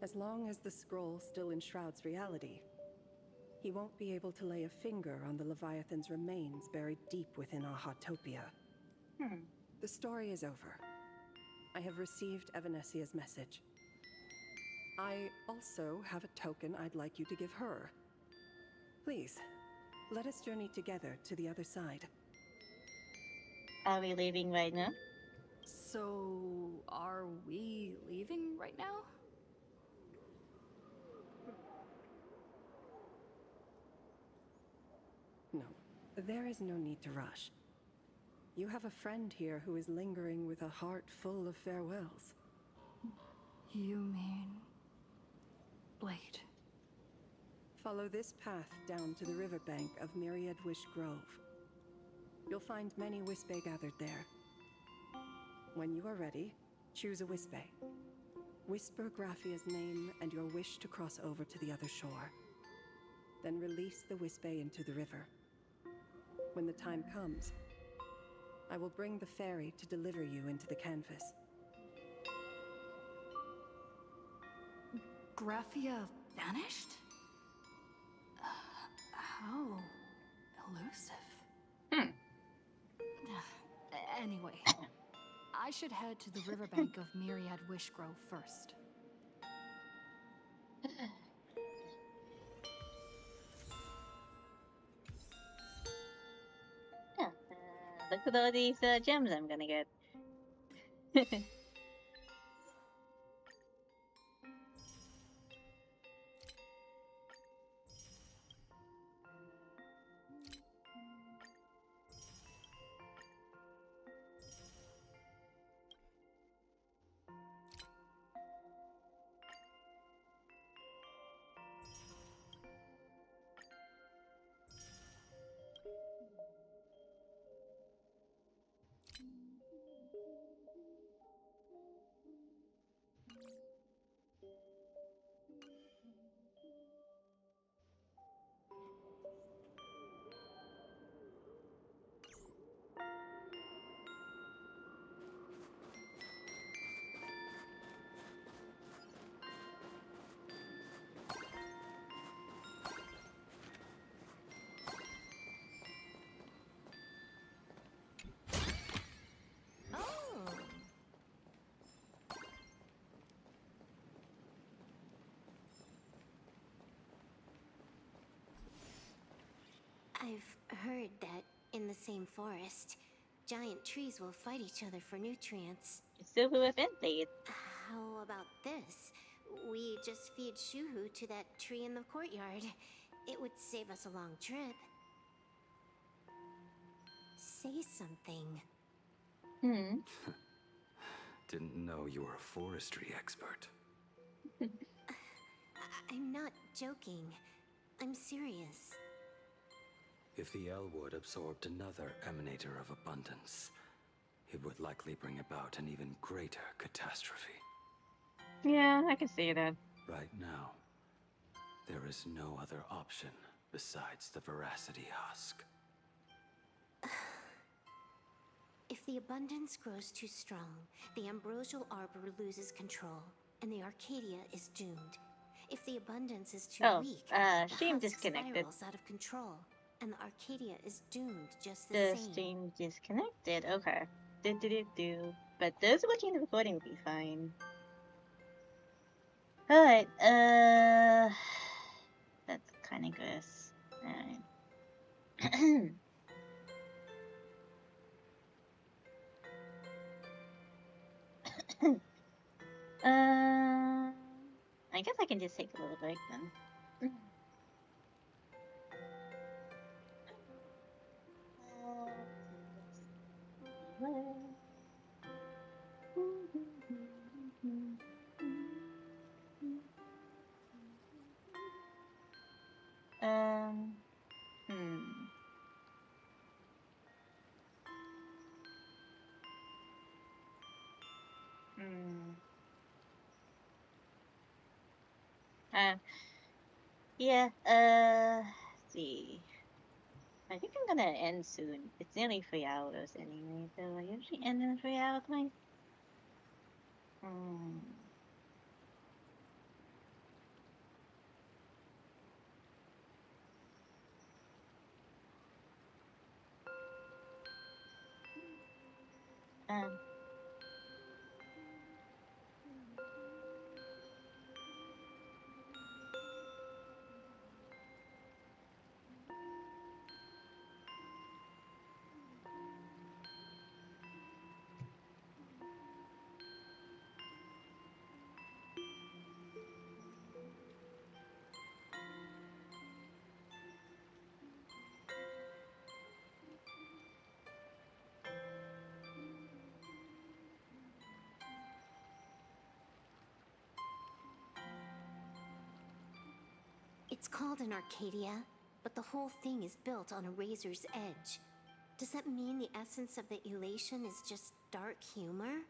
As long as the scroll still enshrouds reality, he won't be able to lay a finger on the Leviathan's remains buried deep within Ahatopia. The story is over. I have received Evanesia's message. I also have a token I'd like you to give her. Please, let us journey together to the other side. Are we leaving right now? So, are we leaving right now? No, there is no need to rush. You have a friend here who is lingering with a heart full of farewells. You mean... Blade? Follow this path down to the riverbank of Myriad Wish Grove. You'll find many Wispe gathered there. When you are ready, choose a Wispe. Whisper Graphia's name and your wish to cross over to the other shore. Then release the Wispe into the river. When the time comes, I will bring the ferry to deliver you into the canvas. Graphia vanished? How elusive. Anyway, I should head to the riverbank of Myriad Wish Grove first. Look at all these gems I'm gonna get. I've heard that in the same forest, giant trees will fight each other for nutrients. Suhu eventually. How about this? We just feed Shuhu to that tree in the courtyard. It would save us a long trip. Say something. Didn't know you were a forestry expert. I'm not joking. I'm serious. If the Elwood absorbed another emanator of abundance, it would likely bring about an even greater catastrophe. Yeah, I can see that. Right now, there is no other option besides the Veracity Husk. If the abundance grows too strong, the Ambrosial Arbor loses control, and the Arcadia is doomed. If the abundance is too weak, the stream husk disconnected. spirals out of control, and the Arcadia is doomed just the The same. stream disconnected. Okay. But those watching the recording will be fine. Alright, that's kinda gross. Alright. I guess I can just take a little break then. Yeah, let's see. I think I'm gonna end soon. It's nearly 3 hours anyway, so I usually end in 3 hour point. It's called an Arcadia, but the whole thing is built on a razor's edge. Does that mean the essence of the elation is just dark humor?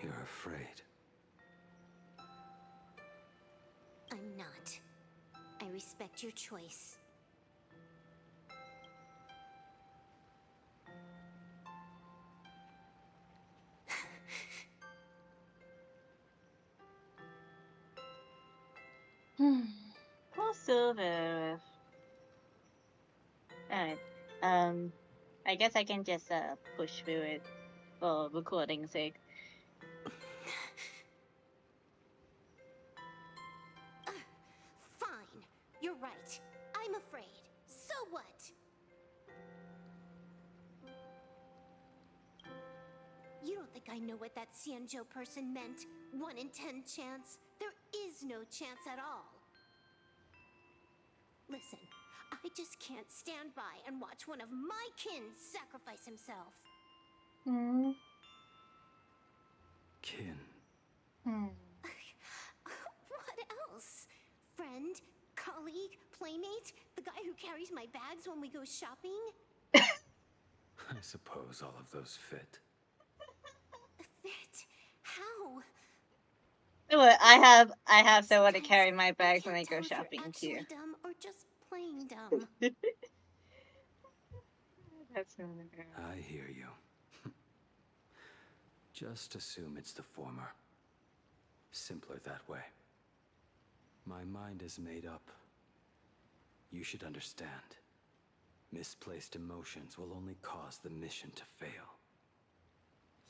You're afraid. I'm not. I respect your choice. Poor Silver. Alright. I guess I can just push through it for recording's sake. Fine. You're right. I'm afraid. So what? You don't think I know what that Xianzhou person meant? 1 in 10 chance? There is no chance at all. Listen, I just can't stand by and watch one of my kin sacrifice himself. Kin. What else? Friend? Colleague? Playmate? The guy who carries my bags when we go shopping? I suppose all of those fit. Fit? How? Look, I have someone to carry my bags when I go shopping too. Dumb or just plain dumb? That's not a girl. I hear you. Just assume it's the former. Simpler that way. My mind is made up. You should understand. Misplaced emotions will only cause the mission to fail.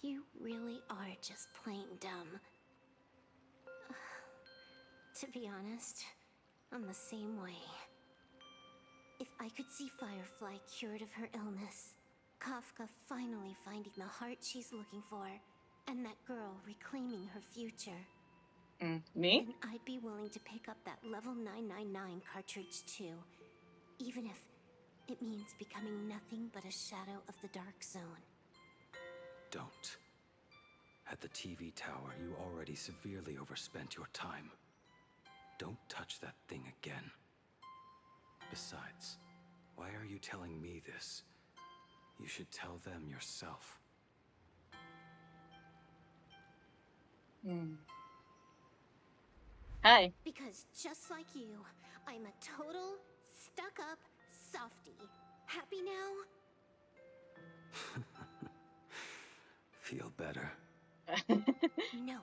You really are just plain dumb. To be honest, I'm the same way. If I could see Firefly cured of her illness, Kafka finally finding the heart she's looking for, and that girl reclaiming her future, Me? then I'd be willing to pick up that level 999 cartridge too, even if it means becoming nothing but a shadow of the Dark Zone. Don't. At the TV tower, you already severely overspent your time. Don't touch that thing again. Besides, why are you telling me this? You should tell them yourself. Hi. Because just like you, I'm a total, stuck-up softie. Happy now? Feel better? No.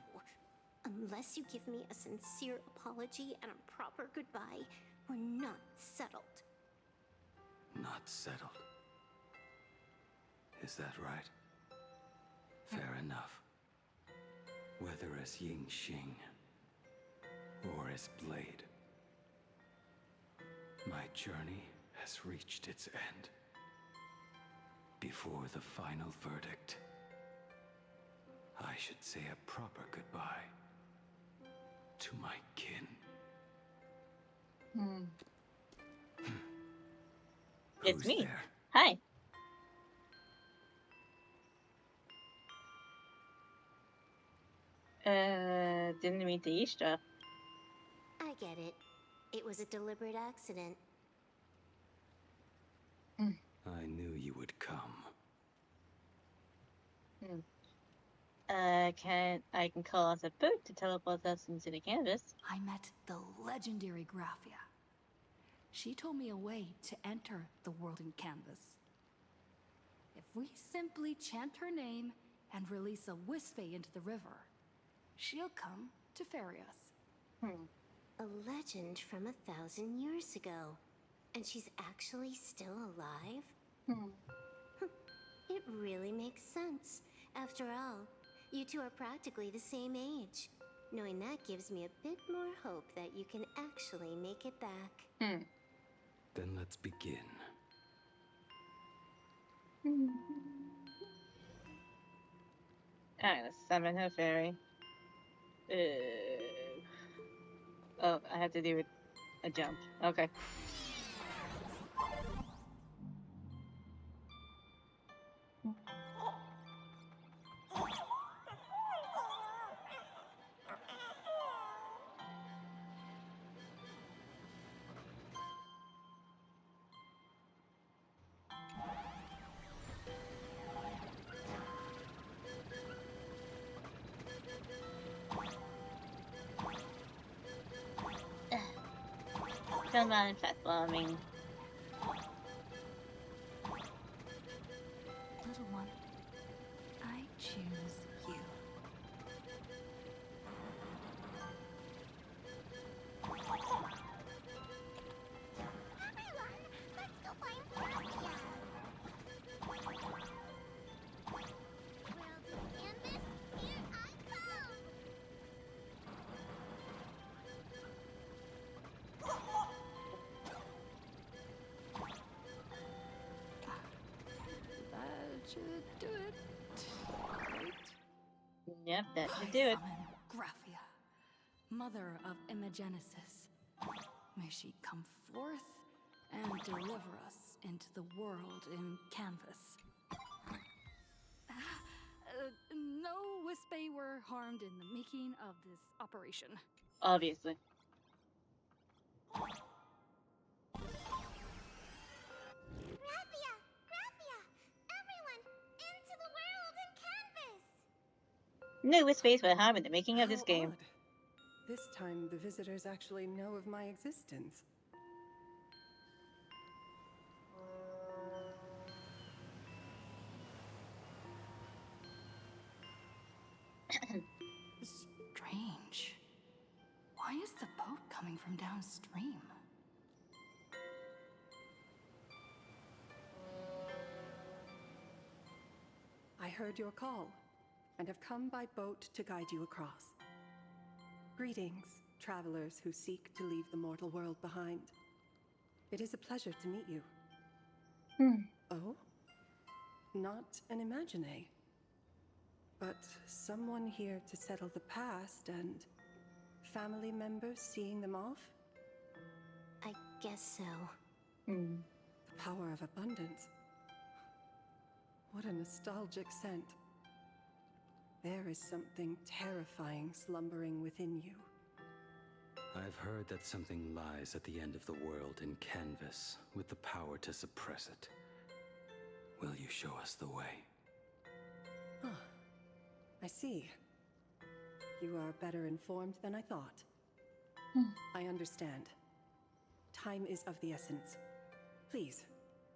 Unless you give me a sincere apology and a proper goodbye, we're not settled. Not settled. Is that right? Fair enough. Whether as Ying Xing or as Blade, my journey has reached its end. Before the final verdict, I should say a proper goodbye to my kin. It's Who's me. there? Hi. Didn't mean to eavesdrop. I get it. It was a deliberate accident. I knew you would come. I can call us a boat to teleport us into the canvas. I met the legendary Graphia. She told me a way to enter the world in canvas. If we simply chant her name and release a Wispe into the river, she'll come to ferry us. A legend from 1,000 years ago. And she's actually still alive? It really makes sense. After all, you two are practically the same age. Knowing that gives me a bit more hope that you can actually make it back. Then let's begin. Alright, let's summon her fairy. Oh, I have to do a jump. Okay. Come on, platforming. Little one, I choose you. Everyone, let's go find Graphia! World in canvas, here I come! That should do it. Right? Yep, that should do it. Summon Graphia, mother of Imagenesis. May she come forth and deliver us into the world in canvas. No Wispe were harmed in the making of this operation. Obviously. Graphia! Graphia! Everyone, into the world in canvas! No Wispes were harmed in the making of this How game. odd. This time, the visitors actually know of my existence. Strange. Why is the boat coming from downstream? I heard your call, and have come by boat to guide you across. Greetings, travelers who seek to leave the mortal world behind. It is a pleasure to meet you. Oh? Not an Imagine, but someone here to settle the past and family members seeing them off? I guess so. The power of abundance. What a nostalgic scent. There is something terrifying slumbering within you. I've heard that something lies at the end of the world in Canvas with the power to suppress it. Will you show us the way? Ah, I see. You are better informed than I thought. I understand. Time is of the essence. Please,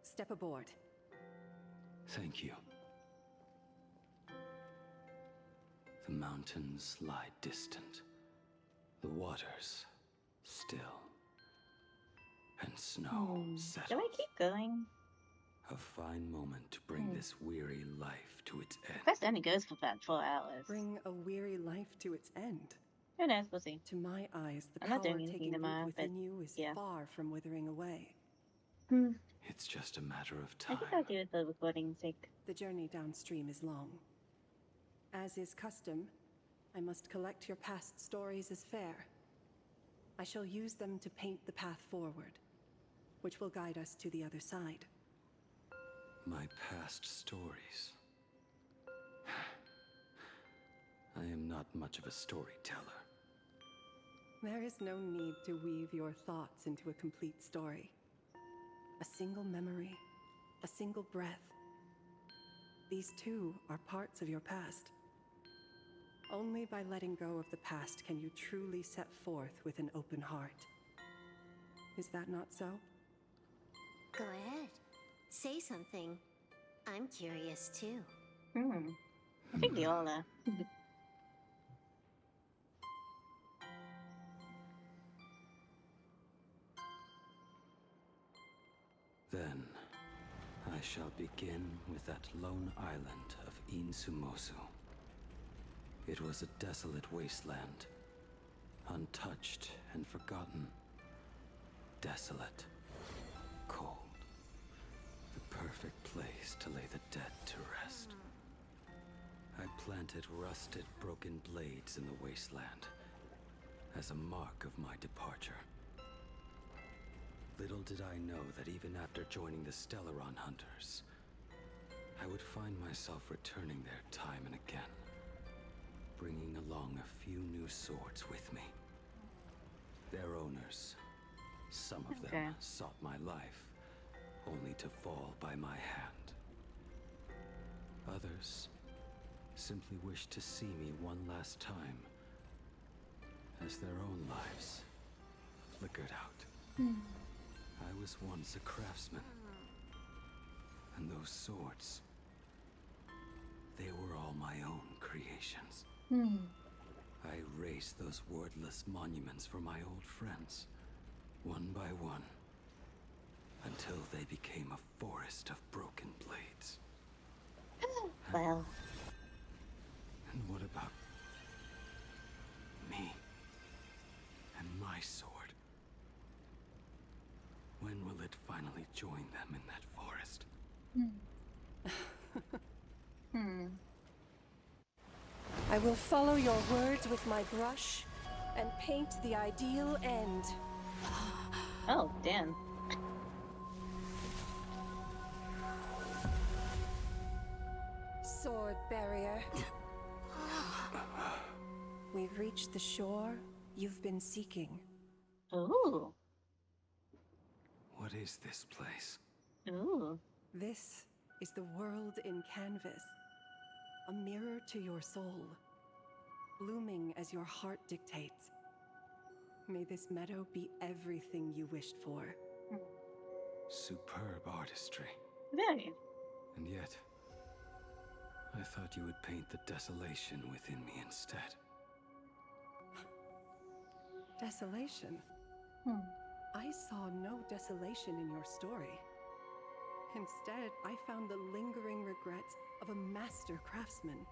step aboard. Thank you. The mountains lie distant. The waters still. And snow settles. Do I keep going? A fine moment to bring this weary life to its end. Quest only goes for about 4 hours. Bring a weary life to its end. Who knows? We'll see. To my eyes, the I'm power not doing anything taking root tomorrow, within but you is yeah. far from withering away. It's just a matter of I time. think I'll do it for recording's sake. The journey downstream is long. As is custom, I must collect your past stories as fair. I shall use them to paint the path forward, which will guide us to the other side. My past stories. I am not much of a storyteller. There is no need to weave your thoughts into a complete story. A single memory, a single breath. These too are parts of your past. Only by letting go of the past can you truly set forth with an open heart. Is that not so? Go ahead. Say something. I'm curious too. I think they all are. Then, I shall begin with that lone island of Insumosu. It was a desolate wasteland, untouched and forgotten. Desolate, cold. The perfect place to lay the dead to rest. I planted rusted, broken blades in the wasteland as a mark of my departure. Little did I know that even after joining the Stellaron Hunters, I would find myself returning there time and again, bringing along a few new swords with me. Their owners, some of them sought my life, only to fall by my hand. Others simply wished to see me one last time, as their own lives flickered out. I was once a craftsman, and those swords, they were all my own creations. I erased those wordless monuments for my old friends, one by one, until they became a forest of broken blades. Well. And what about me and my sword? When will it finally join them in that forest? I will follow your words with my brush and paint the ideal end. Oh, damn. Sword barrier. We've reached the shore you've been seeking. Ooh. What is this place? Ooh. This is the world in canvas. A mirror to your soul, blooming as your heart dictates. May this meadow be everything you wished for. Superb artistry. Very. And yet, I thought you would paint the desolation within me instead. Desolation? I saw no desolation in your story. Instead, I found the lingering regrets of a master craftsman.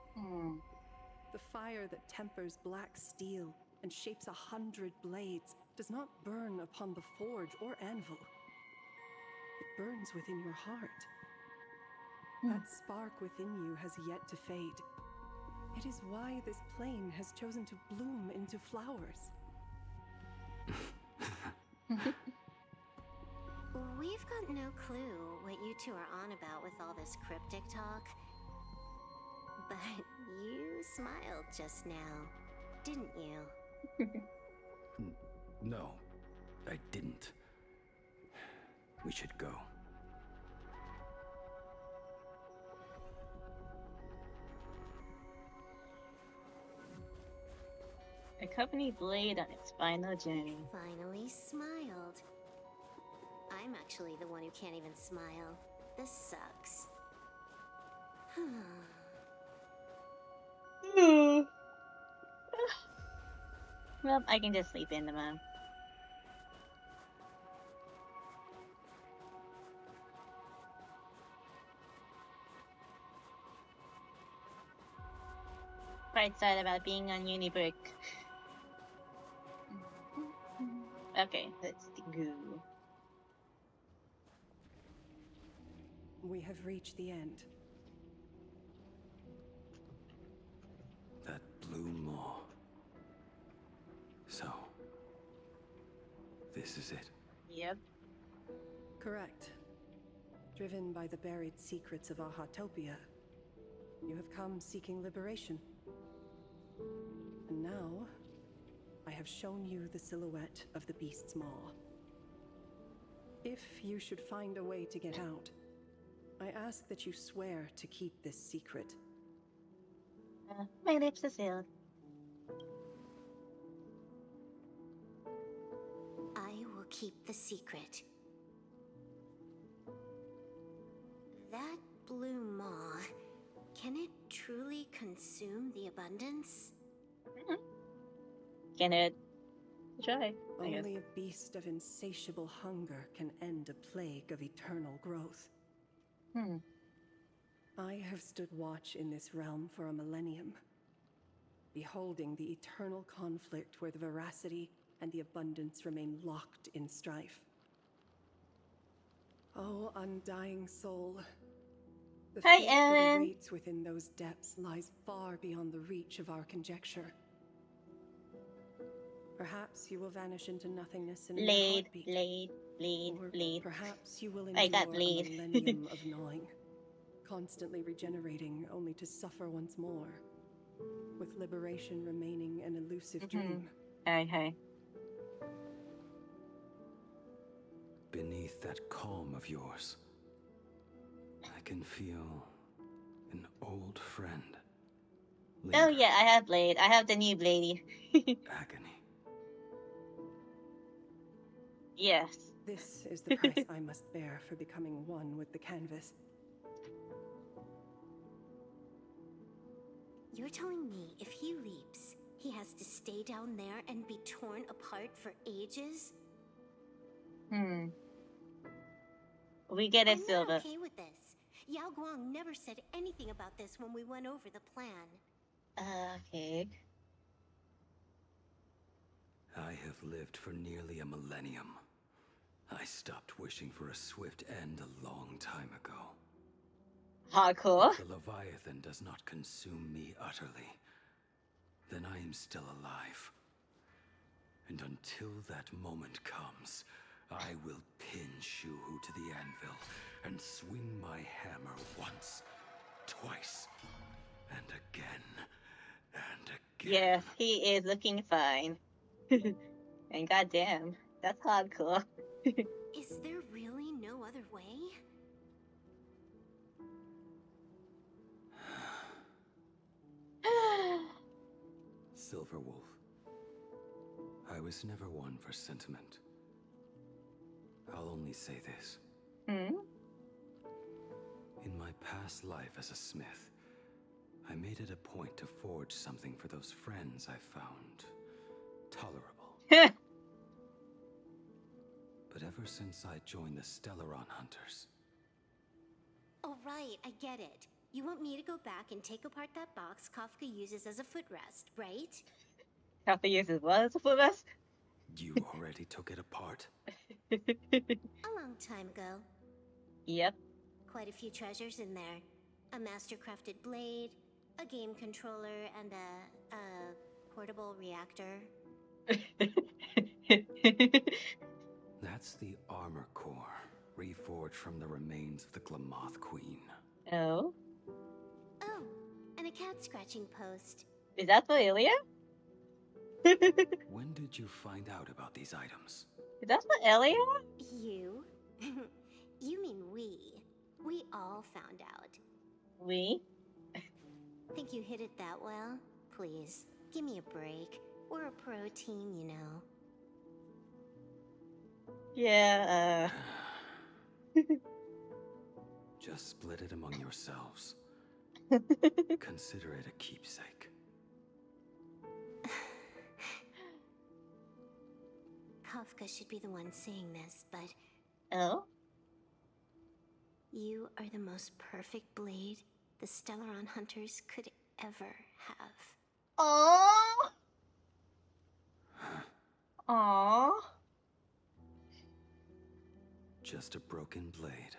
The fire that tempers black steel and shapes 100 blades does not burn upon the forge or anvil. It burns within your heart. That spark within you has yet to fade. It is why this plane has chosen to bloom into flowers. We've got no clue what you two are on about with all this cryptic talk. But you smiled just now, didn't you? No, I didn't. We should go. Accompany Blade on its final journey. Finally smiled. I'm actually the one who can't even smile. This sucks. Well, I can just sleep in tomorrow. Bright side about being on uni break. Okay, let's go. We have reached the end. That blue maw. So, this is it. Yep. Correct. Driven by the buried secrets of Ahatopia, you have come seeking liberation. And now, I have shown you the silhouette of the beast's maw. If you should find a way to get out, I ask that you swear to keep this secret. My lips are sealed. I will keep the secret. That blue maw, can it truly consume the abundance? Can it? Try, I guess. Only a beast of insatiable hunger can end a plague of eternal growth. I have stood watch in this realm for a millennium, beholding the eternal conflict where the veracity and the abundance remain locked in strife. Oh, undying soul, the Hi, fate that Ellen. awaits within those depths lies far beyond the reach of our conjecture. Perhaps you will vanish into nothingness in a Blade, heartbeat. blade. Perhaps you will I endure got a blade. millennium of gnawing, constantly regenerating only to suffer once more, with liberation remaining an elusive dream. Hi. Beneath that calm of yours, I can feel an old friend. Oh yeah, I have Blade. I have the new Bladey. Agony. Yes. This is the price I must bear for becoming one with the canvas. You're telling me if he leaps, he has to stay down there and be torn apart for ages? We get it, I'm Silva. not okay with this. Yao Guang never said anything about this when we went over the plan. Okay. I have lived for nearly a millennium. I stopped wishing for a swift end a long time ago. Hardcore. If the Leviathan does not consume me utterly, then I am still alive. And until that moment comes, I will pin Shuhu to the anvil and swing my hammer once, twice, and again, and again. Yes, he is looking fine. And goddamn, that's hardcore. Is there really no other way? Silverwolf, I was never one for sentiment. I'll only say this. In my past life as a smith, I made it a point to forge something for those friends I found tolerable. But ever since I joined the Stellaron Hunters... Oh right, I get it. You want me to go back and take apart that box Kafka uses as a footrest, right? Kafka uses what as a footrest? You already took it apart? A long time ago. Yep. Quite a few treasures in there. A master-crafted blade, a game controller, and a portable reactor. That's the armor core, reforged from the remains of the Glamoth Queen. Oh? Oh, and a cat scratching post. Is that for Ilya? When did you find out about these items? Is that for Ilya? You? You mean we. We all found out. We? Think you hid it that well? Please, give me a break. We're a pro team, you know. Yeah, Just split it among yourselves. Consider it a keepsake. Kafka should be the one saying this, but... Oh? You are the most perfect blade the Stellaron Hunters could ever have. Aww. Aww. Just a broken blade.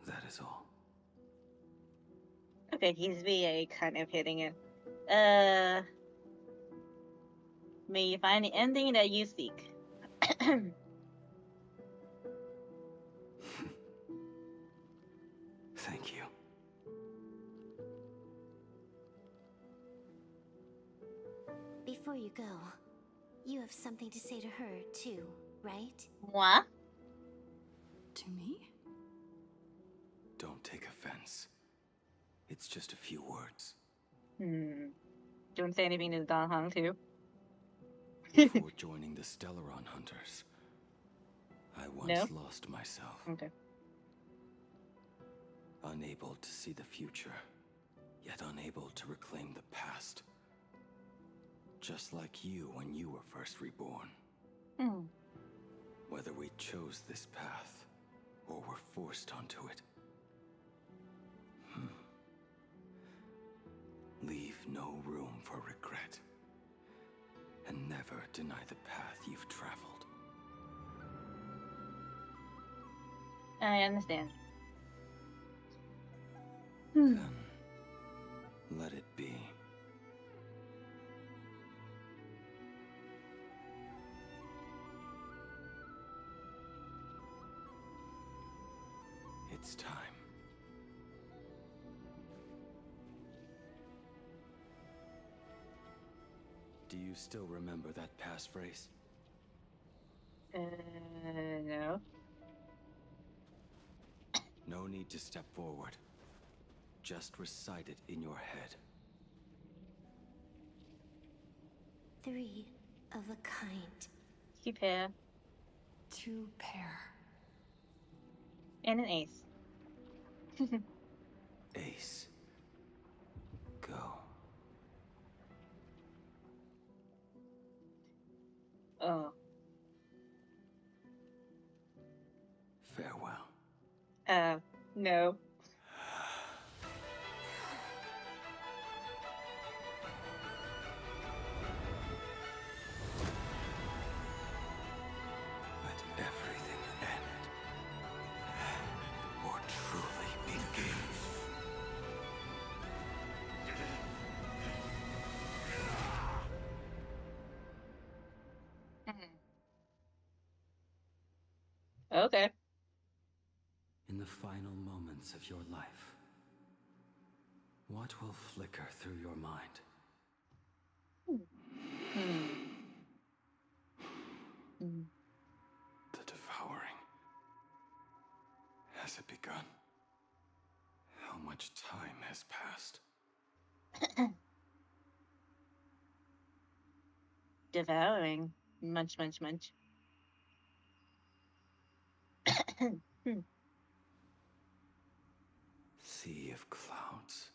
That is all. Okay, he's VA kind of hitting it. May you find the ending that you seek. Thank you. Before you go, you have something to say to her, too, right? Moi? To me? Don't take offense. It's just a few words. Don't say anything to Dan Heng, too. Before joining the Stellaron Hunters, I once No? lost myself. Okay. Unable to see the future, yet unable to reclaim the past. Just like you when you were first reborn. Whether we chose this path, or were forced onto it. Leave no room for regret. And never deny the path you've traveled. I understand. Then, let it be. It's time. Do you still remember that passphrase? No. No need to step forward. Just recite it in your head. 3 of a kind. 2 pair. 2 pair. And an ace. Ace. Go. Oh. Farewell. No. Let everything end. Or truly begin. Okay. In the final moments of your life, what will flicker through your mind? The devouring. Has it begun? How much time has passed? Devouring. Munch, munch, munch. Sea of clouds.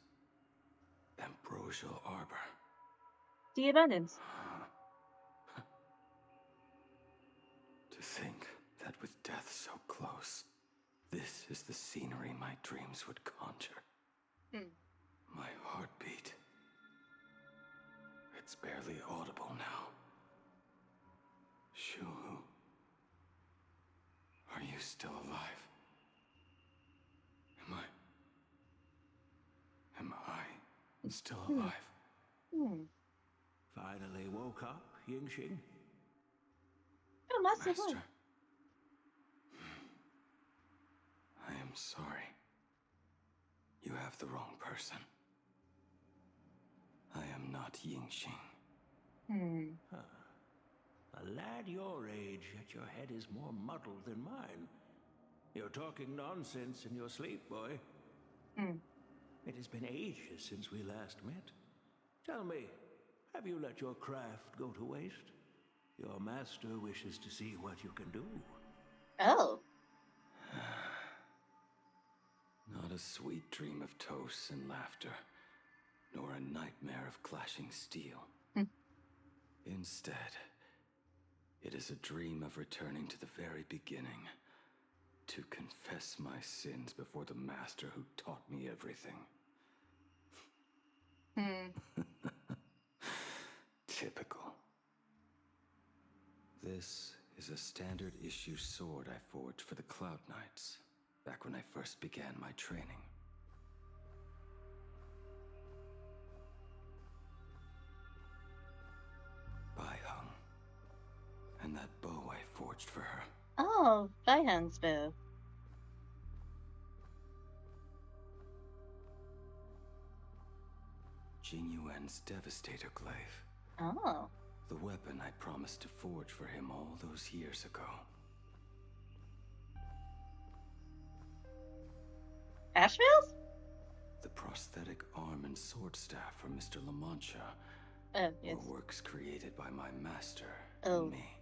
Ambrosial arbor. The abundance. To think that with death so close, this is the scenery my dreams would conjure. My heartbeat. It's barely audible now. Shuhu. Are you still alive? Still alive. Finally woke up, Yingxing? Oh, Master. I am sorry. You have the wrong person. I am not Yingxing. A lad your age, yet your head is more muddled than mine. You're talking nonsense in your sleep, boy. It has been ages since we last met. Tell me, have you let your craft go to waste? Your master wishes to see what you can do. Oh. Not a sweet dream of toasts and laughter, nor a nightmare of clashing steel. Instead, it is a dream of returning to the very beginning, to confess my sins before the master who taught me everything. Typical. This is a standard issue sword I forged for the Cloud Knights, back when I first began my training. Bai Hung. And that bow I forged for her. Oh, Bai Hung's bow. Jing Yuan's Devastator Glaive. Oh. The weapon I promised to forge for him all those years ago. Asheville's? The prosthetic arm and sword staff from Mr. La Mancha Yes. were works created by my master Oh. and me.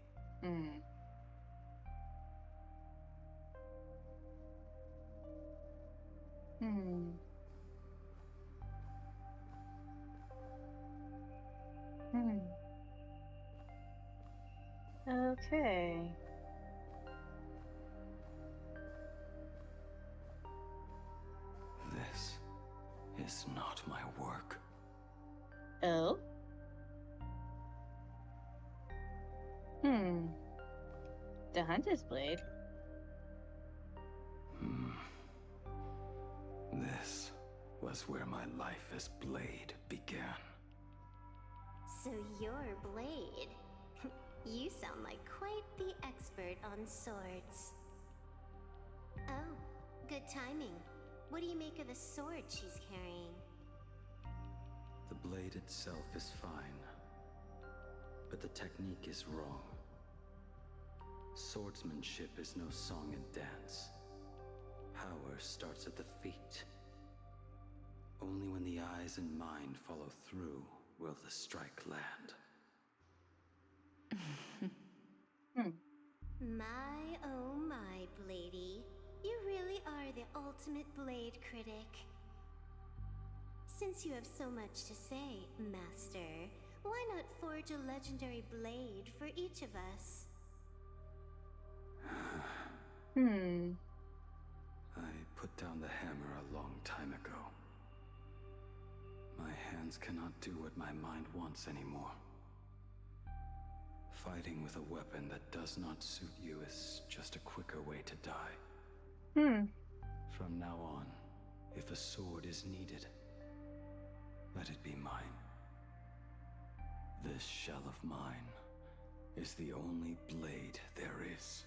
Okay. This is not my work. Oh? The Hunter's Blade? This was where my life as Blade began. So you're Blade. You sound like quite the expert on swords. Oh, good timing. What do you make of the sword she's carrying? The blade itself is fine, but the technique is wrong. Swordsmanship is no song and dance. Power starts at the feet. Only when the eyes and mind follow through will the strike land. My oh my, Bladey. You really are the ultimate blade critic. Since you have so much to say, Master, why not forge a legendary blade for each of us? I put down the hammer a long time ago. My hands cannot do what my mind wants anymore. Fighting with a weapon that does not suit you is just a quicker way to die. From now on, if a sword is needed, let it be mine. This shell of mine is the only blade there is.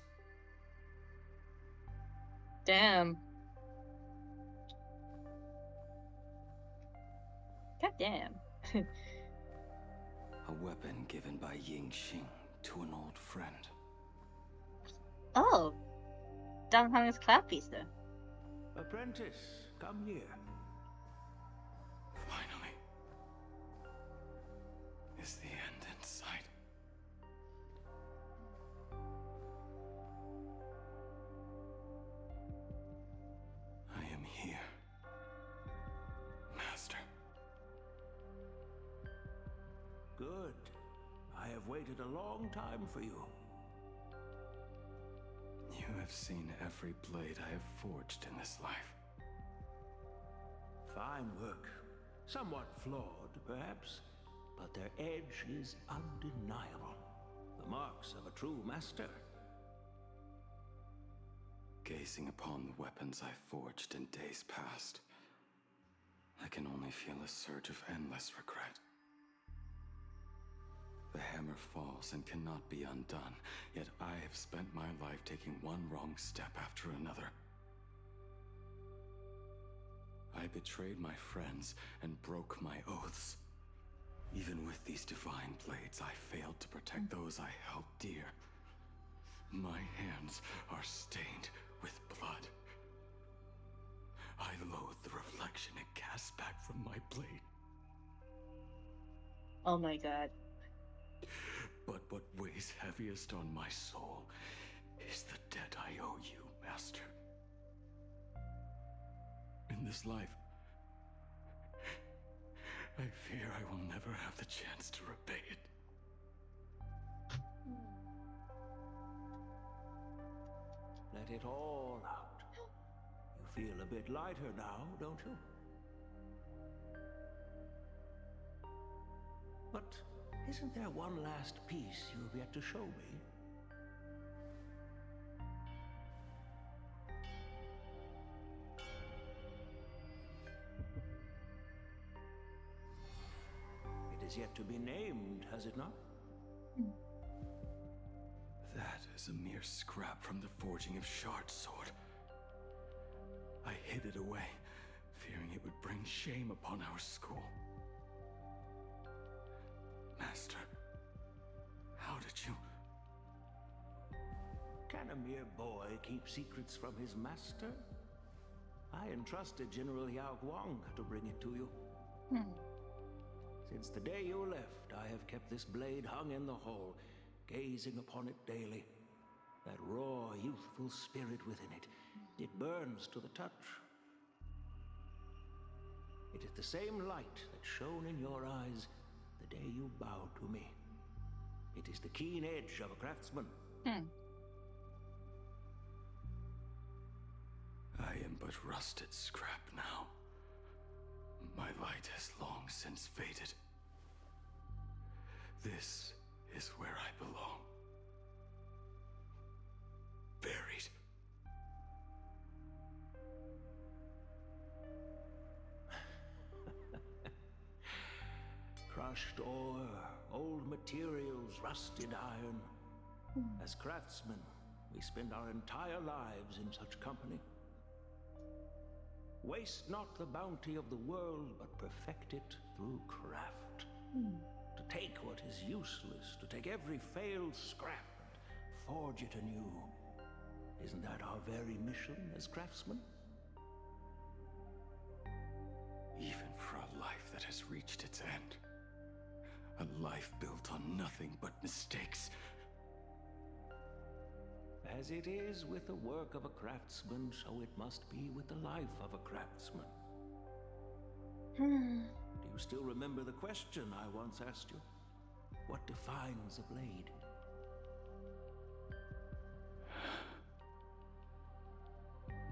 Damn. God damn. A weapon given by Yingxing to an old friend. Oh. Dong Hung's Cloudfeaster. Apprentice, come here. Finally. Is the end in sight? I am here, Master. Good. I have waited a long time for you. You have seen every blade I have forged in this life. Fine work. Somewhat flawed, perhaps, but their edge is undeniable. The marks of a true master. Gazing upon the weapons I forged in days past, I can only feel a surge of endless regret. The hammer falls and cannot be undone, yet I have spent my life taking one wrong step after another. I betrayed my friends and broke my oaths. Even with these divine blades, I failed to protect those I held dear. My hands are stained with blood. I loathe the reflection it casts back from my blade. Oh my god. But what weighs heaviest on my soul is the debt I owe you, Master. In this life, I fear I will never have the chance to repay it. Let it all out. You feel a bit lighter now, don't you? But isn't there one last piece you've yet to show me? It is yet to be named, has it not? That is a mere scrap from the forging of Shard's sword. I hid it away, fearing it would bring shame upon our school. Master, how did you... Can a mere boy keep secrets from his master? I entrusted General Yao Guang to bring it to you. Since the day you left, I have kept this blade hung in the hall, gazing upon it daily. That raw, youthful spirit within it, it burns to the touch. It is the same light that shone in your eyes the day you bowed to me. It is the keen edge of a craftsman. I am but rusted scrap now. My light has long since faded. This is where I belong. Buried. Crushed ore, old materials, rusted iron. As craftsmen, we spend our entire lives in such company. Waste not the bounty of the world, but perfect it through craft. To take what is useless, to take every failed scrap and forge it anew. Isn't that our very mission as craftsmen? Even for a life that has reached its end. A life built on nothing but mistakes. As it is with the work of a craftsman, so it must be with the life of a craftsman. Do you still remember the question I once asked you? What defines a blade?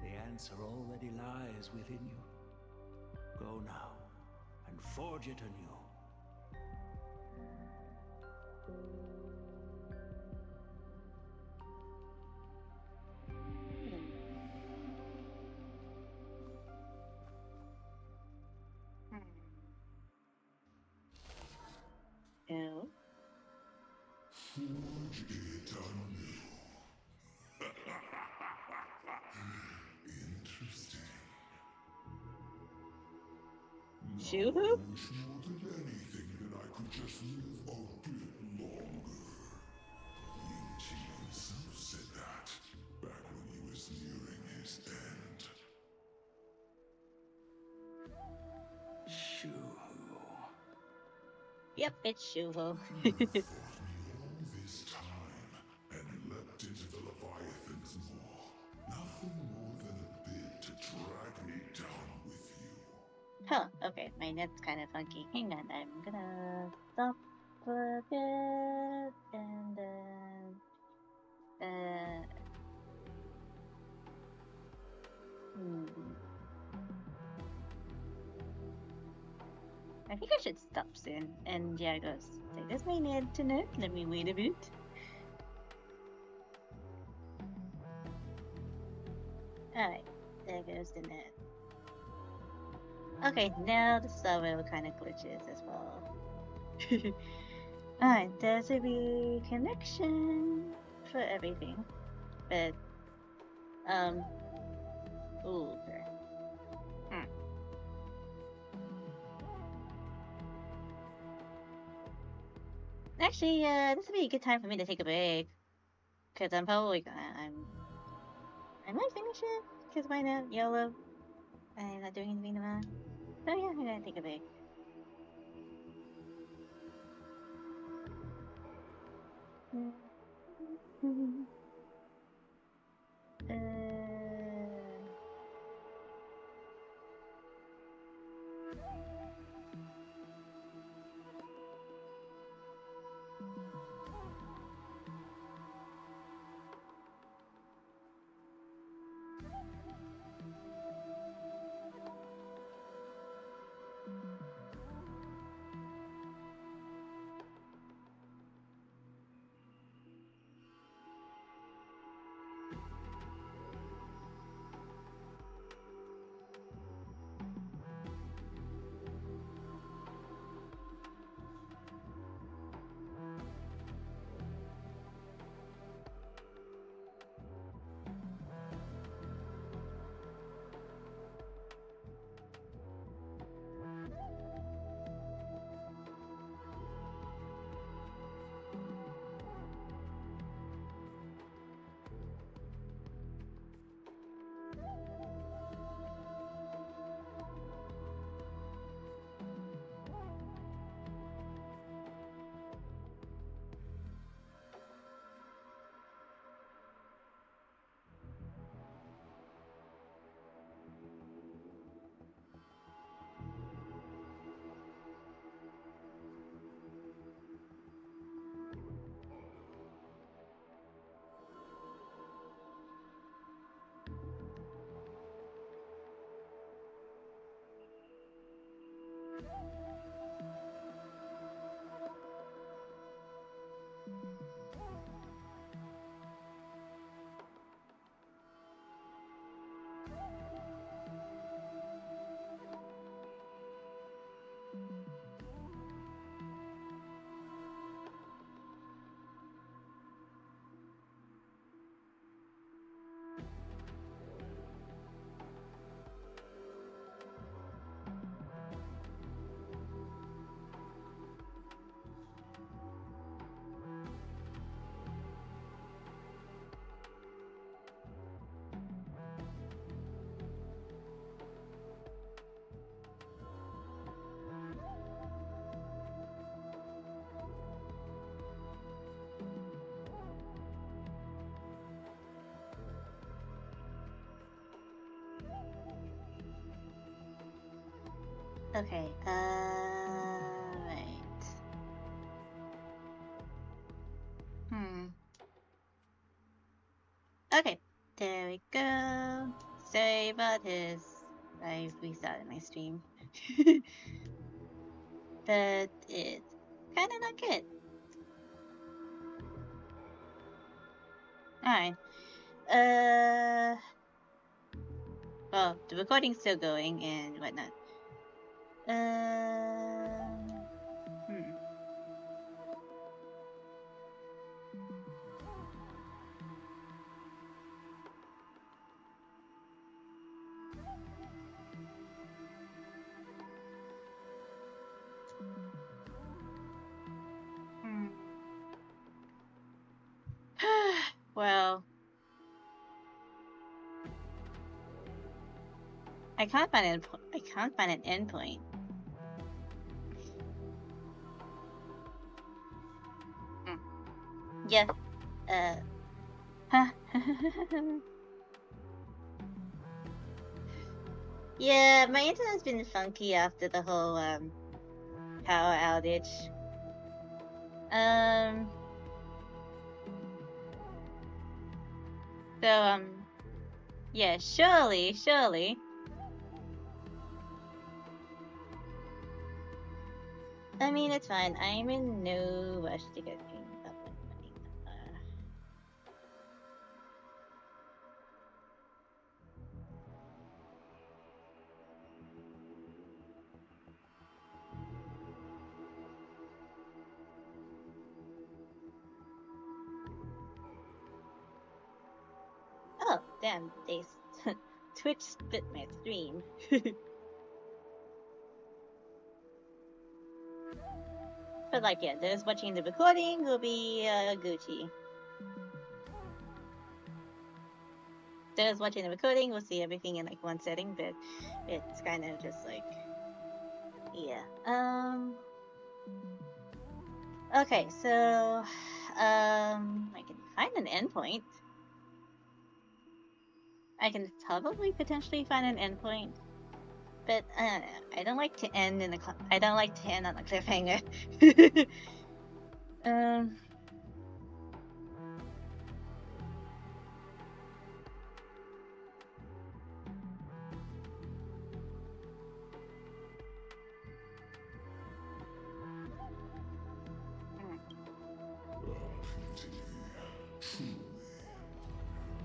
The answer already lies within you. Go now, and forge it anew. No. Forge it anew. Interesting. Shuhu? I wish more than anything that I could just live a bit longer. Ying Qi himself said that back when he was nearing his end. Shuhu. Yep, it's Shuho. All this time and leapt into the Leviathan's maw. Nothing more than a bid to drag me down with you. Huh, okay, my net's kind of funky. Hang on, I'm gonna stop a bit and I think I should stop soon. And yeah, it goes. So there's my net to net. Let me wait a bit. Alright, there goes the net. Okay, now the server kind of glitches as well. Alright, there's a reconnection for everything. But, ooh, okay. Actually, this would be a good time for me to take a break. Because I'm probably gonna, I might finish it. Because why not? YOLO. I'm not doing anything tomorrow. So yeah, I'm gonna take a break. Okay, right. Okay, there we go. Sorry about this. I restarted my stream. But it's kinda not good. Alright. Well, the recording's still going and whatnot. Well, I can't find an endpoint. Yeah. Yeah, my internet's been funky after the whole power outage. So yeah, surely. I mean, it's fine. I'm in no rush to get things up and running. damn, they Twitch split my stream. But like, yeah, those watching the recording will be Gucci. Those watching the recording will see everything in like one setting, but it's kind of just like, yeah. Okay, so I can find an endpoint. I can probably potentially find an endpoint, but I don't like to end in I don't like to end on a cliffhanger.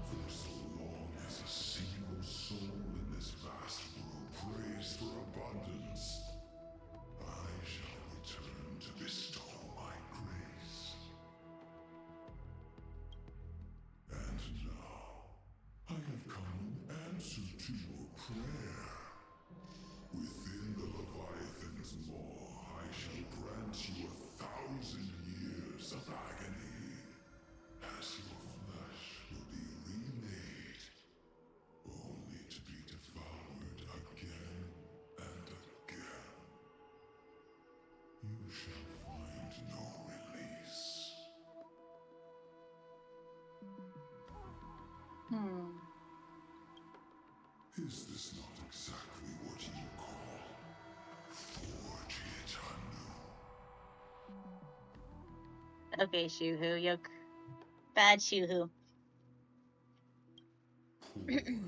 For so long as a single soul in this vast world prays for abundance, I shall return to bestow my grace. And now, I have come in answer to your prayer. Within the Leviathan's maw, I shall grant you 1,000 years of agony, as your flesh will be remade, only to be devoured again and again. You shall find no release. Is this not exactly what you call Forge it anew? Okay, Shuhu, you're bad Shuhu. Poor child.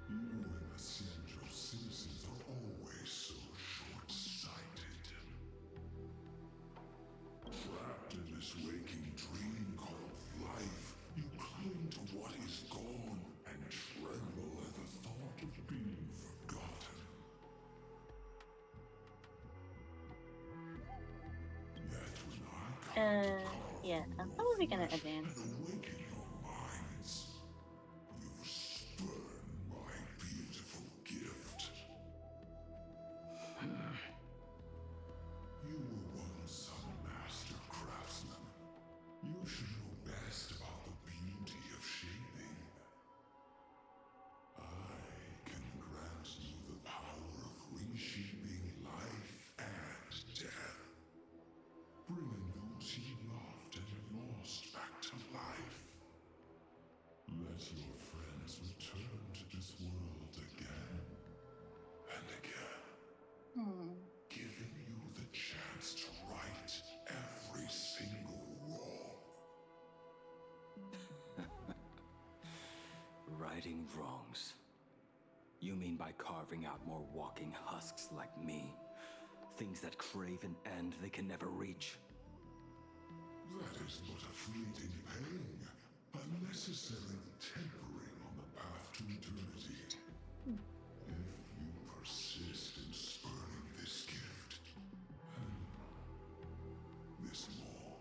You and the Central citizens are always so short-sighted. Trapped in this waking dream called life, you cling to what is gone and tremble at the thought of being forgotten. Yet when I come Yeah, I'm probably gonna advance. awaken your minds, you spurn my beautiful gift. You were once a master craftsman. You should know best about the beauty of shaping. I can grant you the power of reshaping life and death, bringing those you loved and lost back to life. Let your friends return to this world again and again, giving you the chance to right every single wrong. Righting wrongs. You mean by carving out more walking husks like me? Things that crave an end they can never reach? That is but a fleeting pang, a necessary tempering on the path to eternity. If you persist in spurning this gift, this maw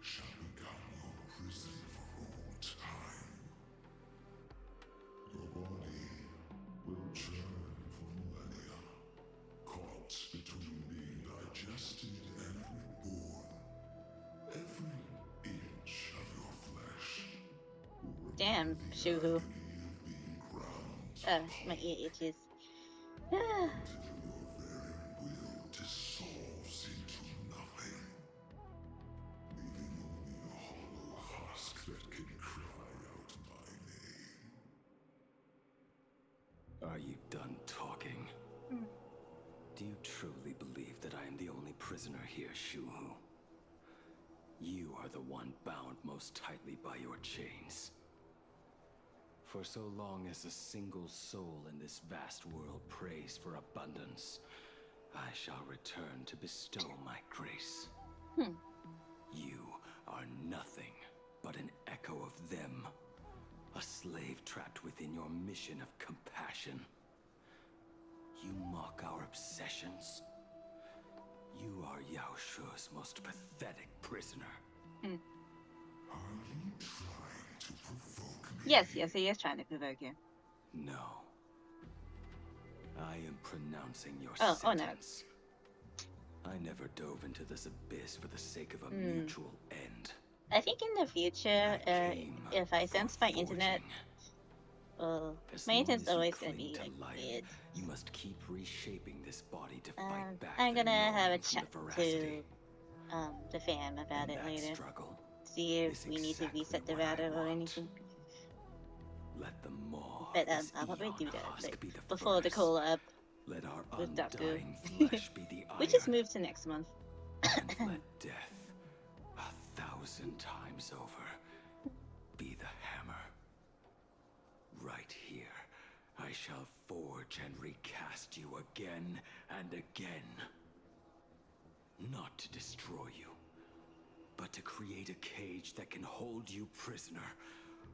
shall become your prison for all time. Your body will churn for millennia, caught between being digested and reborn. Every inch of your flesh will Damn, Shuhu. My ear itches. until your very will dissolves into nothing, leaving only a hollow husk that can cry out my name. Are you done talking? Do you truly believe that I am the only prisoner here, Shuhu? You are the one bound most tightly by your chains. For so long as a single soul in this vast world prays for abundance, I shall return to bestow my grace. You are nothing but an echo of them, a slave trapped within your mission of compassion. You mock our obsessions. You are Yao Shu's most pathetic prisoner. Are you trying to Yes, yes, he is trying to provoke you. No. I am pronouncing your Oh no. sentence. I never dove into this abyss for the sake of a mutual end. I think in the future, if I sense my internet, my internet's always gonna be like weird. You must keep reshaping this body to fight back. I'm gonna have a annoyance and chat the to veracity. the fam about it later. Struggle See if we need to reset the router or anything. Let the maw But of this I'll probably do eon that husk like, be the before the furnace. collab Let our with Dr. undying flesh be the We iron. just moved to next month. And let death 1,000 times over be the hammer. Right here, I shall forge and recast you again and again. Not to destroy you, but to create a cage that can hold you prisoner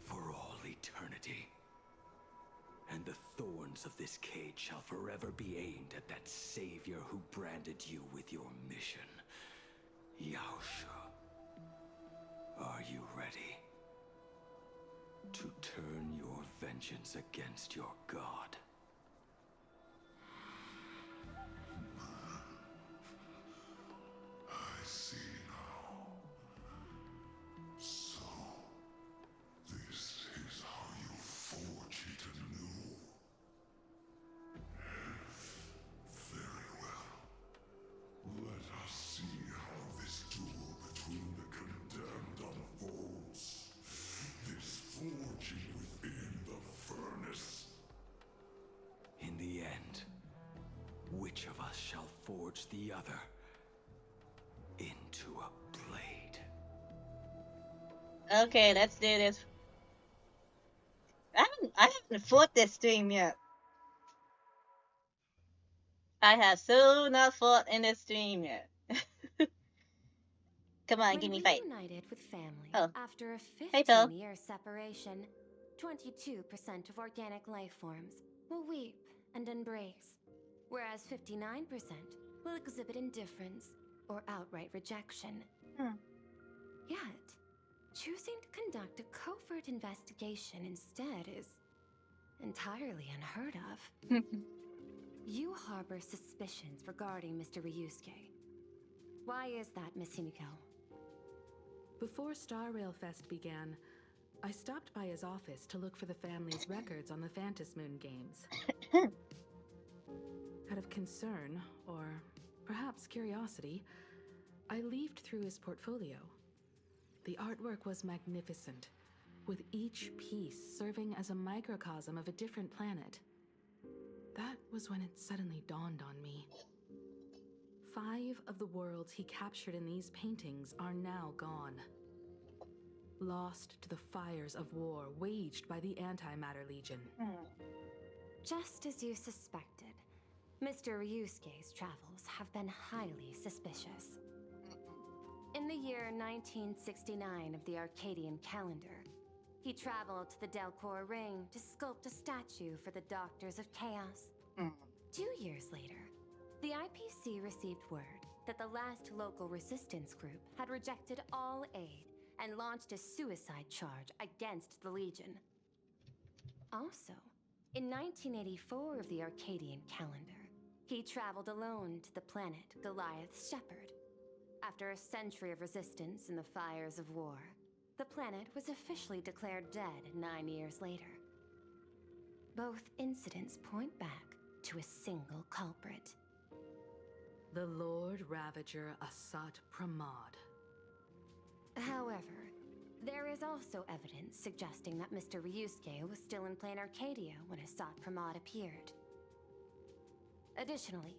for all eternity. And the thorns of this cage shall forever be aimed at that savior who branded you with your mission. Yaosha, are you ready to turn your vengeance against your god? I see now. So, this is how you forge it anew. Very well. Let us see how this duel between the condemned unfolds. This forging within the furnace. In the end, which of us shall forge the other into a blade? Okay, let's do this. I haven't fought this stream yet. I have so not fought in this stream yet. Come on, give me fight. Reunited with family Oh. after a Hey, Phil. 15-year separation, 22% of organic life forms will weep and embrace, whereas 59% will exhibit indifference or outright rejection. Yet, choosing to conduct a covert investigation instead is entirely unheard of. You harbor suspicions regarding Mr. Ryusuke. Why is that, Miss Himiko? Before Star Rail Fest began, I stopped by his office to look for the family's records on the Phantasmoon games. Out of concern, or perhaps curiosity, I leafed through his portfolio. The artwork was magnificent, with each piece serving as a microcosm of a different planet. That was when it suddenly dawned on me. 5 of the worlds he captured in these paintings are now gone. Lost to the fires of war waged by the Antimatter Legion. Just as you suspected, Mr. Ryusuke's travels have been highly suspicious. In the year 1969 of the Arcadian calendar, he traveled to the Delcor Ring to sculpt a statue for the Doctors of Chaos. 2 years later, the IPC received word that the last local resistance group had rejected all aid and launched a suicide charge against the Legion. Also, in 1984 of the Arcadian calendar, he traveled alone to the planet Goliath's Shepherd. After a century of resistance in the fires of war, the planet was officially declared dead 9 years later. Both incidents point back to a single culprit. The Lord Ravager Asat Pramod. However, there is also evidence suggesting that Mr. Ryusuke was still in plain Arcadia when Asat Pramod appeared. Additionally,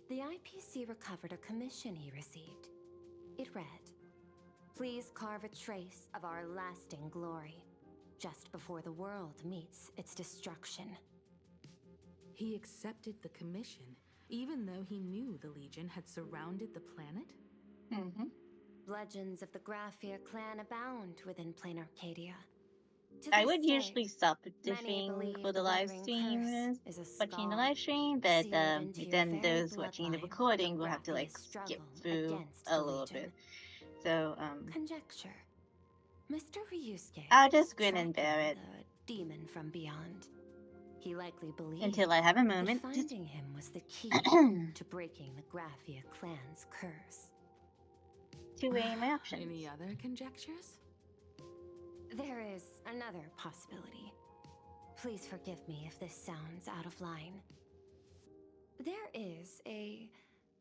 the IPC recovered a commission he received. It read, "Please carve a trace of our lasting glory, just before the world meets its destruction." He accepted the commission, even though he knew the Legion had surrounded the planet? Legends of the Graphia clan abound within plain Arcadia. I would usually stop the thing for the live stream, watching the live stream, but then those watching the recording will have to like skip through a little bit. So Conjecture. Mr. Ryusuke. I'll just grin and bear it. The demon from beyond. He likely believed until I have a that moment. finding him was the key to breaking the Graphia clan's curse. To weigh my options. Any other conjectures? There is another possibility. Please forgive me if this sounds out of line. There is a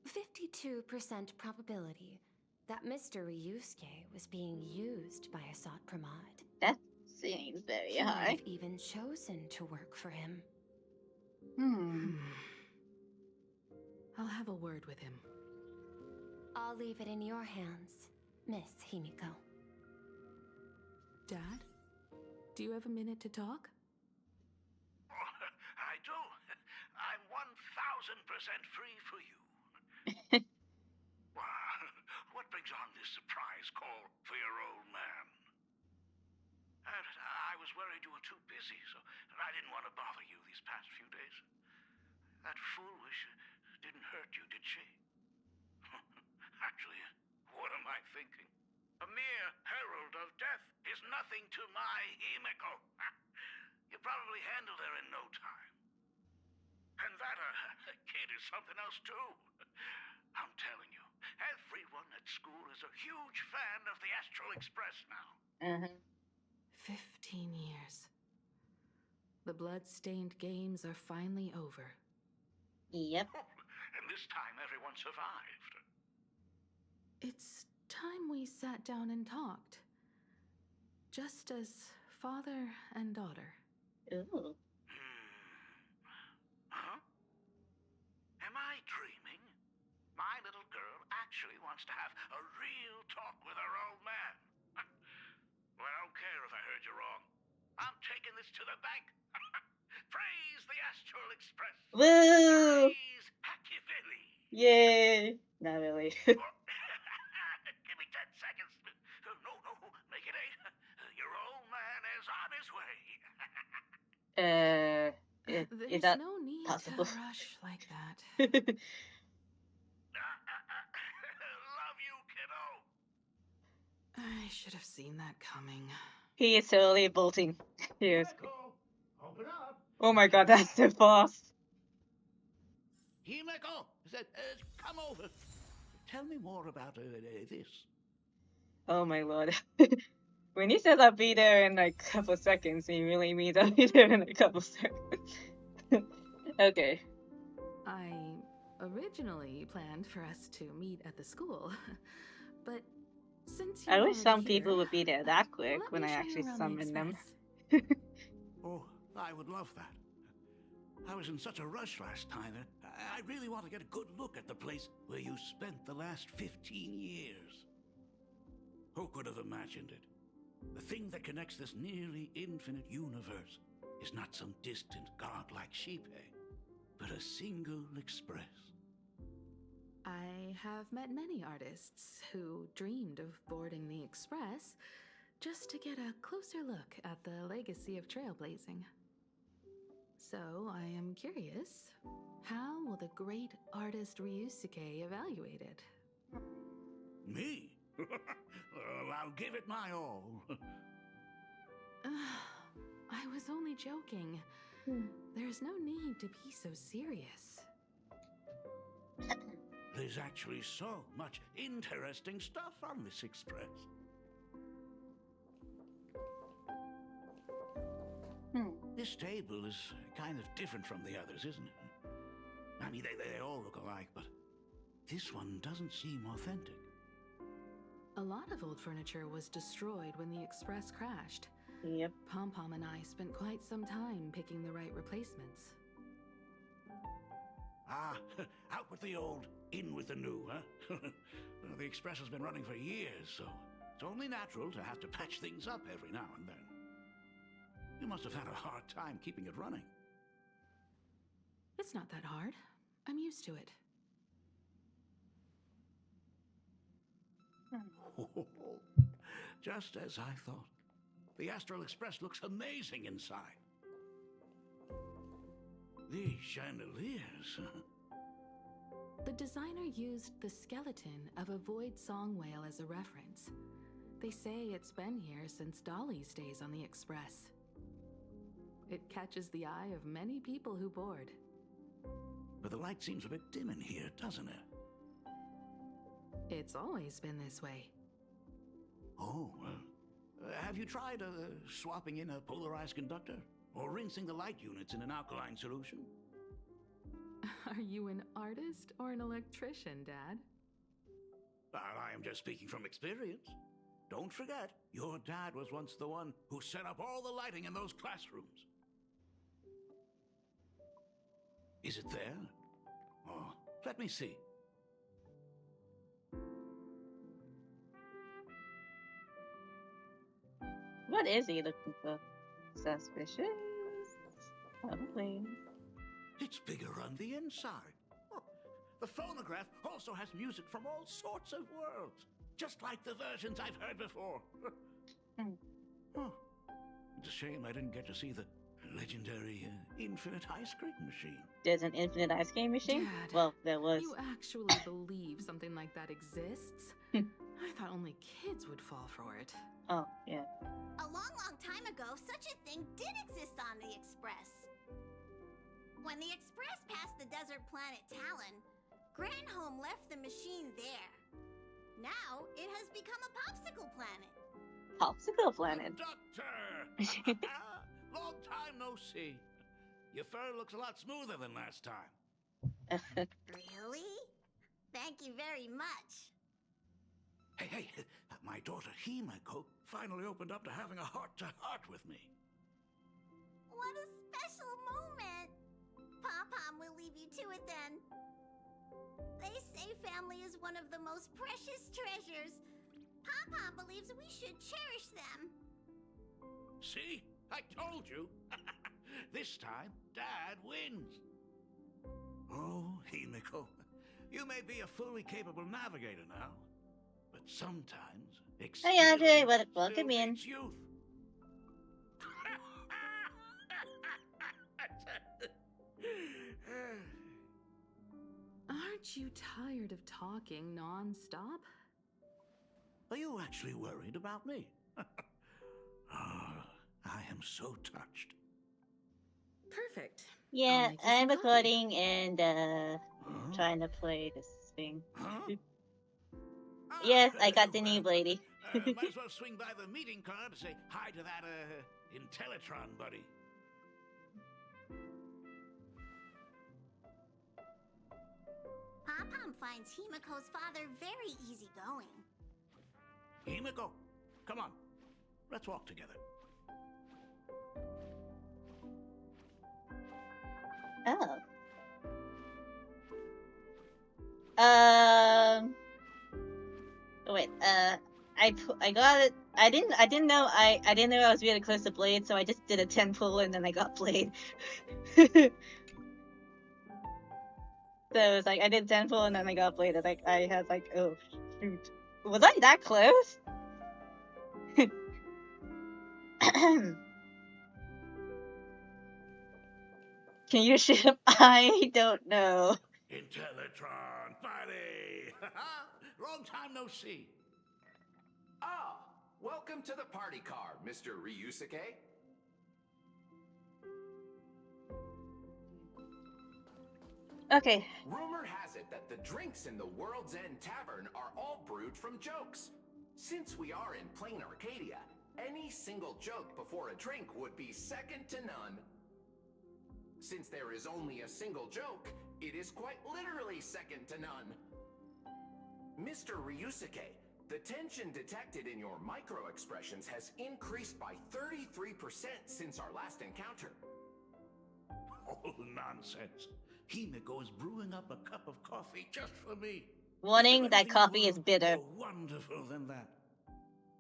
52% probability that Mr. Ryusuke was being used by Asat Pramod. That seems very He might high. have even chosen to work for him. I'll have a word with him. I'll leave it in your hands, Miss Himiko. Dad, do you have a minute to talk? I do. I'm 1000% free for you. What brings on this surprise call for your old man? I was worried you were too busy, so I didn't want to bother you these past few days. That foolish didn't hurt you, did she? Actually, what am I thinking? A mere herald of death is nothing to my Himiko. You probably handled her in no time. And that kid is something else too. I'm telling you, everyone at school is a huge fan of the Astral Express now. 15 years. The blood-stained games are finally over. Yep. And this time everyone survived. It's time we sat down and talked. Just as father and daughter. Ooh. Huh? Am I dreaming? My little girl actually wants to have a real talk with her old man. Well, I don't care if I heard you wrong. I'm taking this to the bank. Praise the Astral Express. Woo! Praise Hachivelli. Yay! Not really. Give me 10 seconds. No, make it 8. Your old man is on his way. There's Is that no need possible? to rush like that. Love you, kiddo. I should have seen that coming. He is totally bolting. Yes. Open up. Oh my god, that's so fast. Himiko, come over. Tell me more about this. Oh my lord. When he says I'll be there in like a couple seconds, he really means I'll be there in a couple seconds. Okay. I originally planned for us to meet at the school, but since I you're wish some already people here, would be there that quick let when me I show you actually around the summon them. Express. Oh, I would love that. I was in such a rush last time. I really want to get a good look at the place where you spent the last 15 years. Who could have imagined it? The thing that connects this nearly infinite universe is not some distant godlike Shipe, but a single express. I have met many artists who dreamed of boarding the Express just to get a closer look at the legacy of trailblazing. So I am curious, how will the great artist Ryusuke evaluate it? Me? Well, I'll give it my all. I was only joking. There's no need to be so serious. There's actually so much interesting stuff on this express. This table is kind of different from the others, isn't it? I mean, they all look alike, but this one doesn't seem authentic. A lot of old furniture was destroyed when the Express crashed. Yep. Pom-Pom and I spent quite some time picking the right replacements. Ah, out with the old, in with the new, huh? Well, the Express has been running for years, so it's only natural to have to patch things up every now and then. You must have had a hard time keeping it running. It's not that hard. I'm used to it. Just as I thought. The Astral Express looks amazing inside. These chandeliers. The designer used the skeleton of a void song whale as a reference. They say it's been here since Dolly's days on the Express. It catches the eye of many people who board. But the light seems a bit dim in here, doesn't it? It's always been this way. Oh, well. Have you tried swapping in a polarized conductor? Or rinsing the light units in an alkaline solution? Are you an artist or an electrician, Dad? Well, I am just speaking from experience. Don't forget, your dad was once the one who set up all the lighting in those classrooms. Is it there? Oh, let me see. What is he looking for? Suspicious? Probably. It's bigger on the inside. Oh, the phonograph also has music from all sorts of worlds, just like the versions I've heard before. Oh, it's a shame I didn't get to see the legendary infinite ice cream machine. There's an infinite ice cream machine? Dad, well, there was. You actually believe something like that exists? I thought only kids would fall for it. Oh, yeah. A long, long time ago, such a thing did exist on the Express. When the Express passed the desert planet Talon, Granholm left the machine there. Now, it has become a popsicle planet. Popsicle planet? Doctor! Long time no see. Your fur looks a lot smoother than last time. Really? Thank you very much. Hey, my daughter Himeko finally opened up to having a heart-to-heart with me. What a special moment. Pom-Pom will leave you to it then. They say family is one of the most precious treasures. Pom-Pom believes we should cherish them. See? I told you. This time, Dad wins. Oh, Himeko, you may be a fully capable navigator now, but sometimes Hey, Andre, welcome in. Youth. Aren't you tired of talking non-stop? Are you actually worried about me? I am so touched. Perfect. Yeah, I'm recording and trying to play this thing. Yes, I got the new lady. Might as well swing by the meeting car to say hi to that Intellitron buddy. Pom-Pom finds Himeko's father very easygoing. Himeko, come on. Let's walk together. Oh. Wait, I got it. I didn't know I was really close to Blade, so I just did a 10 pull and then I got Blade. So it was like I did 10 pull and then I got Blade. I had like, oh shoot. Was I that close? Can you ship? I don't know. Intellitron buddy! Long time no see. Ah, welcome to the party car, Mr. Ryusuke. Okay. Rumor has it that the drinks in the World's End Tavern are all brewed from jokes. Since we are in plain Arcadia, any single joke before a drink would be second to none. Since there is only a single joke, it is quite literally second to none. Mr. Ryusuke, the tension detected in your micro-expressions has increased by 33% since our last encounter. Oh, nonsense. Himeko is brewing up a cup of coffee just for me. Warning, that coffee is bitter. More wonderful than that.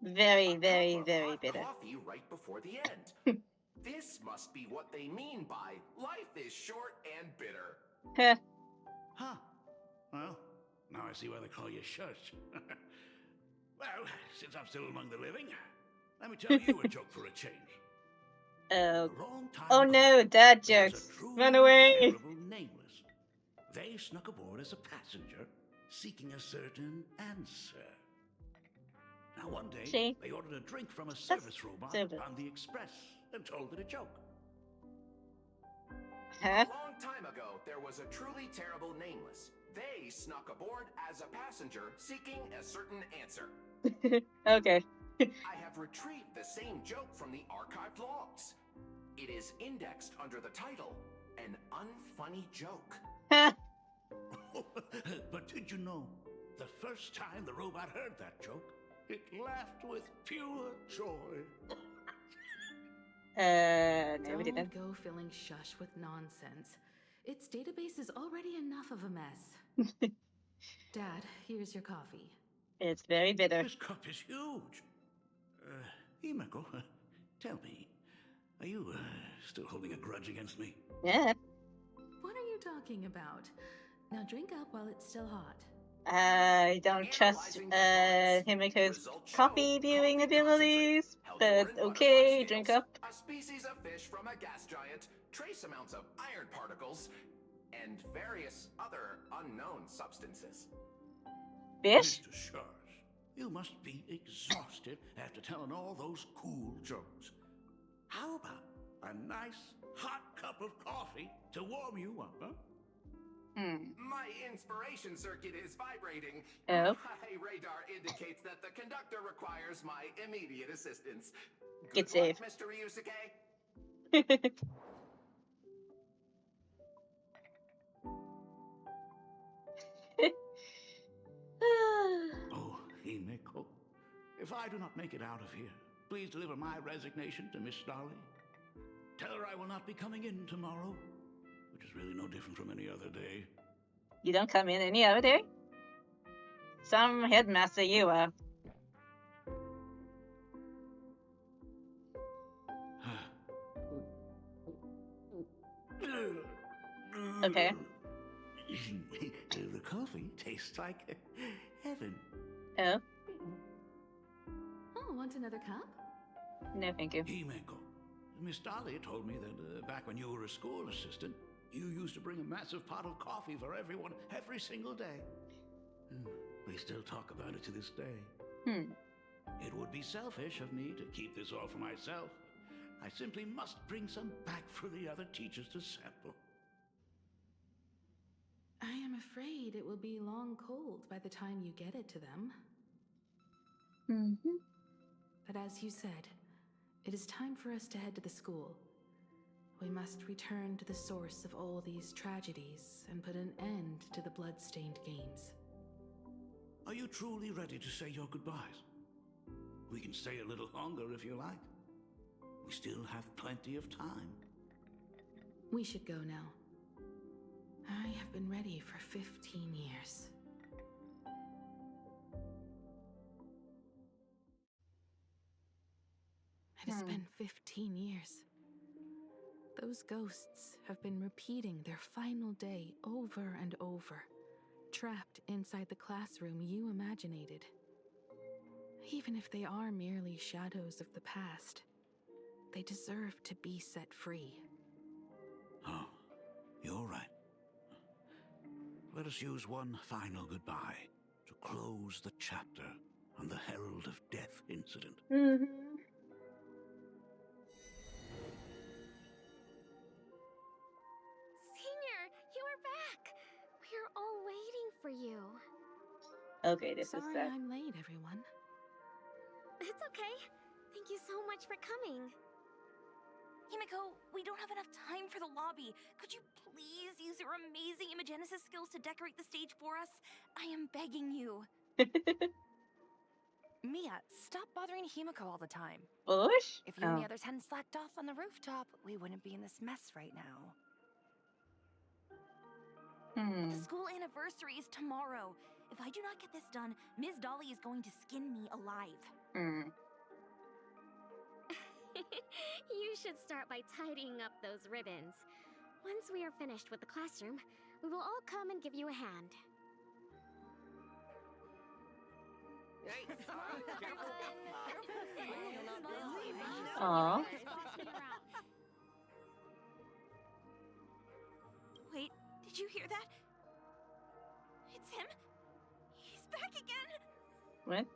Very, very, very bitter. Coffee right before the end. This must be what they mean by life is short and bitter. Huh. Well, now I see why they call you Shush. Well, since I'm still among the living, let me tell you a joke for a change. Oh no, dad jokes. Run away. Nameless. They snuck aboard as a passenger, seeking a certain answer. Now, one day, See? they ordered a drink from a service robot stupid. on the express and told it a joke. A long time ago, there was a truly terrible nameless. They snuck aboard as a passenger seeking a certain answer. Okay. I have retrieved the same joke from the archived logs. It is indexed under the title, An Unfunny Joke. But did you know, the first time the robot heard that joke, it laughed with pure joy. Never did that. Don't go filling Shush with nonsense. Its database is already enough of a mess. Dad, here's your coffee. It's very bitter. This cup is huge. Himeko, tell me, are you still holding a grudge against me? Yeah. What are you talking about? Now drink up while it's still hot. I don't trust Himiko's coffee viewing abilities, but okay, drink up. A species of fish from a gas giant, trace amounts of iron particles, and various other unknown substances. Fish? Mr. Shars, you must be exhausted after telling all those cool jokes. How about a nice hot cup of coffee to warm you up, huh? My inspiration circuit is vibrating. Oh. My radar indicates that the conductor requires my immediate assistance. Good Good luck, save. Mr. Ryusuke. Oh, Himeko, if I do not make it out of here, please deliver my resignation to Miss Starley. Tell her I will not be coming in tomorrow, which is really no different from any other day. You don't come in any other day? Some headmaster you are. Okay. The coffee tastes like heaven. Oh? Oh, want another cup? No, thank you. Himeko, Miss Dolly told me that back when you were a school assistant, you used to bring a massive pot of coffee for everyone every single day. We still talk about it to this day. It would be selfish of me to keep this all for myself. I simply must bring some back for the other teachers to sample. I am afraid it will be long cold by the time you get it to them. But as you said, it is time for us to head to the school. We must return to the source of all these tragedies and put an end to the blood-stained games. Are you truly ready to say your goodbyes? We can stay a little longer if you like. We still have plenty of time. We should go now. I have been ready for 15 years. It has been 15 years. Those ghosts have been repeating their final day over and over, trapped inside the classroom you imaginated. Even if they are merely shadows of the past, they deserve to be set free. Oh, you're right. Let us use one final goodbye to close the chapter on the Herald of Death incident. Senior, you are back! We're all waiting for you. Okay, this is Sorry sad. I'm late, everyone. It's okay. Thank you so much for coming. Himeko, we don't have enough time for the lobby. Could you please use your amazing Imagenesis skills to decorate the stage for us? I am begging you. Mia, stop bothering Himeko all the time. Bush? If you and the others hadn't slacked off on the rooftop, we wouldn't be in this mess right now. The school anniversary is tomorrow. If I do not get this done, Ms. Dolly is going to skin me alive. You should start by tidying up those ribbons. Once we are finished with the classroom, we will all come and give you a hand. Aww. Wait, did you hear that? It's him. He's back again. What?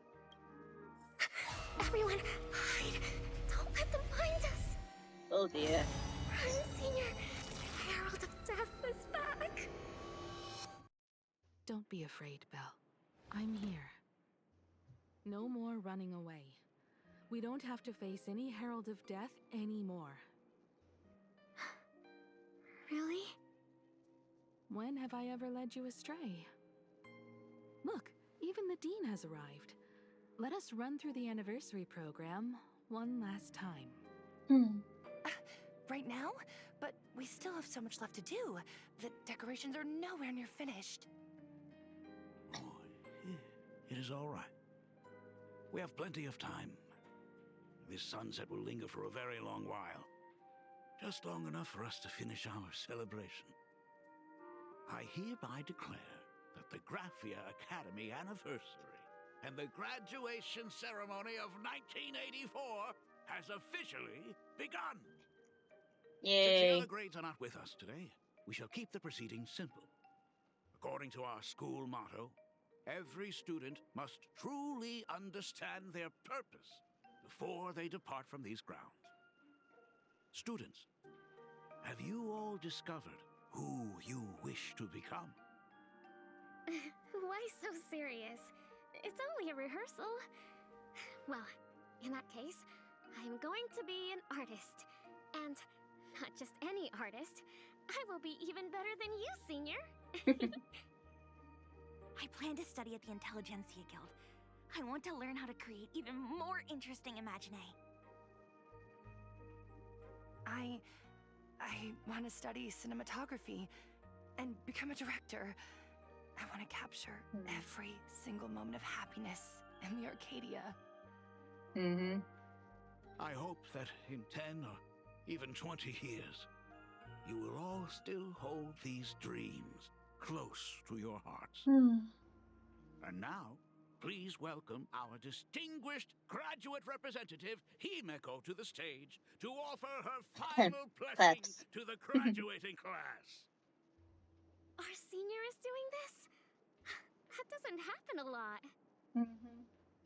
Everyone, hide! Don't let them find us! Oh dear. Run, Senior! The Herald of Death is back! Don't be afraid, Belle. I'm here. No more running away. We don't have to face any Herald of Death anymore. Really? When have I ever led you astray? Look, even the Dean has arrived. Let us run through the anniversary program one last time. Right now? But we still have so much left to do. The decorations are nowhere near finished. It is all right. We have plenty of time. This sunset will linger for a very long while. Just long enough for us to finish our celebration. I hereby declare that the Graphia Academy anniversary and the graduation ceremony of 1984 has officially begun. Yay. Since the other grades are not with us today, we shall keep the proceedings simple. According to our school motto, every student must truly understand their purpose before they depart from these grounds. Students, have you all discovered who you wish to become? Why so serious? It's only a rehearsal. Well, in that case, I'm going to be an artist. And not just any artist. I will be even better than you, Senior. I plan to study at the Intelligentsia Guild. I want to learn how to create even more interesting Imaginae. I want to study cinematography and become a director. I want to capture every single moment of happiness in the Arcadia. Mm-hmm. I hope that in 10 or even 20 years, you will all still hold these dreams close to your hearts. And now, please welcome our distinguished graduate representative, Himeko, to the stage to offer her final blessing to the graduating class. Our senior is doing this? That doesn't happen a lot.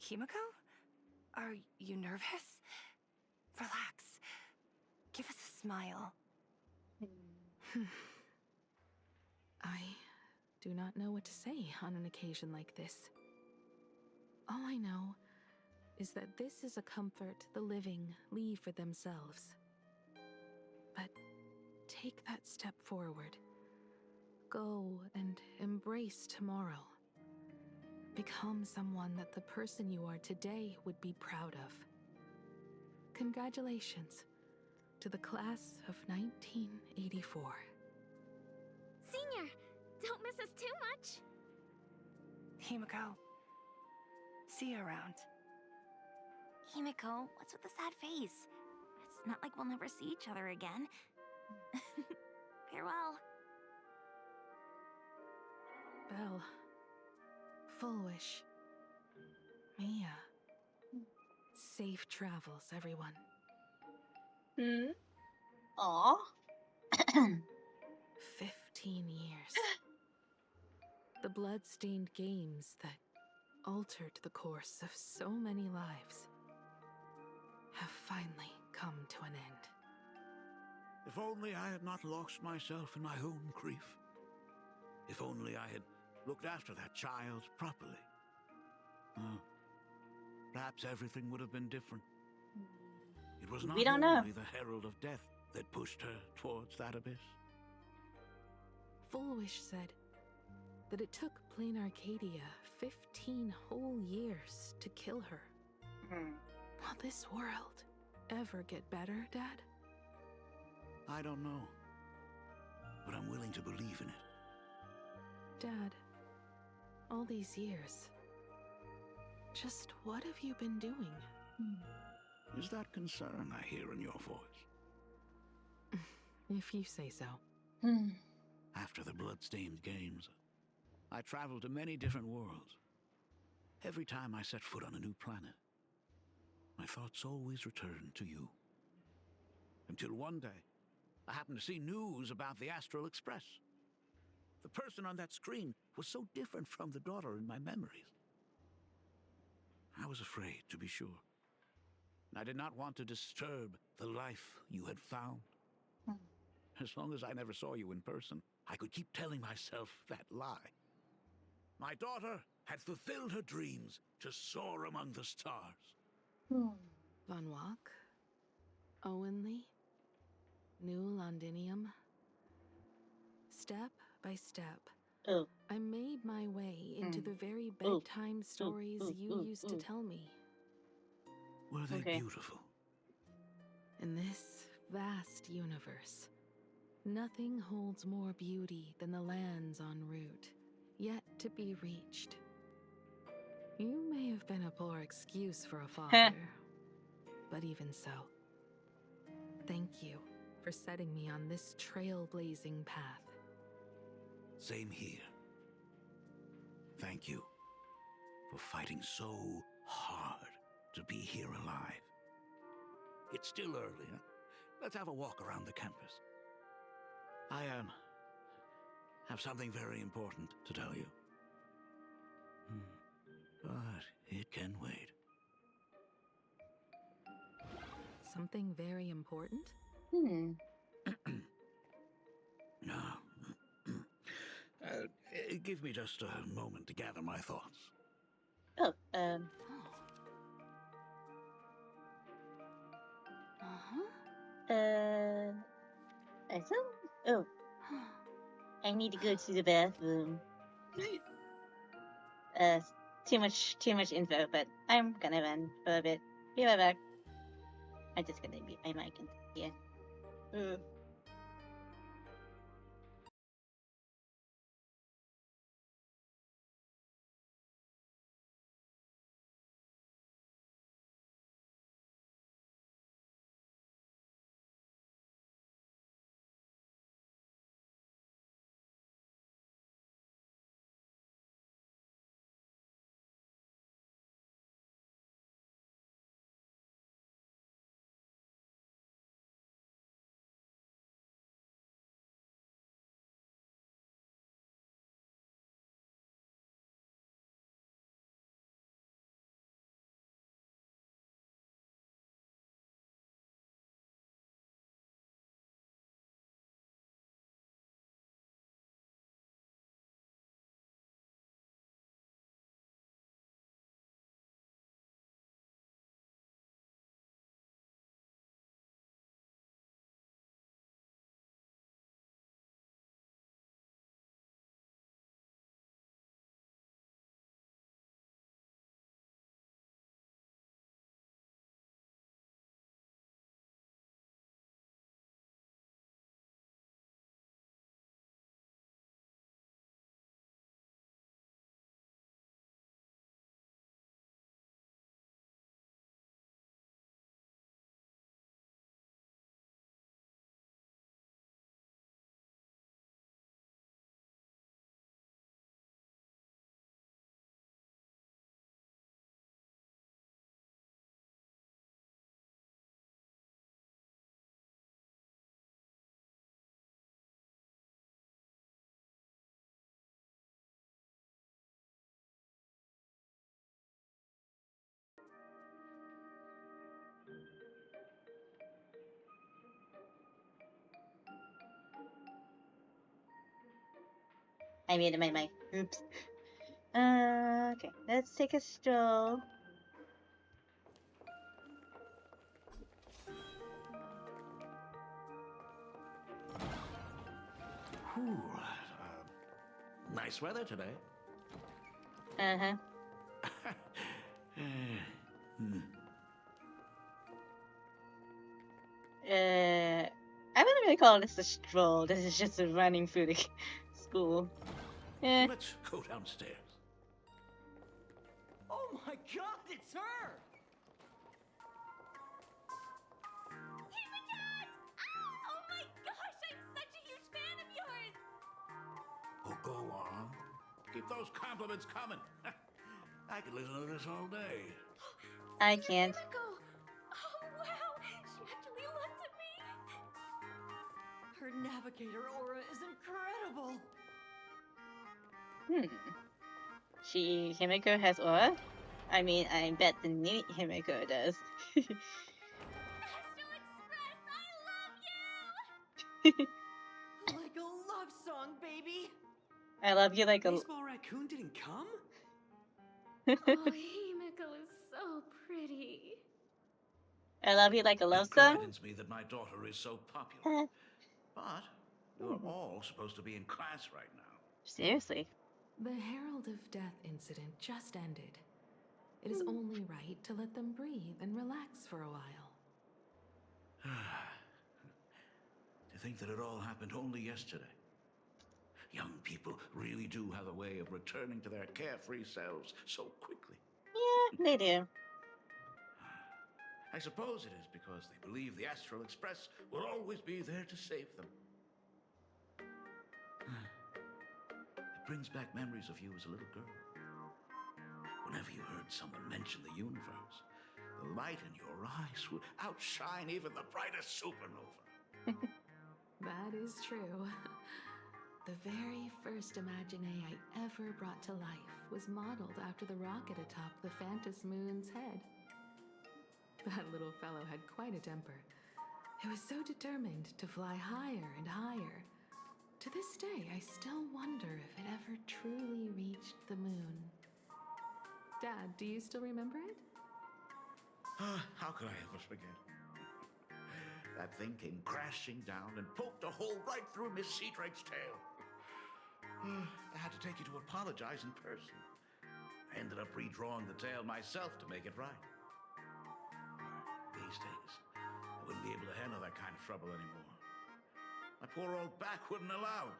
Himeko? Are you nervous? Relax. Give us a smile. I do not know what to say on an occasion like this. All I know is that this is a comfort the living leave for themselves. But take that step forward. Go and embrace tomorrow. Become someone that the person you are today would be proud of. Congratulations to the class of 1984. Senior, don't miss us too much. Himeko. See you around. Himeko, what's with the sad face? It's not like we'll never see each other again. Farewell. Belle. Full Wish. Mia. Safe travels, everyone. Aw. 15 years. The blood-stained games that altered the course of so many lives have finally come to an end. If only I had not lost myself in my own grief. If only I had looked after that child properly. Perhaps everything would have been different. It was not We don't know. only the Herald of Death that pushed her towards that abyss. Full Wish said that it took Plain Arcadia 15 whole years to kill her. Will this world ever get better, Dad? I don't know, but I'm willing to believe in it. Dad, all these years, just what have you been doing? Is that concern I hear in your voice? If you say so. After the blood-stained games, I traveled to many different worlds. Every time I set foot on a new planet, my thoughts always returned to you. Until one day, I happened to see news about the Astral Express. The person on that screen was so different from the daughter in my memories. I was afraid, to be sure. I did not want to disturb the life you had found. As long as I never saw you in person, I could keep telling myself that lie. My daughter had fulfilled her dreams to soar among the stars. Von Walk, Owenly, New Londinium. Step by step, I made my way into the very bedtime stories you used to tell me. Were they beautiful? In this vast universe, nothing holds more beauty than the lands en route, yet to be reached. You may have been a poor excuse for a father, but even so, thank you for setting me on this trailblazing path. Same here. Thank you for fighting so hard to be here alive. It's still early, huh? Let's have a walk around the campus. I have something very important to tell you. But it can wait. Something very important? Give me just a moment to gather my thoughts. I need to go to the bathroom. Too much info, but I'm gonna run for a bit. Be right back. I'm just gonna mute my mic and here. I muted my mic. Oops. Okay, let's take a stroll. Nice weather today. I wouldn't really call this a stroll. This is just a running through the school. Let's go downstairs. Oh my god, it's her! Oh my gosh, I'm such a huge fan of yours! Oh, go on. Keep those compliments coming. I could listen to this all day. I can't. Oh wow, she actually looked at me! Her navigator aura is incredible! Himiko has aura? I mean, I bet the new Himiko does. Like a love song, baby. I love you like a. Baseball Raccoon didn't come? Oh, Himiko is so pretty. I love you like a love It song. gladdens me that my daughter is so popular. But you're all supposed to be in class right now. Seriously. The Herald of Death incident just ended. It is only right to let them breathe and relax for a while. To think that it all happened only yesterday. Young people really do have a way of returning to their carefree selves so quickly. Yeah, they do. I suppose it is because they believe the Astral Express will always be there to save them. It brings back memories of you as a little girl. Whenever you heard someone mention the universe, the light in your eyes would outshine even the brightest supernova. That is true. The very first Imagine I ever brought to life was modeled after the rocket atop the Phantom Moon's head. That little fellow had quite a temper. It was so determined to fly higher and higher. To this day, I still wonder if it ever truly reached the moon. Dad, do you still remember it? How could I ever forget? That thing came crashing down and poked a hole right through Miss Seadrake's tail. I had to take you to apologize in person. I ended up redrawing the tail myself to make it right. These days, I wouldn't be able to handle that kind of trouble anymore. My poor old back wouldn't allow it.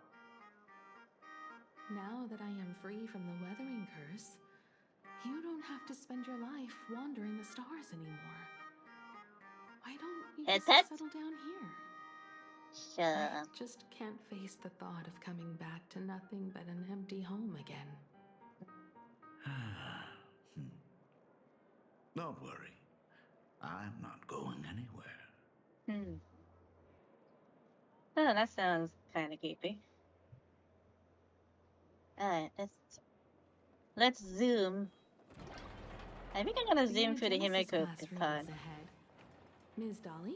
Now that I am free from the weathering curse, you don't have to spend your life wandering the stars anymore. Why don't you just settle down here? Sure. I just can't face the thought of coming back to nothing but an empty home again. Don't worry. I'm not going anywhere. Oh, that sounds kind of creepy. Alright, let's zoom. I think I'm gonna zoom through the Himiko pod. Ms. Dolly?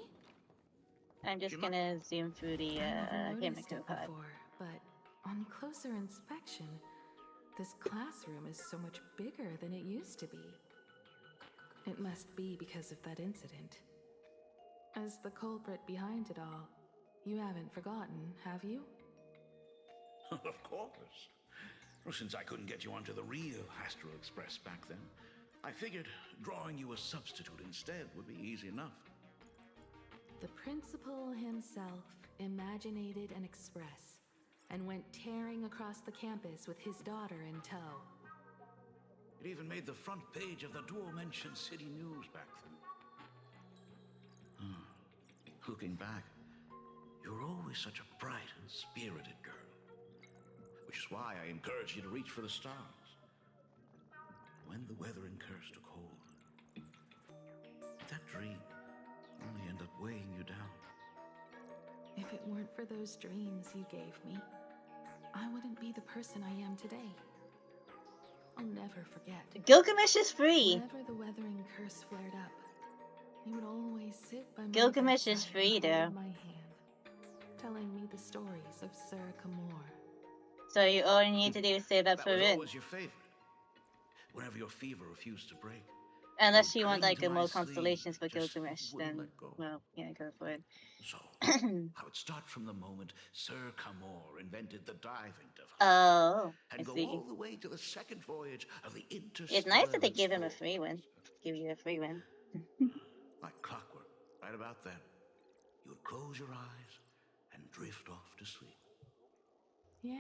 I'm just gonna zoom through the Himiko pod. But on closer inspection, this classroom is so much bigger than it used to be. It must be because of that incident. As the culprit behind it all, you haven't forgotten, have you? Of course. Well, since I couldn't get you onto the real Astral Express back then, I figured drawing you a substitute instead would be easy enough. The principal himself imaginated an express and went tearing across the campus with his daughter in tow. It even made the front page of the Dual-Mention City News back then. Looking back, you were always such a bright and spirited girl. Which is why I encourage you to reach for the stars. When the weathering curse took hold, that dream only ended up weighing you down. If it weren't for those dreams you gave me, I wouldn't be the person I am today. I'll never forget. Gilgamesh is free. Whenever the weathering curse flared up, you would always sit by my Gilgamesh is bedside free, and though. hold my hand, telling me the stories of Sir Kamor. So you all you need to do is save up for That was it. always your favorite. Whenever your fever refused to break. Unless you want cling like to my more sleeve, constellations for just Gilgamesh, wouldn't then let go. well, yeah, go for it. So, I would start from the moment Sir Kamor invented the diving device. Oh, I And go see. all the way to the second voyage of the Interstellar It's nice that they give him a Explorer. free win. Give you a free win. Like clockwork, right about then, you would close your eyes and drift off to sleep. Yeah,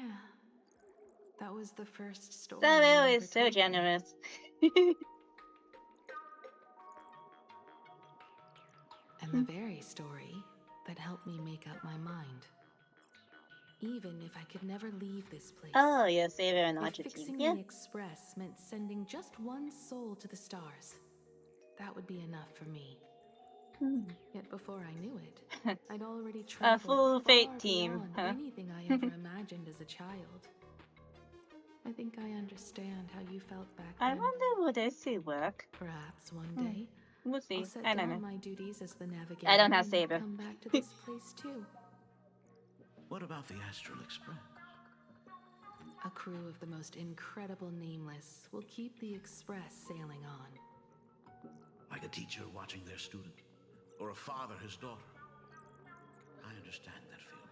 that was the first story. Samuel you is ever so told me. generous. And the very story that helped me make up my mind. Even if I could never leave this place. Oh, you're saving an If Archer fixing team. Yeah. the express meant sending just one soul to the stars, that would be enough for me. Yet before I knew it, I'd already traveled full far fate team, beyond huh? anything I ever imagined as a child. I think I understand how you felt back I then. wonder would this work? Perhaps one day We'll see. I'll set I don't down know. my duties as the navigator I don't have and Saber. come back to this place too. What about the Astral Express? A crew of the most incredible nameless will keep the express sailing on. Like a teacher watching their student, or a father his daughter. I understand that feeling.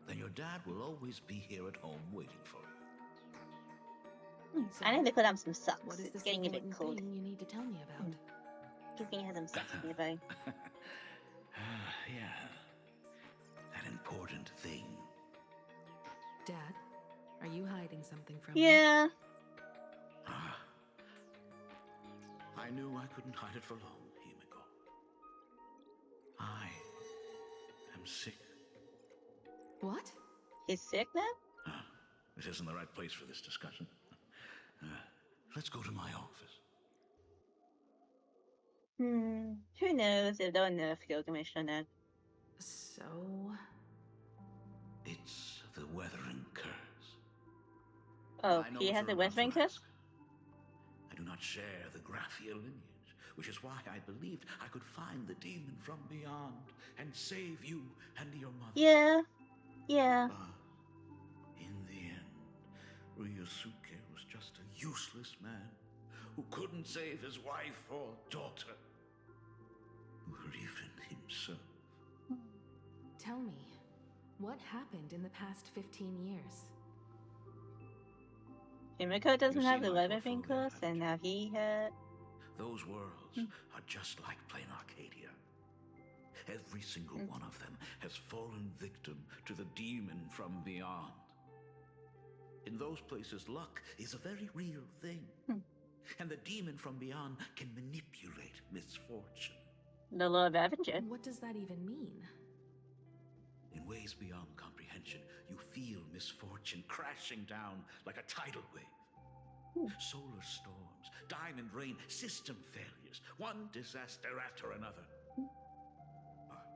Then your dad will always be here at home waiting for you. I need to put on some socks. What is It's this getting a bit important cold. thing you need to tell me about? Give me some socks nearby. Yeah. That important thing. Dad, are you hiding something from me? Yeah. I knew I couldn't hide it for long, Himiko. I am sick. What? He's sick now? This isn't the right place for this discussion. Let's go to my office. Who knows if they'll nerf Gilgamesh or not. So... It's the Weathering Curse. Oh, I know he it's has a a Weathering lot to Curse? I do not share the Graphia lineage, which is why I believed I could find the demon from beyond and save you and your mother. Yeah. Yeah. But in the end, Ryosuke was just a useless man who couldn't save his wife or daughter, or even himself. Tell me, what happened in the past 15 years? Himiko doesn't You have see the my Weathering Curse, and now he had... Those worlds are just like plain Arcadia. Every single one of them has fallen victim to the demon from beyond. In those places, luck is a very real thing. And the demon from beyond can manipulate misfortune. The Lord of Avenger. What does that even mean? In ways beyond comprehension, you feel misfortune crashing down like a tidal wave. Solar storms, diamond rain, system failures, one disaster after another. But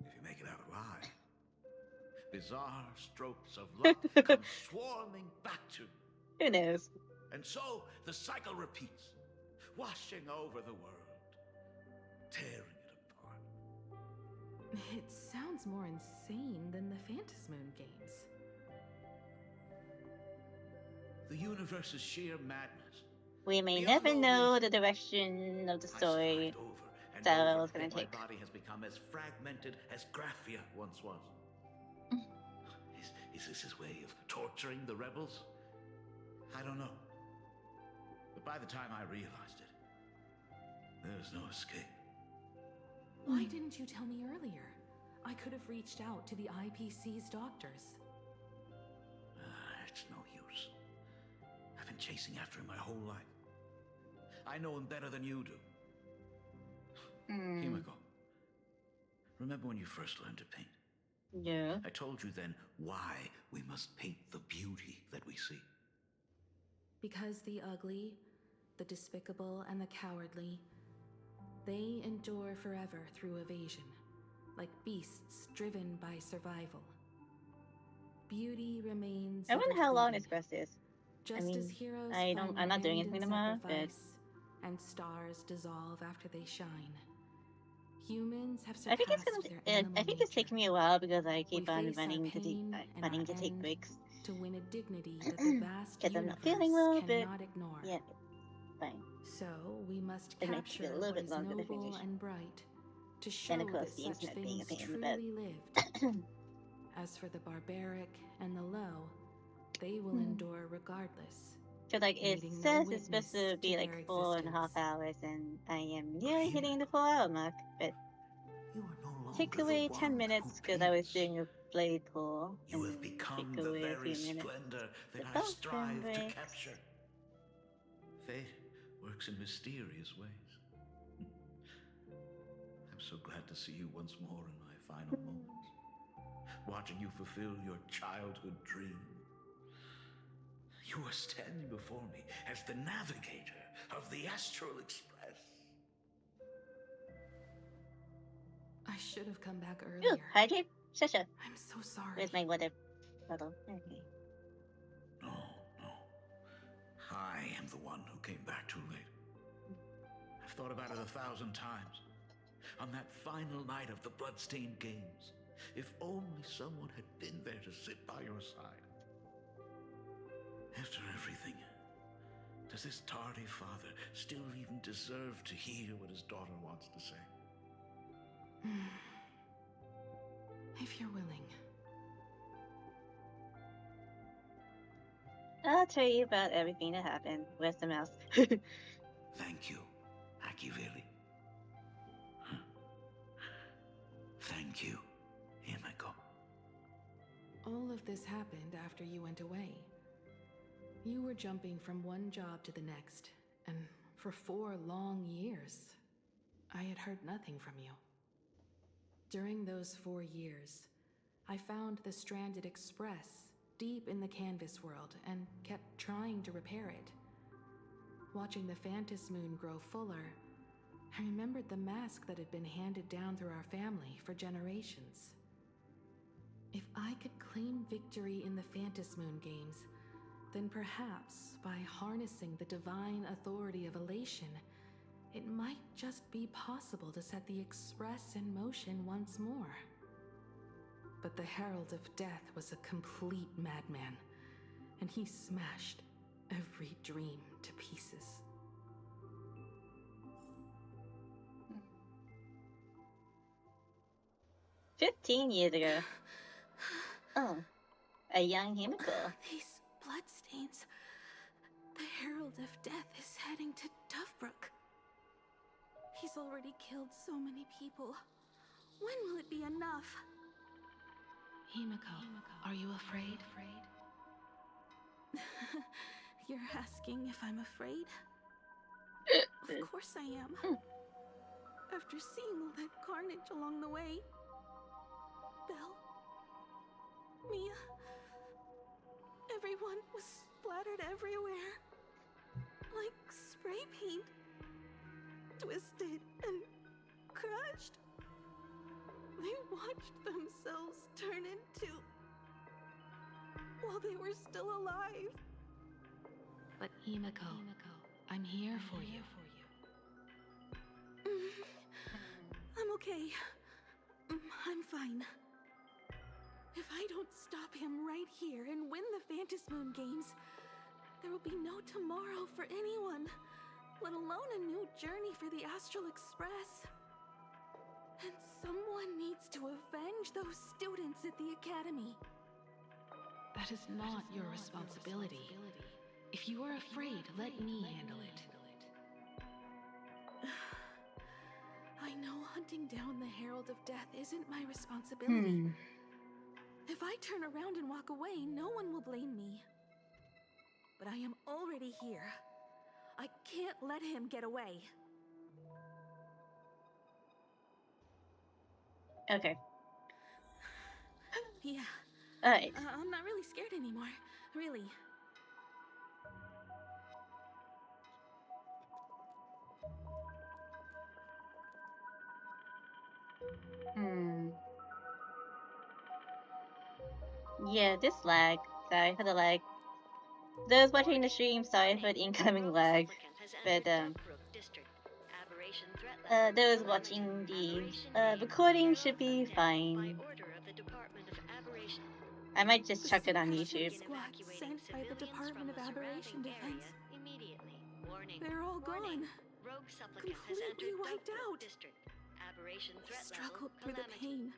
if you make it out alive, bizarre strokes of luck come swarming back to you. Who knows? And so the cycle repeats, washing over the world, tearing it apart. It sounds more insane than the Phantasmoon games. The universe is sheer madness. We may never know the direction of the story Sarah was going to take. My body has become as fragmented as Graphia once was. Is this his way of torturing the rebels? I don't know. But by the time I realized it, there's no escape. Why didn't you tell me earlier? I could have reached out to the IPC's doctors. It's no use. I've been chasing after him my whole life. I know him better than you do. Himiko, remember when you first learned to paint? Yeah. I told you then why we must paint the beauty that we see. Because the ugly, the despicable, and the cowardly, they endure forever through evasion, like beasts driven by survival. Beauty remains. I wonder how long this quest is. Just I mean, as heroes I'm not doing anything tomorrow, but and stars dissolve after they shine. Humans have I think surpassed it's their gonna. animal I think it's taking me a while because I keep We on face our running to pain and running our to take end breaks. to win a dignity that the vast Because I'm universe not feeling well, but cannot ignore. yeah, fine. So we must It might take capture a little what bit is longer to noble finish. and bright, to show And of course, that the such internet being a things pain in the butt. truly lived. As for the barbaric and the low, they will endure regardless. So like it needing no says it's supposed witness to be to like their 4.5 hours, and I am nearly hitting the 4-hour mark. But take away 10 minutes because I was doing a blade pull. You have become the very splendor that I strive to capture. Fate works in mysterious ways. I'm so glad to see you once more in my final moments, watching you fulfill your childhood dream. You are standing before me as the navigator of the Astral Express. I should have come back earlier. Ooh, hydrate, Shasha. I'm so sorry. Where's my water bottle? Okay. I am the one who came back too late. I've thought about it 1,000 times. On that final night of the Bloodstained Games, if only someone had been there to sit by your side. After everything, does this tardy father still even deserve to hear what his daughter wants to say? If you're willing. I'll tell you about everything that happened. Where's the mouse? Thank you, Akiveli. Thank you, Himeko. All of this happened after you went away. You were jumping from one job to the next, and for 4 long years, I had heard nothing from you. During those 4 years, I found the Stranded Express deep in the Canvas world and kept trying to repair it. Watching the Phantom Moon grow fuller, I remembered the mask that had been handed down through our family for generations. If I could claim victory in the Phantom Moon games, then perhaps by harnessing the divine authority of elation, it might just be possible to set the Express in motion once more. But the Herald of Death was a complete madman, and he smashed every dream to pieces. 15 years ago. Oh, a young Himiko. These bloodstains. The Herald of Death is heading to Dovebrook. He's already killed so many people. When will it be enough? Himiko, are you afraid? You're asking if I'm afraid? Of course I am. After seeing all that carnage along the way. Belle, Mia, everyone was splattered everywhere. Like spray paint. Twisted and crushed. They watched themselves turn into... while they were still alive. But Himiko, I'm here for you. I'm okay. I'm fine. If I don't stop him right here and win the Phantom Moon games, there will be no tomorrow for anyone, let alone a new journey for the Astral Express. And someone needs to avenge those students at the Academy. That is not your responsibility. If you are afraid, let me handle it. I know hunting down the Herald of Death isn't my responsibility. If I turn around and walk away, no one will blame me. But I am already here. I can't let him get away. Okay. Yeah. Alright. I'm not really scared anymore. Really. Yeah, this lag. Sorry for the lag. Those watching the stream, sorry for the incoming lag. But, those watching the recording should be fine. I might just chuck it on YouTube. Squad sent by the Department of Aberration Defense. They're all gone. Completely wiped out. He struggled through the pain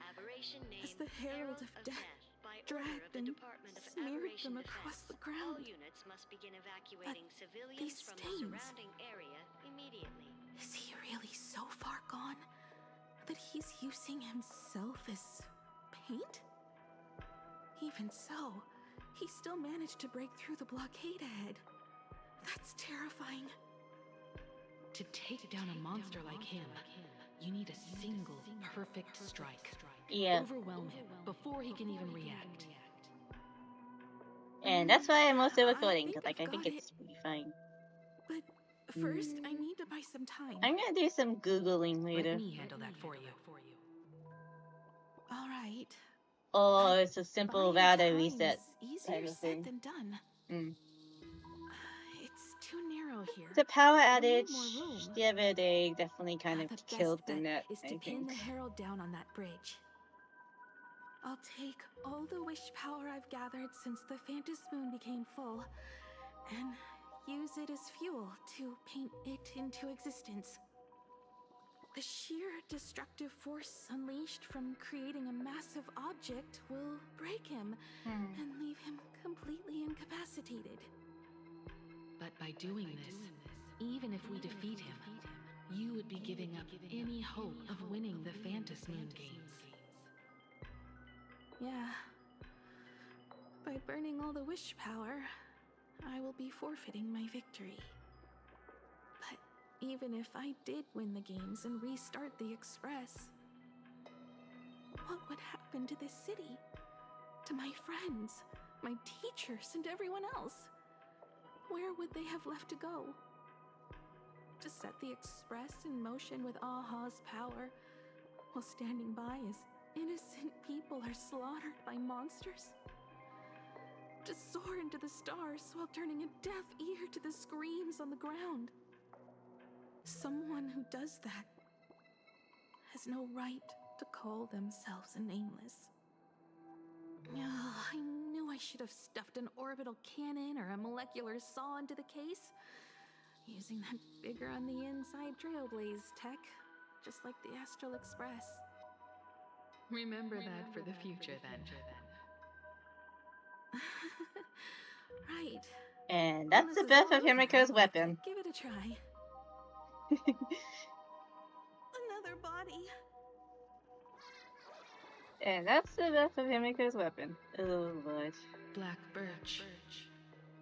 as the Herald of Death dragged and smeared them across the ground. But these stains... Is he really so far gone that he's using himself as paint? Even so, he still managed to break through the blockade ahead. That's terrifying. To take down a monster like him, you need a single perfect strike. Yeah. Overwhelm him before he can even react. And that's why I'm also recording, because like I think it's pretty fine. But first, I need to buy some time. I'm gonna do some Googling later. Let me handle that for you. All right. Oh, it's a simple router Buying time reset. is easier said than done. It's here. The power We need outage more room. the other day definitely kind of The best killed the bet net, is to I pin think. the herald down on that bridge. I'll take all the wish power I've gathered since the Phantom Moon became full and use it as fuel to paint it into existence. The sheer destructive force unleashed from creating a massive object will break him and leave him completely incapacitated. But by doing this, even if we defeat him, you would be giving up any hope of winning the Phantom Moon Games. Yeah. By burning all the wish power, I will be forfeiting my victory. But even if I did win the games and restart the Express, what would happen to this city? To my friends, my teachers, and everyone else? Where would they have left to go? To set the Express in motion with Aha's power, while standing by as innocent people are slaughtered by monsters? To soar into the stars while turning a deaf ear to the screams on the ground? Someone who does that has no right to call themselves a nameless. I knew I should have stuffed an orbital cannon or a molecular saw into the case, using that bigger on the inside Trailblaze tech, just like the Astral Express. Remember that for the future, then. Right. And that's the This is birth all of over, Himiko's I'll weapon. give it a try. Another body. And that's the birth of Himiko's weapon. Oh lord. Black Birch.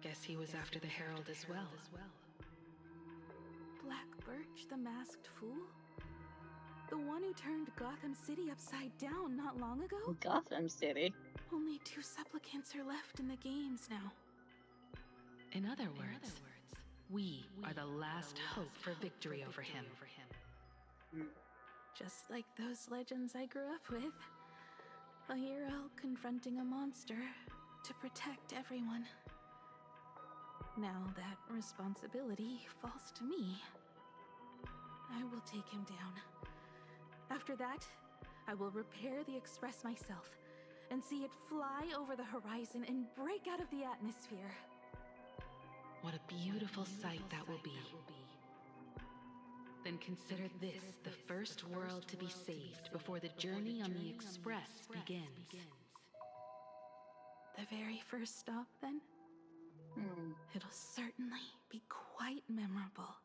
Guess he was after the Herald as well. Black Birch, the masked fool? The one who turned Gotham City upside down not long ago? Gotham City? Only 2 supplicants are left in the games now. In other words, we are the last hope for victory over him. Just like those legends I grew up with. A hero confronting a monster to protect everyone. Now that responsibility falls to me. I will take him down. After that, I will repair the Express myself and see it fly over the horizon and break out of the atmosphere. What a beautiful sight that will be. Then consider this the first world to be saved before the journey on the Express begins. The very first stop, then? It'll certainly be quite memorable.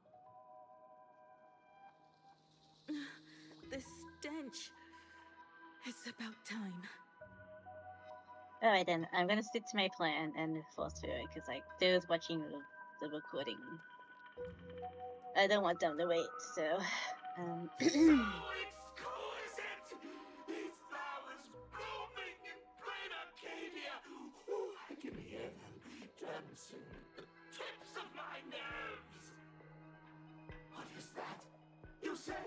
The stench. It's about time. Alright then, I'm gonna stick to my plan and force through it, because like, those watching the recording, I don't want them to wait, so... So exquisite! These flowers blooming in plain Arcadia! Ooh, I can hear them dancing at the tips of my nerves! What is that? You say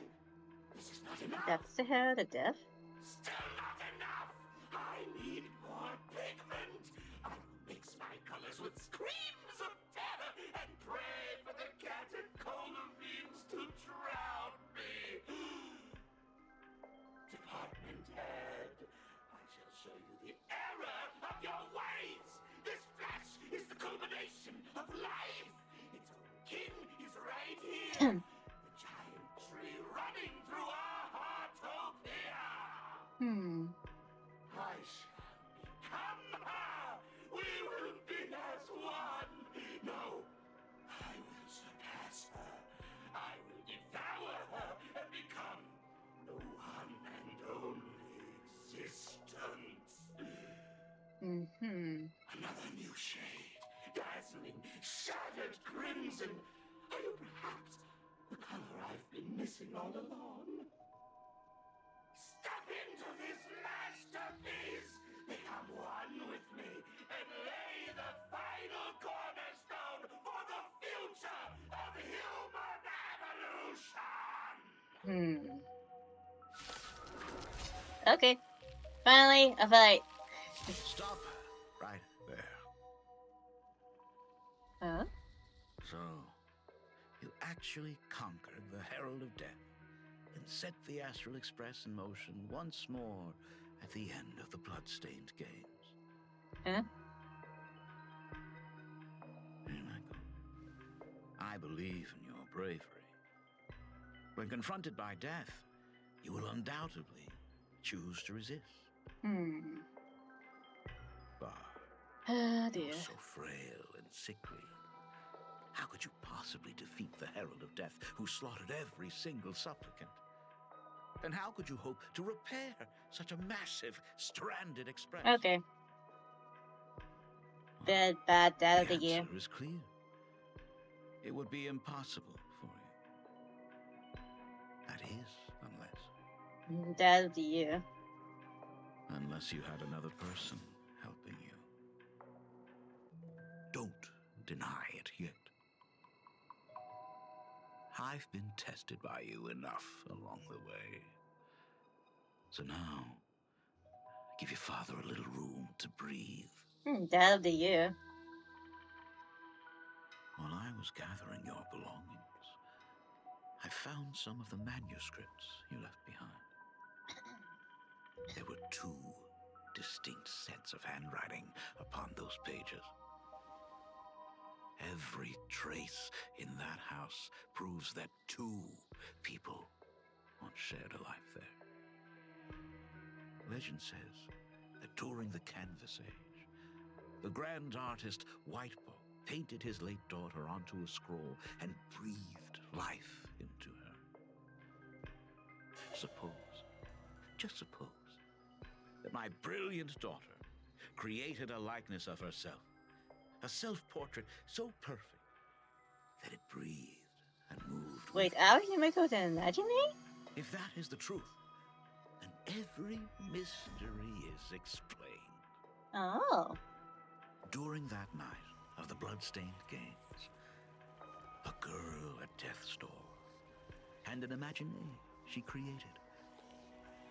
this is not enough? That's the Herald of Death? Still not enough! I need more pigment! I will mix my colors with screams of terror and pray for the catecholamines to drown me! Department head, I shall show you the error of your ways! This flesh is the culmination of life! Its own king is right here! The giant tree running through our Heartopia! I shall become her! We will be as one! No, I will surpass her. I will devour her and become the one and only existence. Another new shade, dazzling, shattered crimson. Are you perhaps the color I've been missing all along? Step into this masterpiece! Become one with me and lay the final cornerstone for the future of human evolution! Okay. Finally, a fight. Stop right there. Huh? So, actually conquered the Herald of Death and set the Astral Express in motion once more at the end of the Bloodstained Games. Huh? Hey, Michael, I believe in your bravery. When confronted by death, you will undoubtedly choose to resist. But Oh you dear. are so frail and sickly. How could you possibly defeat the Herald of Death, who slaughtered every single supplicant? And how could you hope to repair such a massive, stranded express? Okay. Bad dad of the The year. answer is clear. It would be impossible for you. That is, Dad of the year. unless you had another person helping you. Don't deny it yet. I've been tested by you enough along the way. So now, give your father a little room to breathe. Dad of the year. While I was gathering your belongings, I found some of the manuscripts you left behind. There were 2 distinct sets of handwriting upon those pages. Every trace in that house proves that 2 people once shared a life there. Legend says that during the Canvas Age, the grand artist Whitebow painted his late daughter onto a scroll and breathed life into her. Suppose, just suppose, that my brilliant daughter created a likeness of herself, a self-portrait so perfect that it breathed and moved. Wait, Aoyamiko's an imaginary? If that is the truth, then every mystery is explained. Oh. During that night of the Bloodstained Games, a girl at death's door and an imaginary she created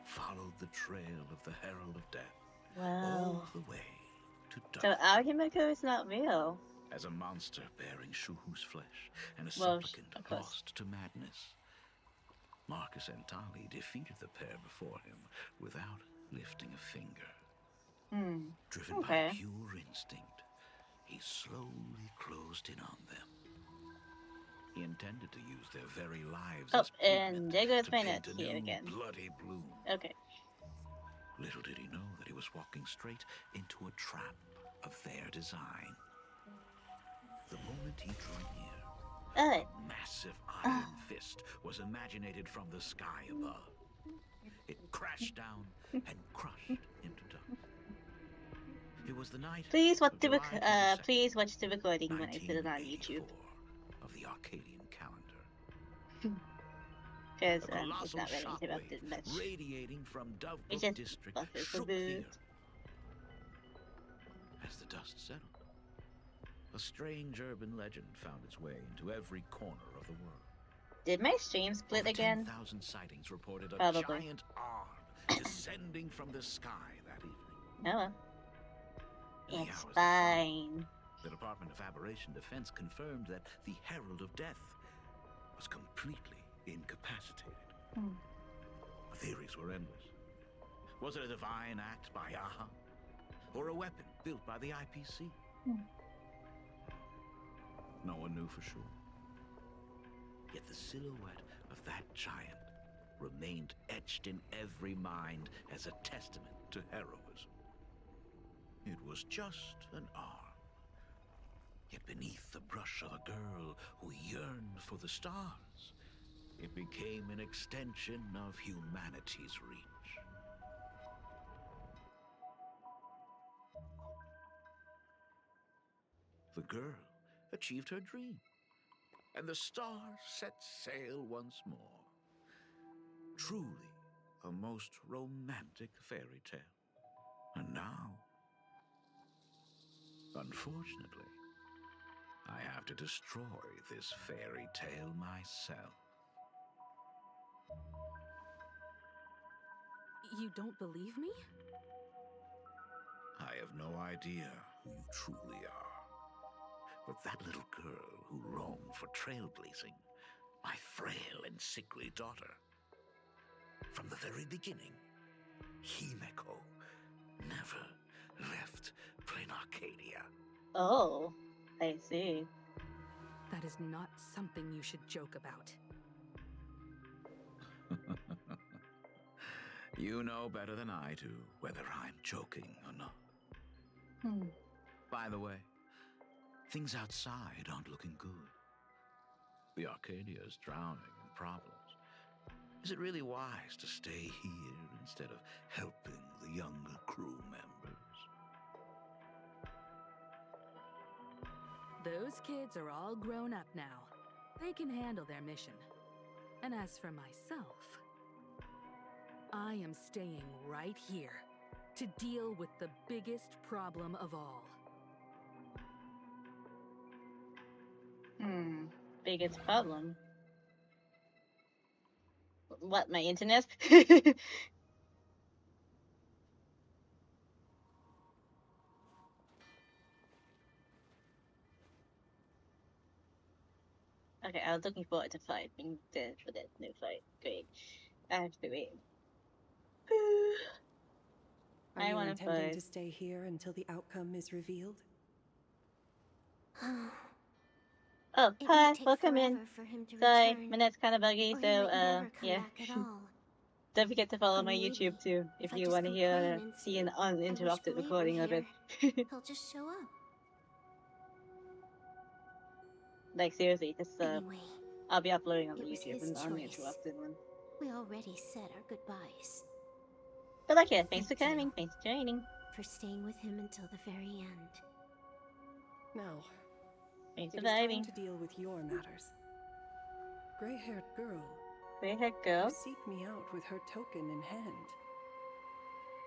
followed the trail of the Herald of Death all Wow. the way to So Dark. Aoyamiko is not real. As a monster bearing Shuhu's flesh and a Well, supplicant of course. lost to madness, Marcus Antali defeated the pair before him without lifting a finger. Driven Okay. by pure instinct, he slowly closed in on them. He intended to use their very lives Oh, as pigment and there goes to my paint notes a here new again. bloody bloom. Okay. Little did he know that he was walking straight into a trap of their design. The moment he drew near, a massive iron fist was imaginated from the sky above. It crashed down and crushed into dust. It was the night Please watch of the July 22nd, please watch the recording when I put it on YouTube. of the Arcadian calendar. Because A it's colossal not really shockwave interrupted much. radiating from It's Dovebrook just District buses for shook the boot. earth. As the dust settled, a strange urban legend found its way into every corner of the world. Did my stream split Over again? 10,000 sightings reported a Probably. giant arm descending from the sky that evening. No. In the It's hours that fine. The Department of Aberration Defense confirmed that the Herald of Death was completely incapacitated. The theories were endless. Was it a divine act by Aha? Or a weapon built by the IPC? No one knew for sure. Yet the silhouette of that giant remained etched in every mind as a testament to heroism. It was just an arm. Yet beneath the brush of a girl who yearned for the stars, it became an extension of humanity's reach. The girl achieved her dream, and the stars set sail once more. Truly a most romantic fairy tale. And now, unfortunately, I have to destroy this fairy tale myself. You don't believe me? I have no idea who you truly are. But that little girl who roamed for trailblazing my frail and sickly daughter. From the very beginning, Himeko never left Plain Arcadia. Oh, I see. That is not something you should joke about. You know better than I do whether I'm joking or not. By the way, things outside aren't looking good. The Arcadia is drowning in problems. Is it really wise to stay here instead of helping the younger crew members? Those kids are all grown up now. They can handle their mission. And as for myself, I am staying right here to deal with the biggest problem of all. Biggest problem. What, my internet? Okay, I was looking forward to fight being dead for that new fight. Great. I have to wait. Are you wanna intending fight. to stay here until the outcome is revealed? Oh, It hi, might take welcome in. forever for him to Sorry, return, my net's kind of buggy, or he so, might never come yeah. back at all. Don't forget to follow Or my maybe, YouTube too, if if I you just want to go hear, playing and see an say, "I wish uninterrupted Blade were recording of it. here," he'll just show up. Like, seriously, just, Anyway, I'll be uploading on the it was YouTube, his an choice. uninterrupted one. We already said our goodbyes. But like, yeah, thanks for Thank you. coming, thanks for joining. For staying with him until the very end. Now, Thanks it for is time vibing. to deal with your matters. Gray-haired girl. Gray-haired girl? You seek me out with her token in hand.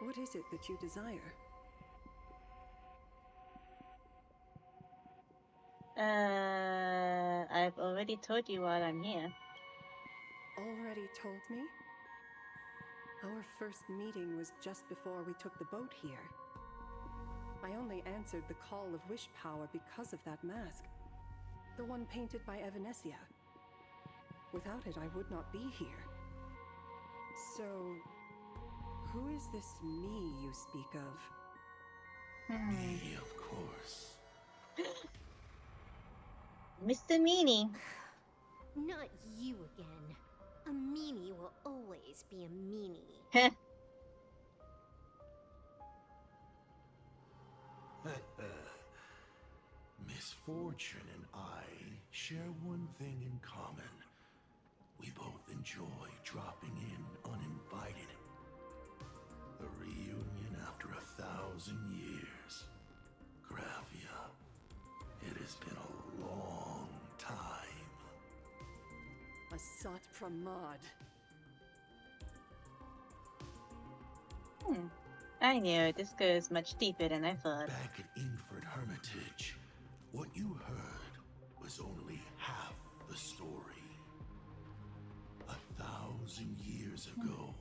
What is it that you desire? I've already told you why I'm here. Already told me? Our first meeting was just before we took the boat here. I only answered the call of wish power because of that mask. The one painted by Evanesia. Without it, I would not be here. So, who is this me you speak of? Me, of course. Mr. Meanie. Not you again. A meanie will always be a meanie. Heh. Misfortune and I share one thing in common. We both enjoy dropping in uninvited. A reunion after 1,000 years. Graphia, it has been a long time. Asat Pramad. I knew this goes much deeper than I thought. Back at Ingford Hermitage, what you heard was only half the story. 1,000 years ago,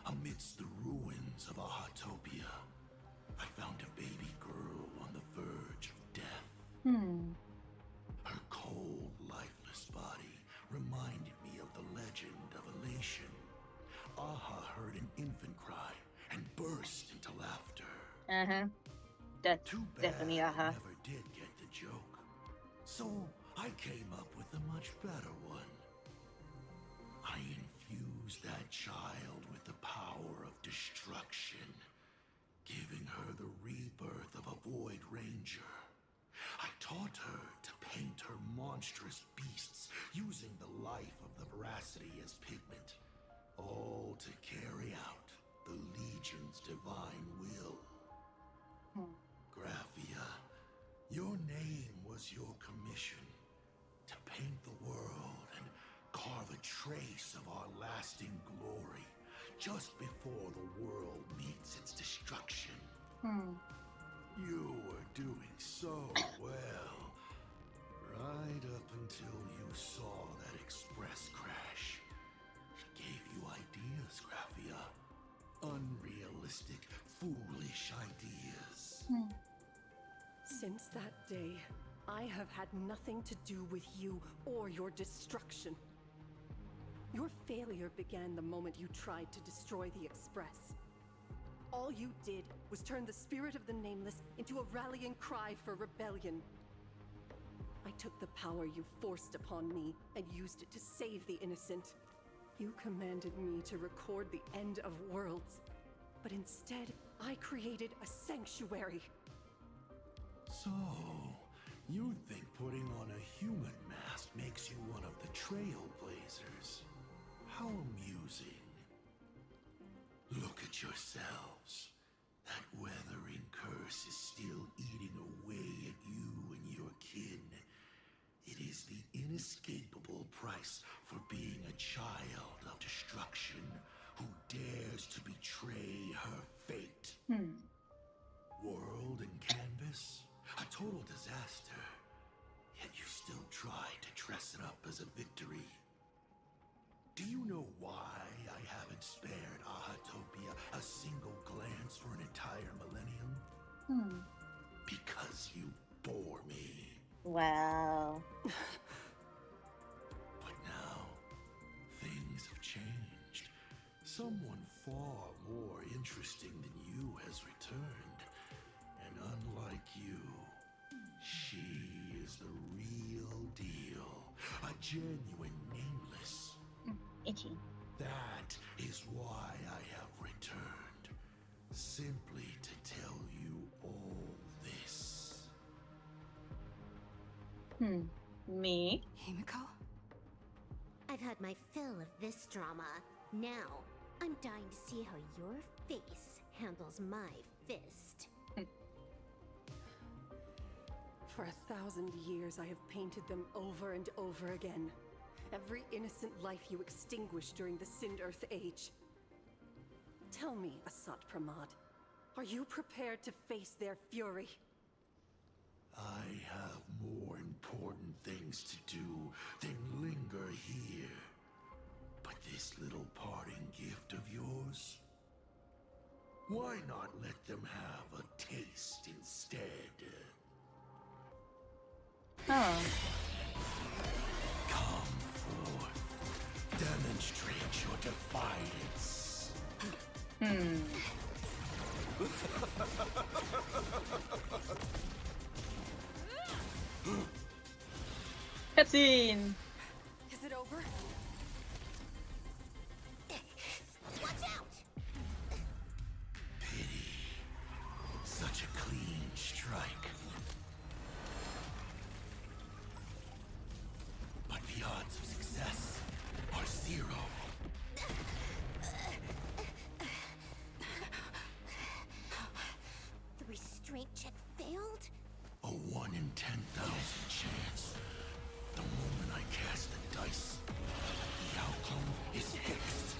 amidst the ruins of Ahatopia, I found a baby girl on the verge of death. Her cold, lifeless body reminded me of the legend of Elation. Aha heard an infant cry and burst into laughter. That's Too bad definitely I aha. never did get the joke. So I came up with a much better one. I infused that child with the power of destruction, giving her the rebirth of a Void Ranger. I taught her to paint her monstrous beasts using the life of the veracity as pigment, all to carry out the Legion's divine will. Graphia, your name was your commission, to paint the world and carve a trace of our lasting glory just before the world meets its destruction. You were doing so well, right up until you saw that express crash. It gave you ideas, Graphia. Unrealistic, foolish ideas. Since that day, I have had nothing to do with you or your destruction. Your failure began the moment you tried to destroy the Express. All you did was turn the spirit of the Nameless into a rallying cry for rebellion. I took the power you forced upon me and used it to save the innocent. You commanded me to record the end of worlds, but instead, I created a sanctuary. So, you think putting on a human mask makes you one of the Trailblazers? How amusing. Look at yourselves. That weathering curse is still eating away at you and your kin. It is the inescapable price for being a child of destruction who dares to betray her fate. World and canvas, a total disaster. Yet you still try to dress it up as a victory. Do you know why I haven't spared Ahatopia a single glance for an entire millennium? Because you bore me. Wow. But now, things have changed. Someone far more interesting than you has returned. And unlike you, she is the real deal. A genuine Nameless. Itchy. That is why I have returned. Simply to tell you all this. Me? Himiko? I've had my fill of this drama. Now, I'm dying to see how your face handles my fist. For 1,000 years, I have painted them over and over again. Every innocent life you extinguished during the Sindearth Age. Tell me, Asat Pramad, are you prepared to face their fury? I have more important things to do than linger here. But this little parting gift of yours? Why not let them have a taste instead? Oh. Come forth. Demonstrate your defiance. Cutscene! Is it over? Watch out! Pity. Such a clean strike. But the odds of success are 0. The restraint check failed? A 1 in 10,000 chance. The moment I cast the dice, the outcome is fixed.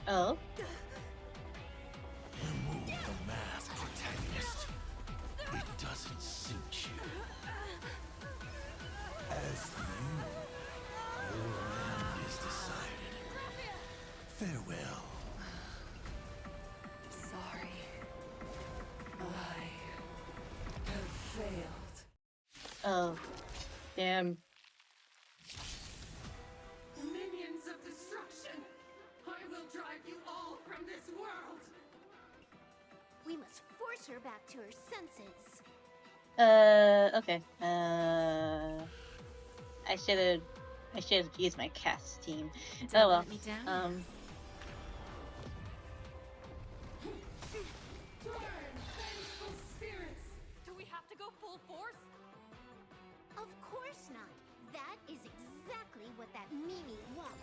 Oh? Remove the mask, protagonist. It doesn't suit you. As for you, your end is decided. Farewell. Sorry. I have failed. Oh. Damn. Minions of destruction! I will drive you all from this world! We must force her back to her senses. Okay. I should have used my cast team. Don't Oh well. let me down. Vengeful spirits! Do we have to go full force? Of course not. That is exactly what that Mimi wants.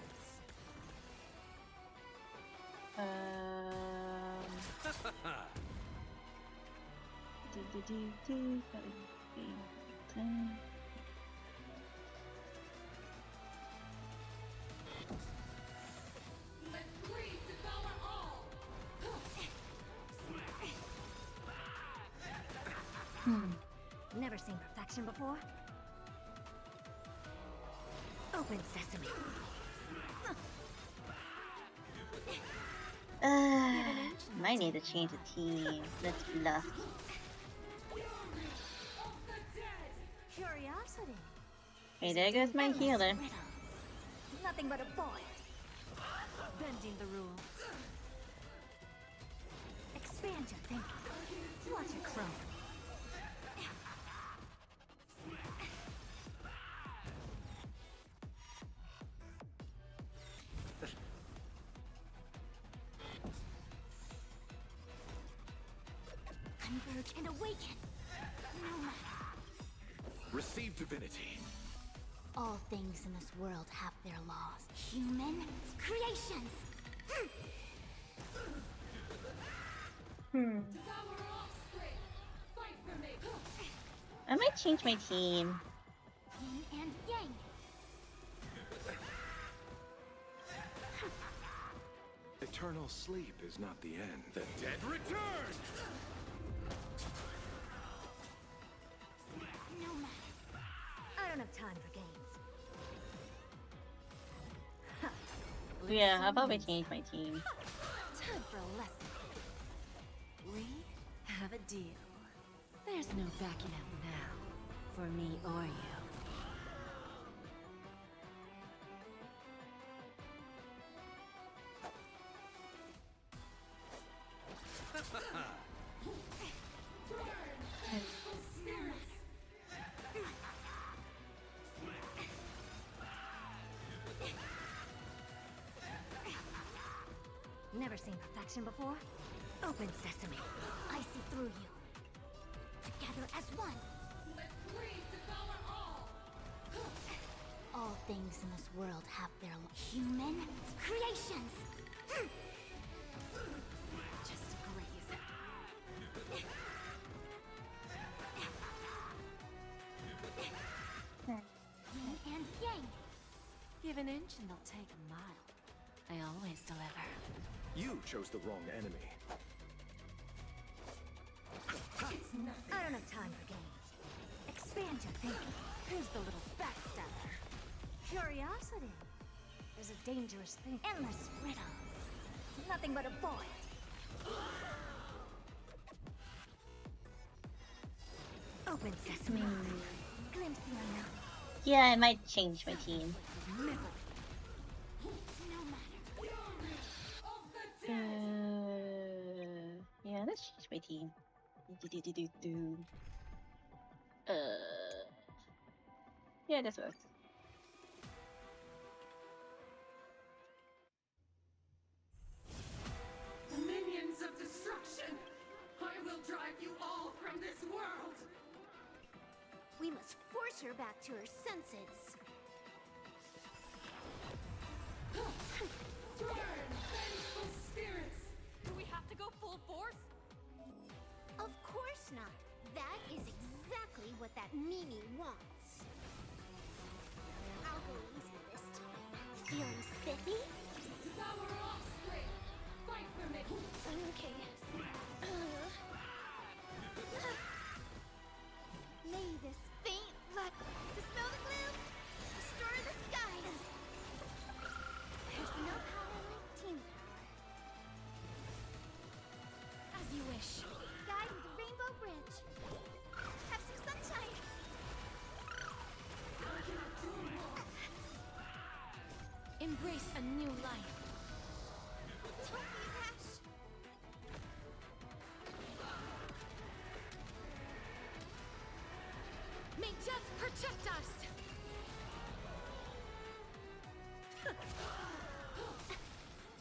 Let greed devour all! Never seen perfection before. Open sesame. Might need to change the team. Let's bluff. Curiosity. Hey, there goes my healer. Nothing but a boy. Bending the rules. Expand your thinking. Watch it grow. Converge and awaken. No matter. Receive divinity. All things in this world have their laws. Human creations. I might change my team. Yin and yang. Eternal sleep is not the end. The dead return! No matter. I don't have time for games. Yeah, I'll probably change my team. Time for a lesson. We have a deal. There's no backing out now, for me or you. Never seen perfection before? Open sesame. I see through you. Together as one. All things in this world have their human creations. Just graze. Yin and yang. Give an inch and they'll take a mile. I always deliver. You chose the wrong enemy. I don't have time for games. Expand your thinking. Who's the little backstabber? Curiosity is a dangerous thing. Endless riddles. Nothing but a void. Open sesame. Glimpse the unknown. Yeah, I might change my team. Yeah, let's change my team. Yeah, this works. Minions of destruction! I will drive you all from this world! We must force her back to her senses. Burn, vengeful spirits! Do we have to go full force? Of course not. That is exactly what that Mimi wants. I'll go easy this time. Feeling spiffy? Devour offspring! Fight for me! Okay. May this faint luck dispel the gloom, restore the skies. There's no power like team power. As you wish. Guide me to Rainbow Bridge. Have some sunshine. Embrace a new life. Don't be rash. May death protect us!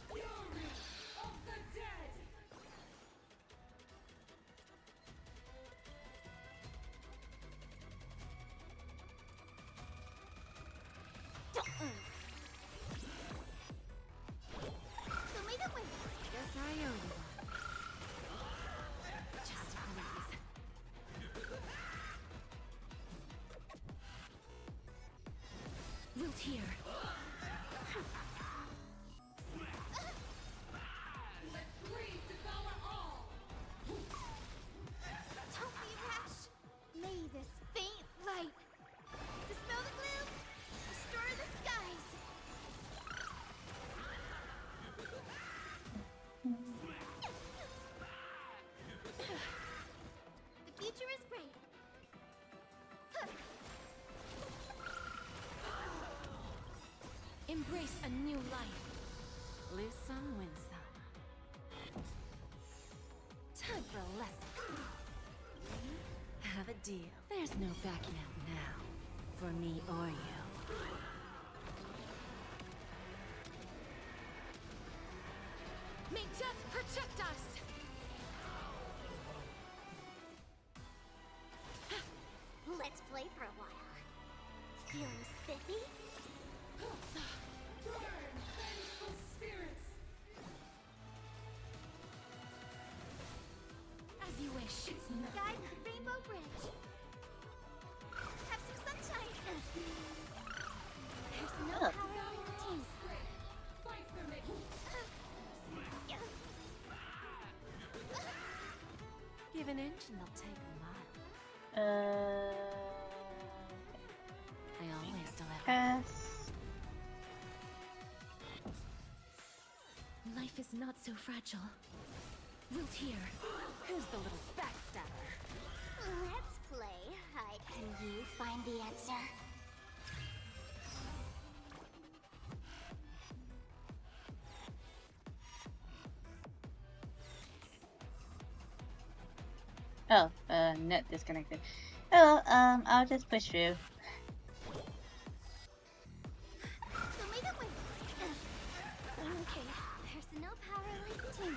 Fury of the dead! So may the wind. Guess I owe you one. Just graze. Root here. Let greed devour all! Don't be rash. May this faint light dispel the gloom, restore the skies. The future is bright. Embrace a new life. Lose some, win some. Time for a lesson. We have a deal. There's no backing out now. For me or you. May death protect us! Let's play for a while. Feeling spiffy? As you wish. Guide the Rainbow Bridge. Have some sunshine. There's no power like team. Give an inch and they'll take a mile. I always deliver. Pass. Life is not so fragile. Wilt here. Who's the little backstabber? Let's play hide. Can you find the answer? Oh, net disconnected. Oh, I'll just push through. Okay, there's no power like team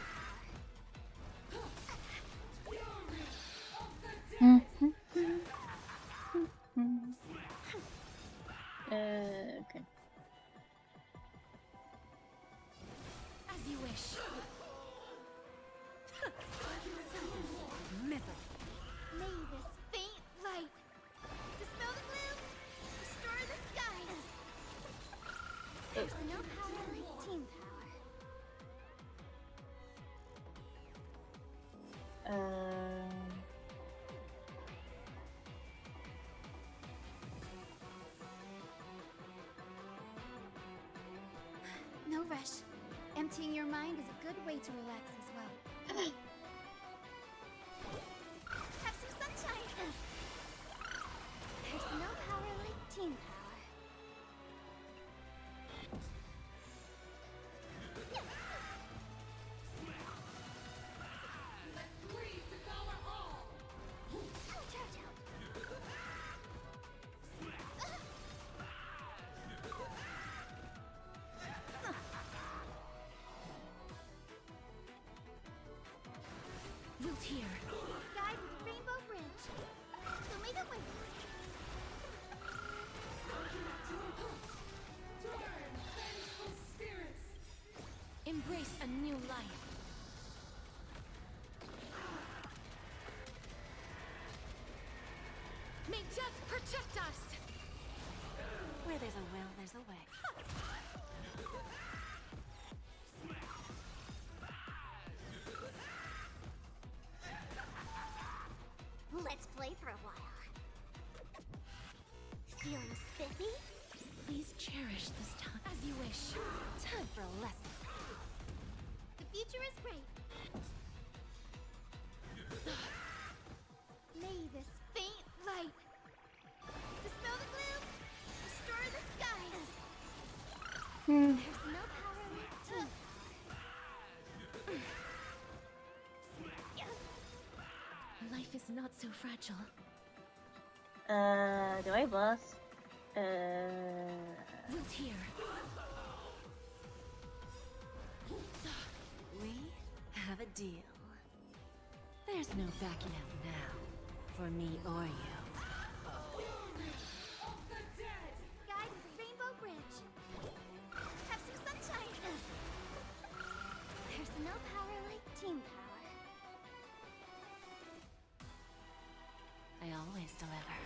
Okay. As you wish. Misery. May this faint light dispel the gloom, restore the skies. There's no power like team power. No rush. Emptying your mind is a good way to relax as well. Have some sunshine. There's no power like team power. Wilt here. Guide with Rainbow Bridge. Show me the way. Embrace a new life. May death protect us! Where there's a will, there's a way. Let's play for a while. Feeling spiffy? Please cherish this time. As you wish. Time for a lesson. The future is bright. May this faint light dispel the gloom, restore the skies. There's no power like team Life is not so fragile. Do I boss? Wilt here. We have a deal. There's no backing out now. For me or you. Guide with Rainbow Bridge. Have some sunshine. There's no power like team power. I always deliver.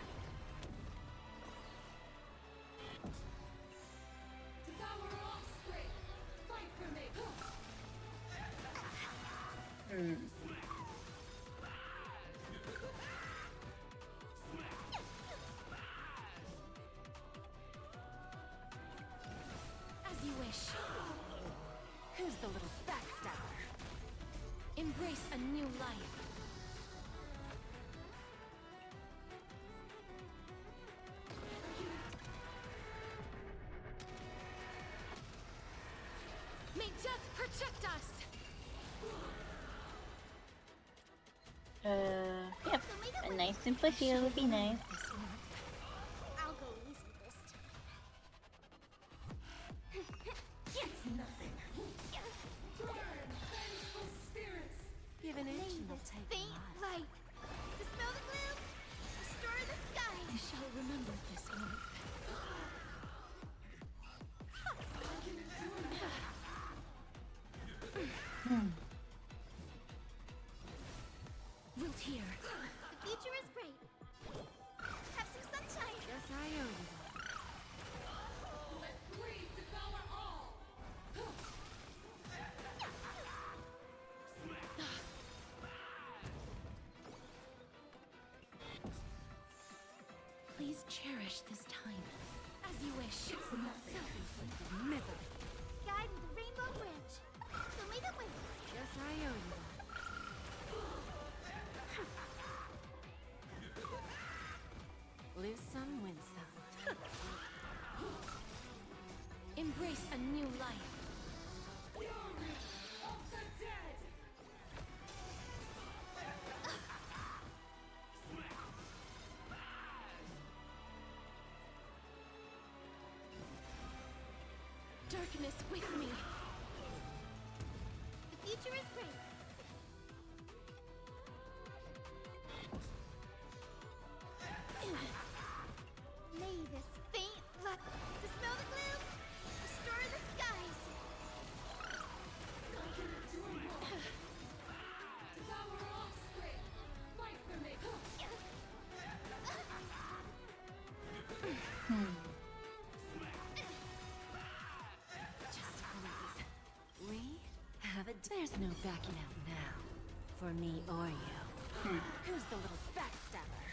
As you wish. Who's the little backstabber? Embrace a new life. protect us! Yep. A nice simple shield would be nice. I'll go easy this time. It's nothing. Give an inch and they'll take a Faint lot. light. Dispel the gloom. Restore the sky. I shall remember this one. Wilt here. The future is great. Have some sunshine. Yes, I owe you that. Please cherish this time. As you wish. Self-inflicted misery. Guide with the rainbow branch. So may the wind. Yes, I owe you that. Lose some, win some. Embrace a new life. Darkness with me. The future is great. May this faint light dispel the gloom. Restore the skies. Just please. We have a... There's no backing out now. For me or you. Who's the little backstabber?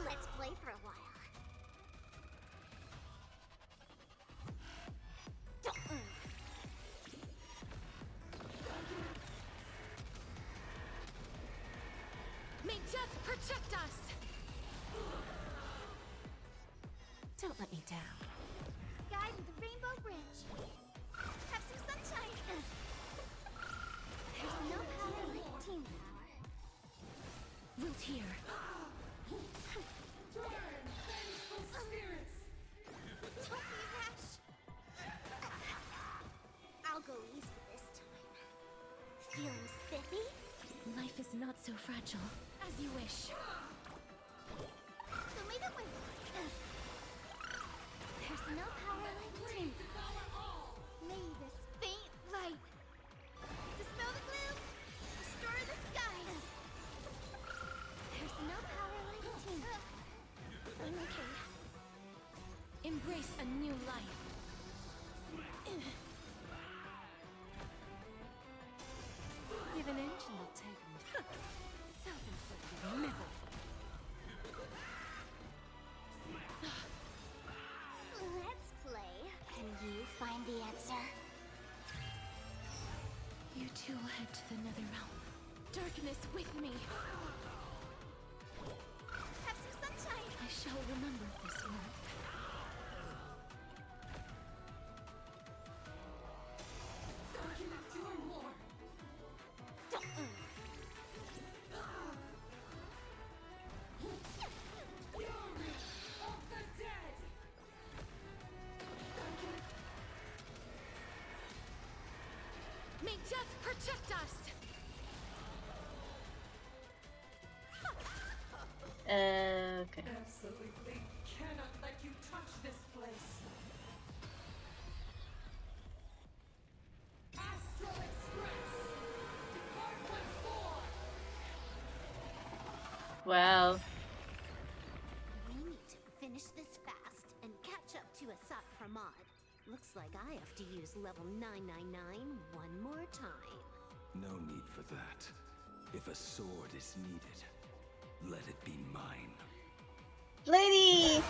Let's play for a while. May death protect us! Don't let me down. Guide with the rainbow branch. Have some sunshine. There's no power like team power. Wilt here. Don't be rash. I'll go easy this time. Feeling spiffy? Life is not so fragile. As you wish. So may the wind. There's no power like team. May this faint light dispel the gloom. Restore the skies. There's no power like team. I'm okay. Embrace a new life. Give an inch and they'll take them. Self-inflicted misery. Let's play. Can you find the answer? You two will head to the nether realm. Darkness with me. Have some sunshine. I shall remember this one. May death protect us! Okay. Absolutely cannot let you touch this place. Astral Express, Department 4. Wow. We need to finish this fast and catch up to Asaf Pramod. Looks like I have to use level 999 one more time. No need for that. If a sword is needed, let it be mine. Lady!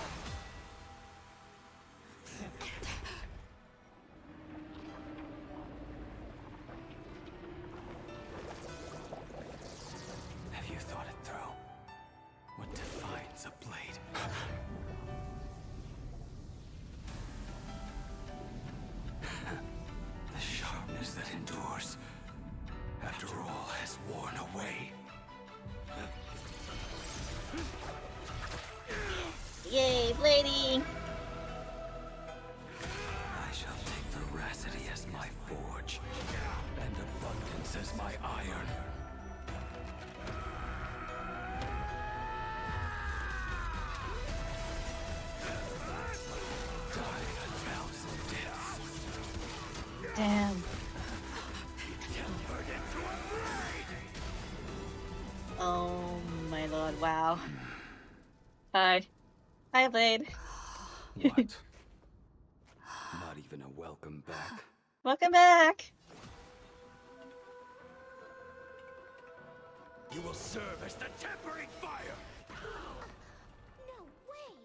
Have you thought it through? What defines a blade? The sharpness that endures. lady! I shall take veracity as my forge, and abundance as my iron. Die a thousand deaths. Damn. Oh my lord, wow. Hi. Hi, Blade. What? Not even a welcome back. Welcome back! You will serve as the tempering fire! No way!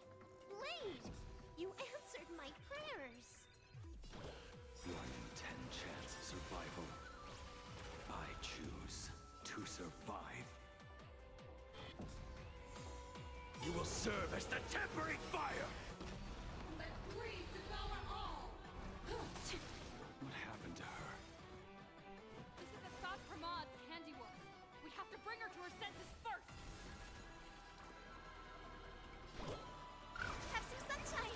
Blade! You answered my prayers! 1 in 10 chance of survival. I choose to survive. You will serve as the tempering fire! What happened to her? This is Assad Pramad's handiwork. We have to bring her to her senses first. Have some sunshine!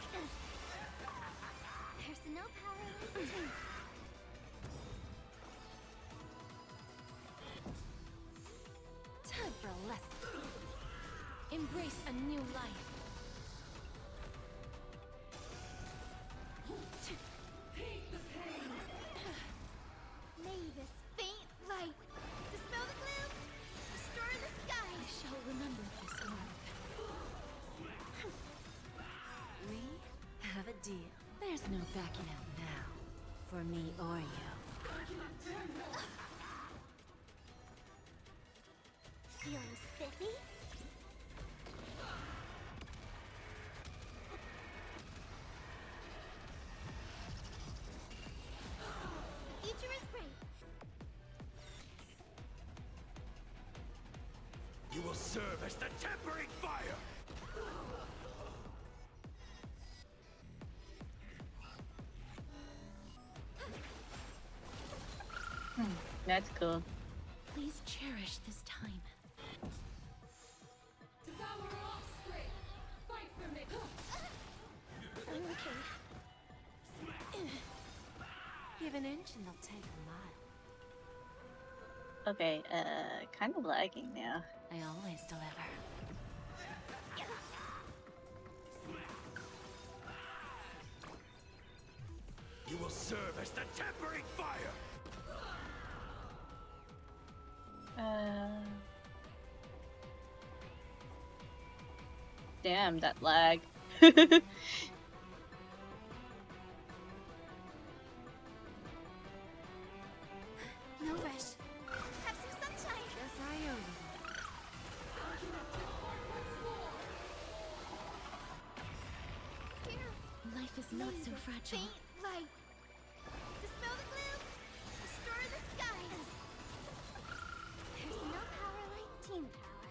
There's no power like tea. Time for a lesson. Embrace a new life. May this faint light dispel the gloom, restore the skies. I shall remember this work. We have a deal. There's no backing out now, for me or you. Feeling spiffy? Future is bright. You will serve as the tempering fire! That's cool. Please cherish this time. I'm okay. Give an inch and they'll take a mile. Okay, kind of lagging now. I always deliver. You will serve as the tempering fire! Damn, that lag. No rush. Have some sunshine. Guess I owe you. Here. Life is not May so this fragile. faint light dispel the gloom, restore the skies. There's no power like team power.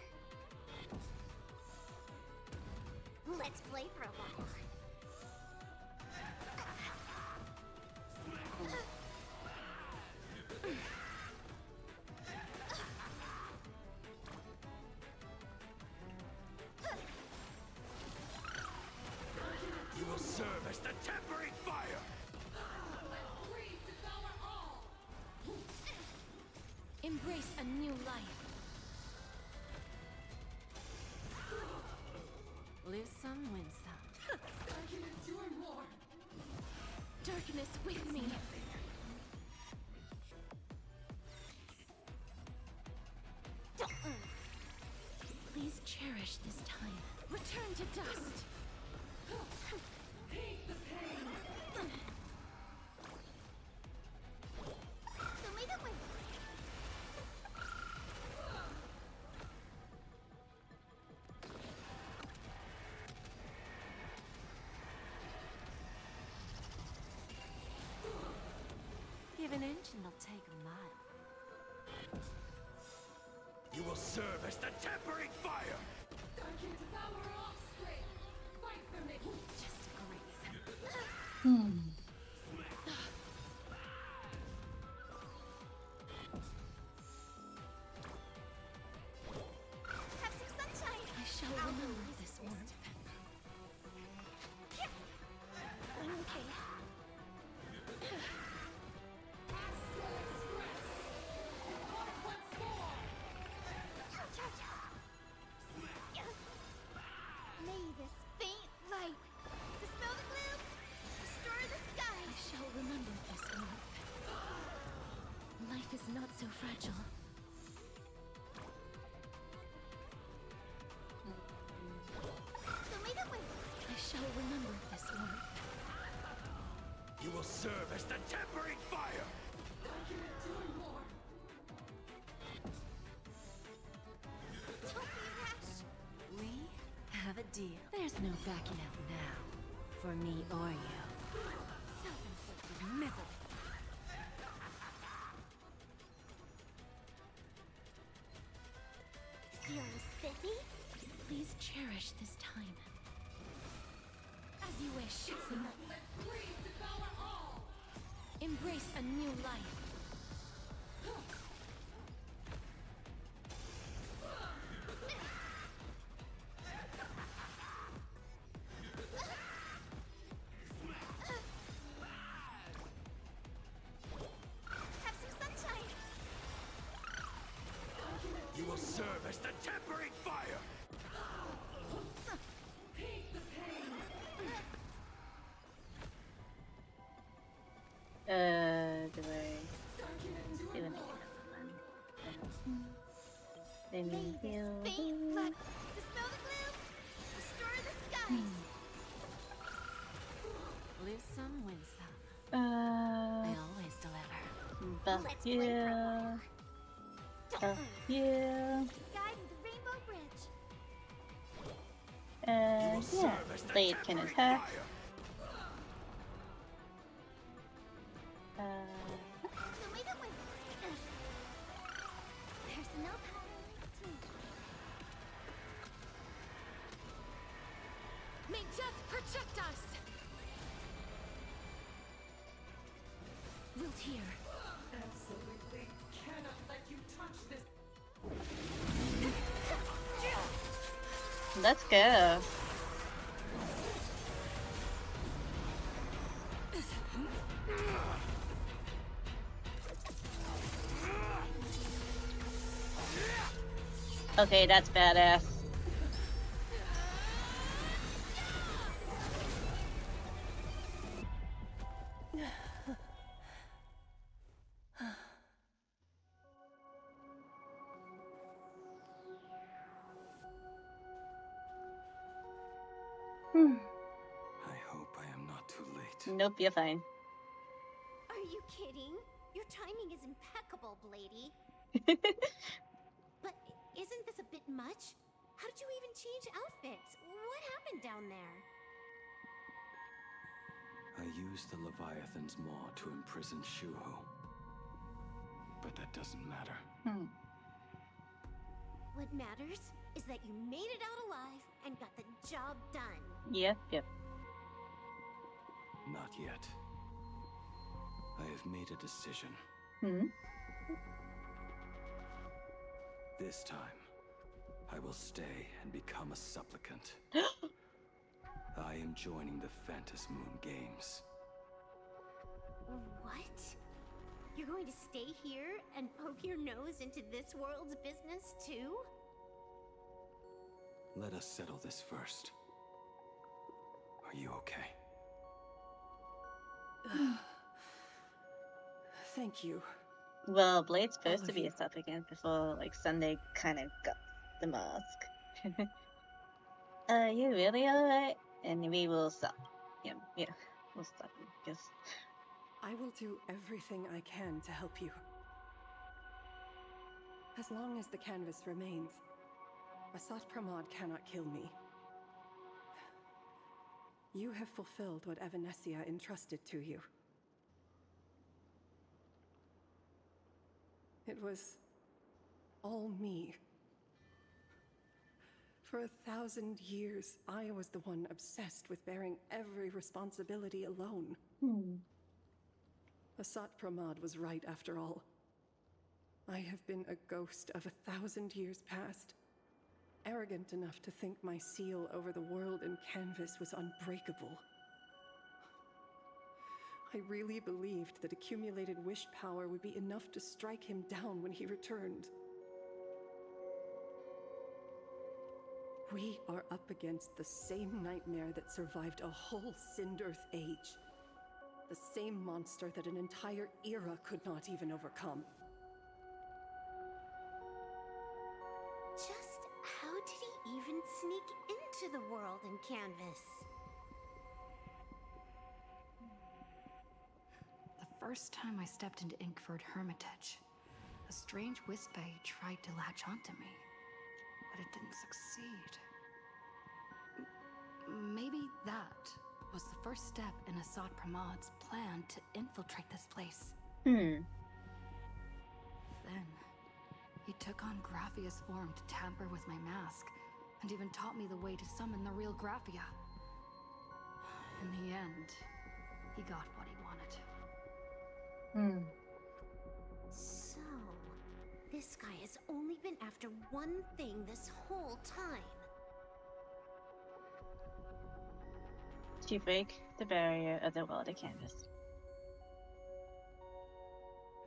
Let's play for a while. You will serve as the tempering fire! Embrace a new life. Lose some, win some. I can endure more. Darkness with me. Please cherish this time. Return to dust. Show me the way. Give an inch and they'll take a mile. You will serve as the tempering fire! Just graze. Have some sunshine. I shall remember this work. this warmth. You will serve as the tempering fire! We have a deal. There's no backing out now. For me or you. Self-inflicted misery. Feeling spiffy? Please cherish this time. As you wish. Embrace a new life. Have some sunshine. You will serve as the tempering fire! Do I do anything else? Let me heal. Faint flood. Dispel the gloom. Restore the skies. Lose some, win some. I always deliver. Buff yeah. Buff yeah. Guiding the Rainbow Bridge. Yeah. Blade can attack. No, wait, wait. There's no power to May death protect us! Wilt here. Absolutely cannot let you touch this. Let's go. Okay, that's badass. I hope I am not too late. Nope, you're fine. Are you kidding? Your timing is impeccable, Blady. But isn't this a bit much? How did you even change outfits? What happened down there? I used the Leviathan's maw to imprison Shuho. But that doesn't matter. What matters is that you made it out alive and got the job done. Yep, yep. Not yet. I have made a decision. This time, I will stay and become a supplicant. I am joining the Phantom Moon Games. What? You're going to stay here and poke your nose into this world's business too? Let us settle this first. Are you okay? Thank you. Well, Blade's supposed to be a supplicant before, like, Sunday kind of got the mask. Are you really alright? And we will stop. Yeah, we'll stop him, because... I will do everything I can to help you. As long as the canvas remains, Asat Pramod cannot kill me. You have fulfilled what Evanescia entrusted to you. It was all me. For 1,000 years, I was the one obsessed with bearing every responsibility alone. Asat Pramod was right after all. I have been a ghost of 1,000 years past, arrogant enough to think my seal over the world and canvas was unbreakable. I really believed that accumulated wish power would be enough to strike him down when he returned. We are up against the same nightmare that survived a whole Sindearth age. The same monster that an entire era could not even overcome. Just how did he even sneak into the world in Canvas? first time I stepped into Inkford Hermitage, a strange Wispe tried to latch onto me, but it didn't succeed. Maybe that was the first step in Assad Pramad's plan to infiltrate this place. Then, he took on Graphia's form to tamper with my mask, and even taught me the way to summon the real Graphia. In the end, he got what he wanted. So, this guy has only been after one thing this whole time. To break the barrier of the world of canvas.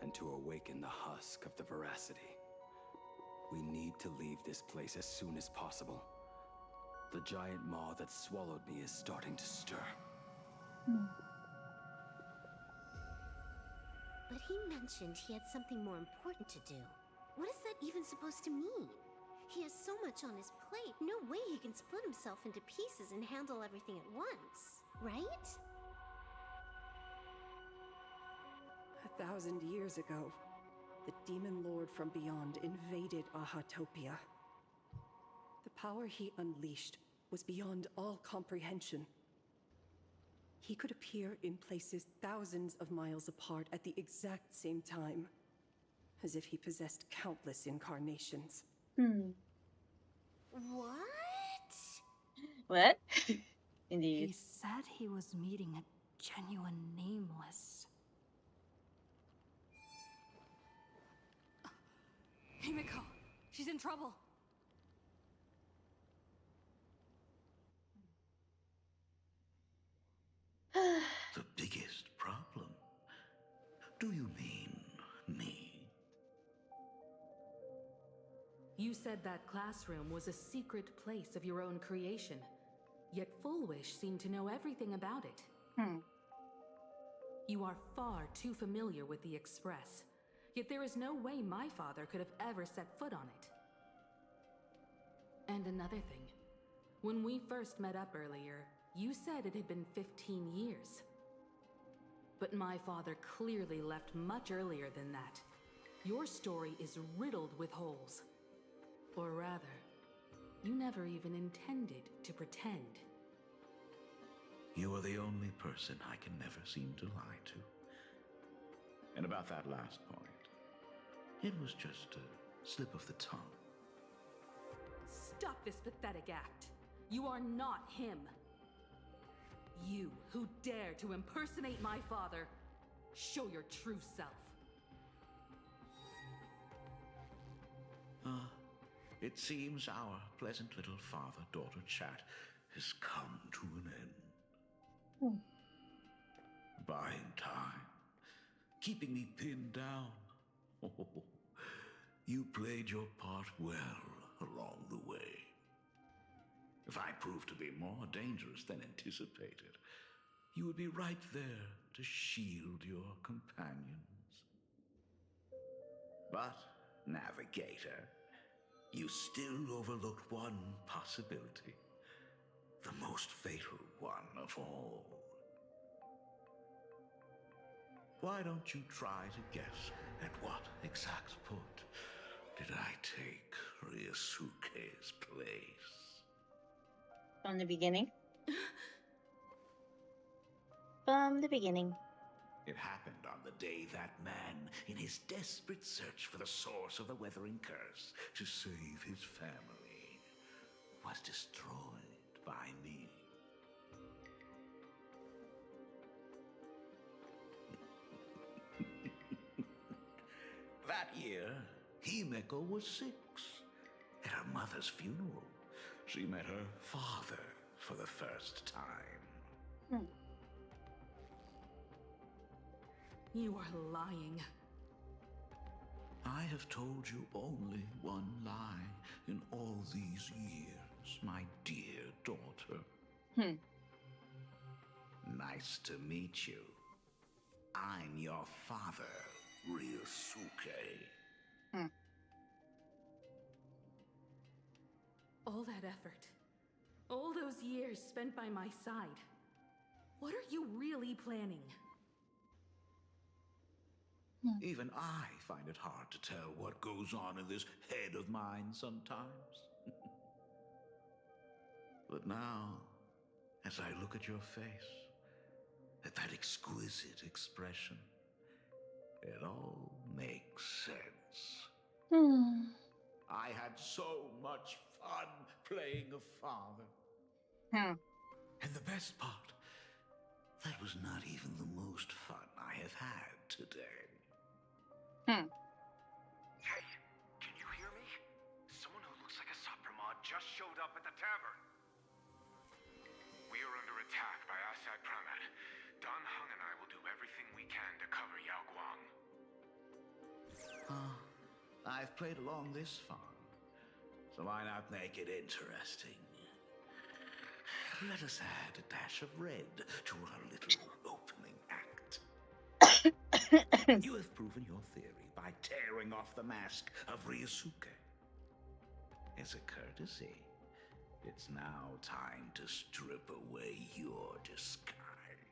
And to awaken the husk of the veracity. We need to leave this place as soon as possible. The giant maw that swallowed me is starting to stir. But he mentioned he had something more important to do. What is that even supposed to mean? He has so much on his plate, no way he can split himself into pieces and handle everything at once, right? 1,000 years ago, the demon lord from beyond invaded Ahatopia. The power he unleashed was beyond all comprehension. He could appear in places thousands of miles apart at the exact same time, as if he possessed countless incarnations. What? What? Indeed. He said he was meeting a genuine Nameless. Himiko, she's in trouble. The biggest problem? Do you mean me? You said that classroom was a secret place of your own creation, yet Fullwish seemed to know everything about it. You are far too familiar with the Express, yet there is no way my father could have ever set foot on it. And another thing, when we first met up earlier, you said it had been 15 years. But my father clearly left much earlier than that. Your story is riddled with holes. Or rather, you never even intended to pretend. You are the only person I can never seem to lie to. And about that last point, it was just a slip of the tongue. Stop this pathetic act. You are not him. You who dare to impersonate my father, show your true self. It seems our pleasant little father-daughter chat has come to an end. Buying time, keeping me pinned down. Oh, you played your part well along the way. If I proved to be more dangerous than anticipated, you would be right there to shield your companions. But, Navigator, you still overlooked one possibility. The most fatal one of all. Why don't you try to guess at what exact point did I take Ryusuke's place? From the beginning? From the beginning. It happened on the day that man, in his desperate search for the source of the Weathering Curse to save his family, was destroyed by me. That year, Himeko was 6. At her mother's funeral, she met her father for the first time. You are lying. I have told you only one lie in all these years, my dear daughter. Nice to meet you. I'm your father, Ryusuke. All that effort, all those years spent by my side. What are you really planning? Even I find it hard to tell what goes on in this head of mine sometimes. But now, as I look at your face, at that exquisite expression, it all makes sense. I had so much fun playing a father. And the best part, that was not even the most fun I have had today. Hey, can you hear me? Someone who looks like a Supremod just showed up at the tavern. We are under attack by Asai Pramad. Don Hung and I will do everything we can to cover Yao Guang. I've played along this far, so why not make it interesting? Let us add a dash of red to our little opening act. You have proven your theory by tearing off the mask of Ryosuke. As a courtesy, it's now time to strip away your disguise.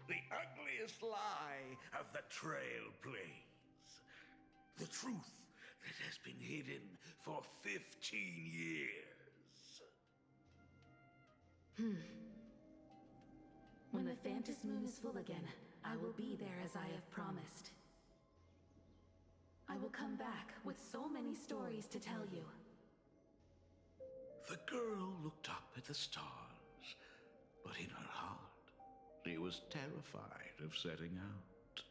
The ugliest lie of the Trailblaze. The truth that has been hidden for 15 years. When the Phantom Moon is full again, I will be there as I have promised. I will come back with so many stories to tell you. The girl looked up at the stars, but in her heart, she was terrified of setting out.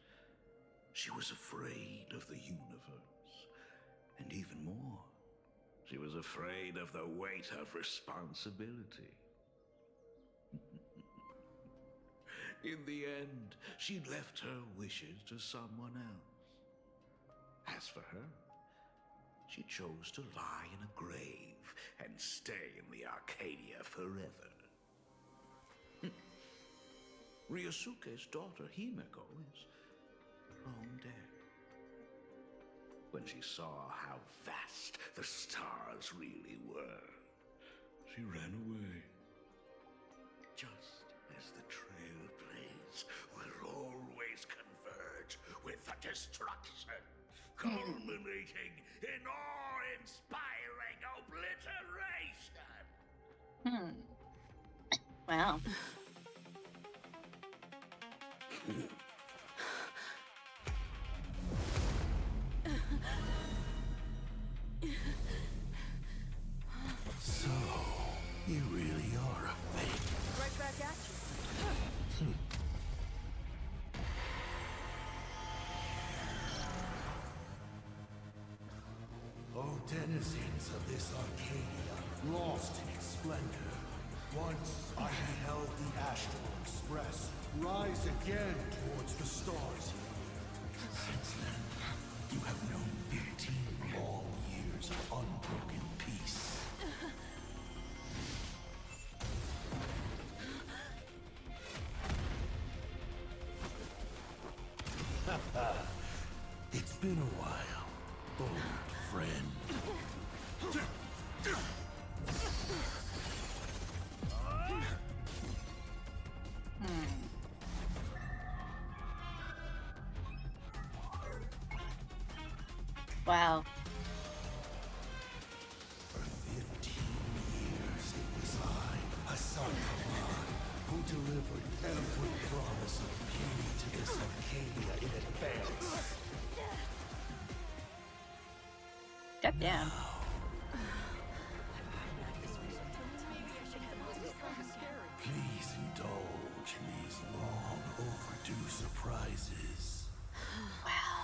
She was afraid of the universe, and even more, she was afraid of the weight of responsibility. In the end, she'd left her wishes to someone else. As for her, she chose to lie in a grave and stay in the Arcadia forever. Ryosuke's daughter Himeko is long dead. When she saw how vast the stars really were, she ran away. Just as the Trailblaze will always converge with the destruction, culminating in awe-inspiring obliteration. Wow. So, you really are a fake. Right back at you. Oh, denizens of this Arcadia, lost in its splendor. Once I beheld the Astral Express rise again towards the stars. Since then, you have known 15 long years of unbroken peace. It's been a while, old friend. Wow. For 15 years it was I, Asai Pramad, who delivered every promise of beauty to this Arcadia in advance. Goddamn. Please indulge in these long overdue surprises. Wow.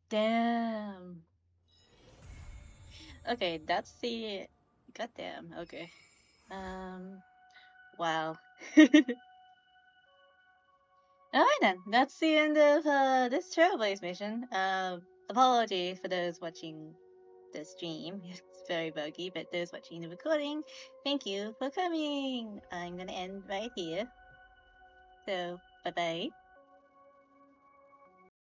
Damn. Okay, that's the... Goddamn, okay. Wow. Alright then, that's the end of this Trailblaze mission. Apology for those watching the stream. It's very buggy, but those watching the recording, thank you for coming. I'm gonna end right here. So, bye-bye.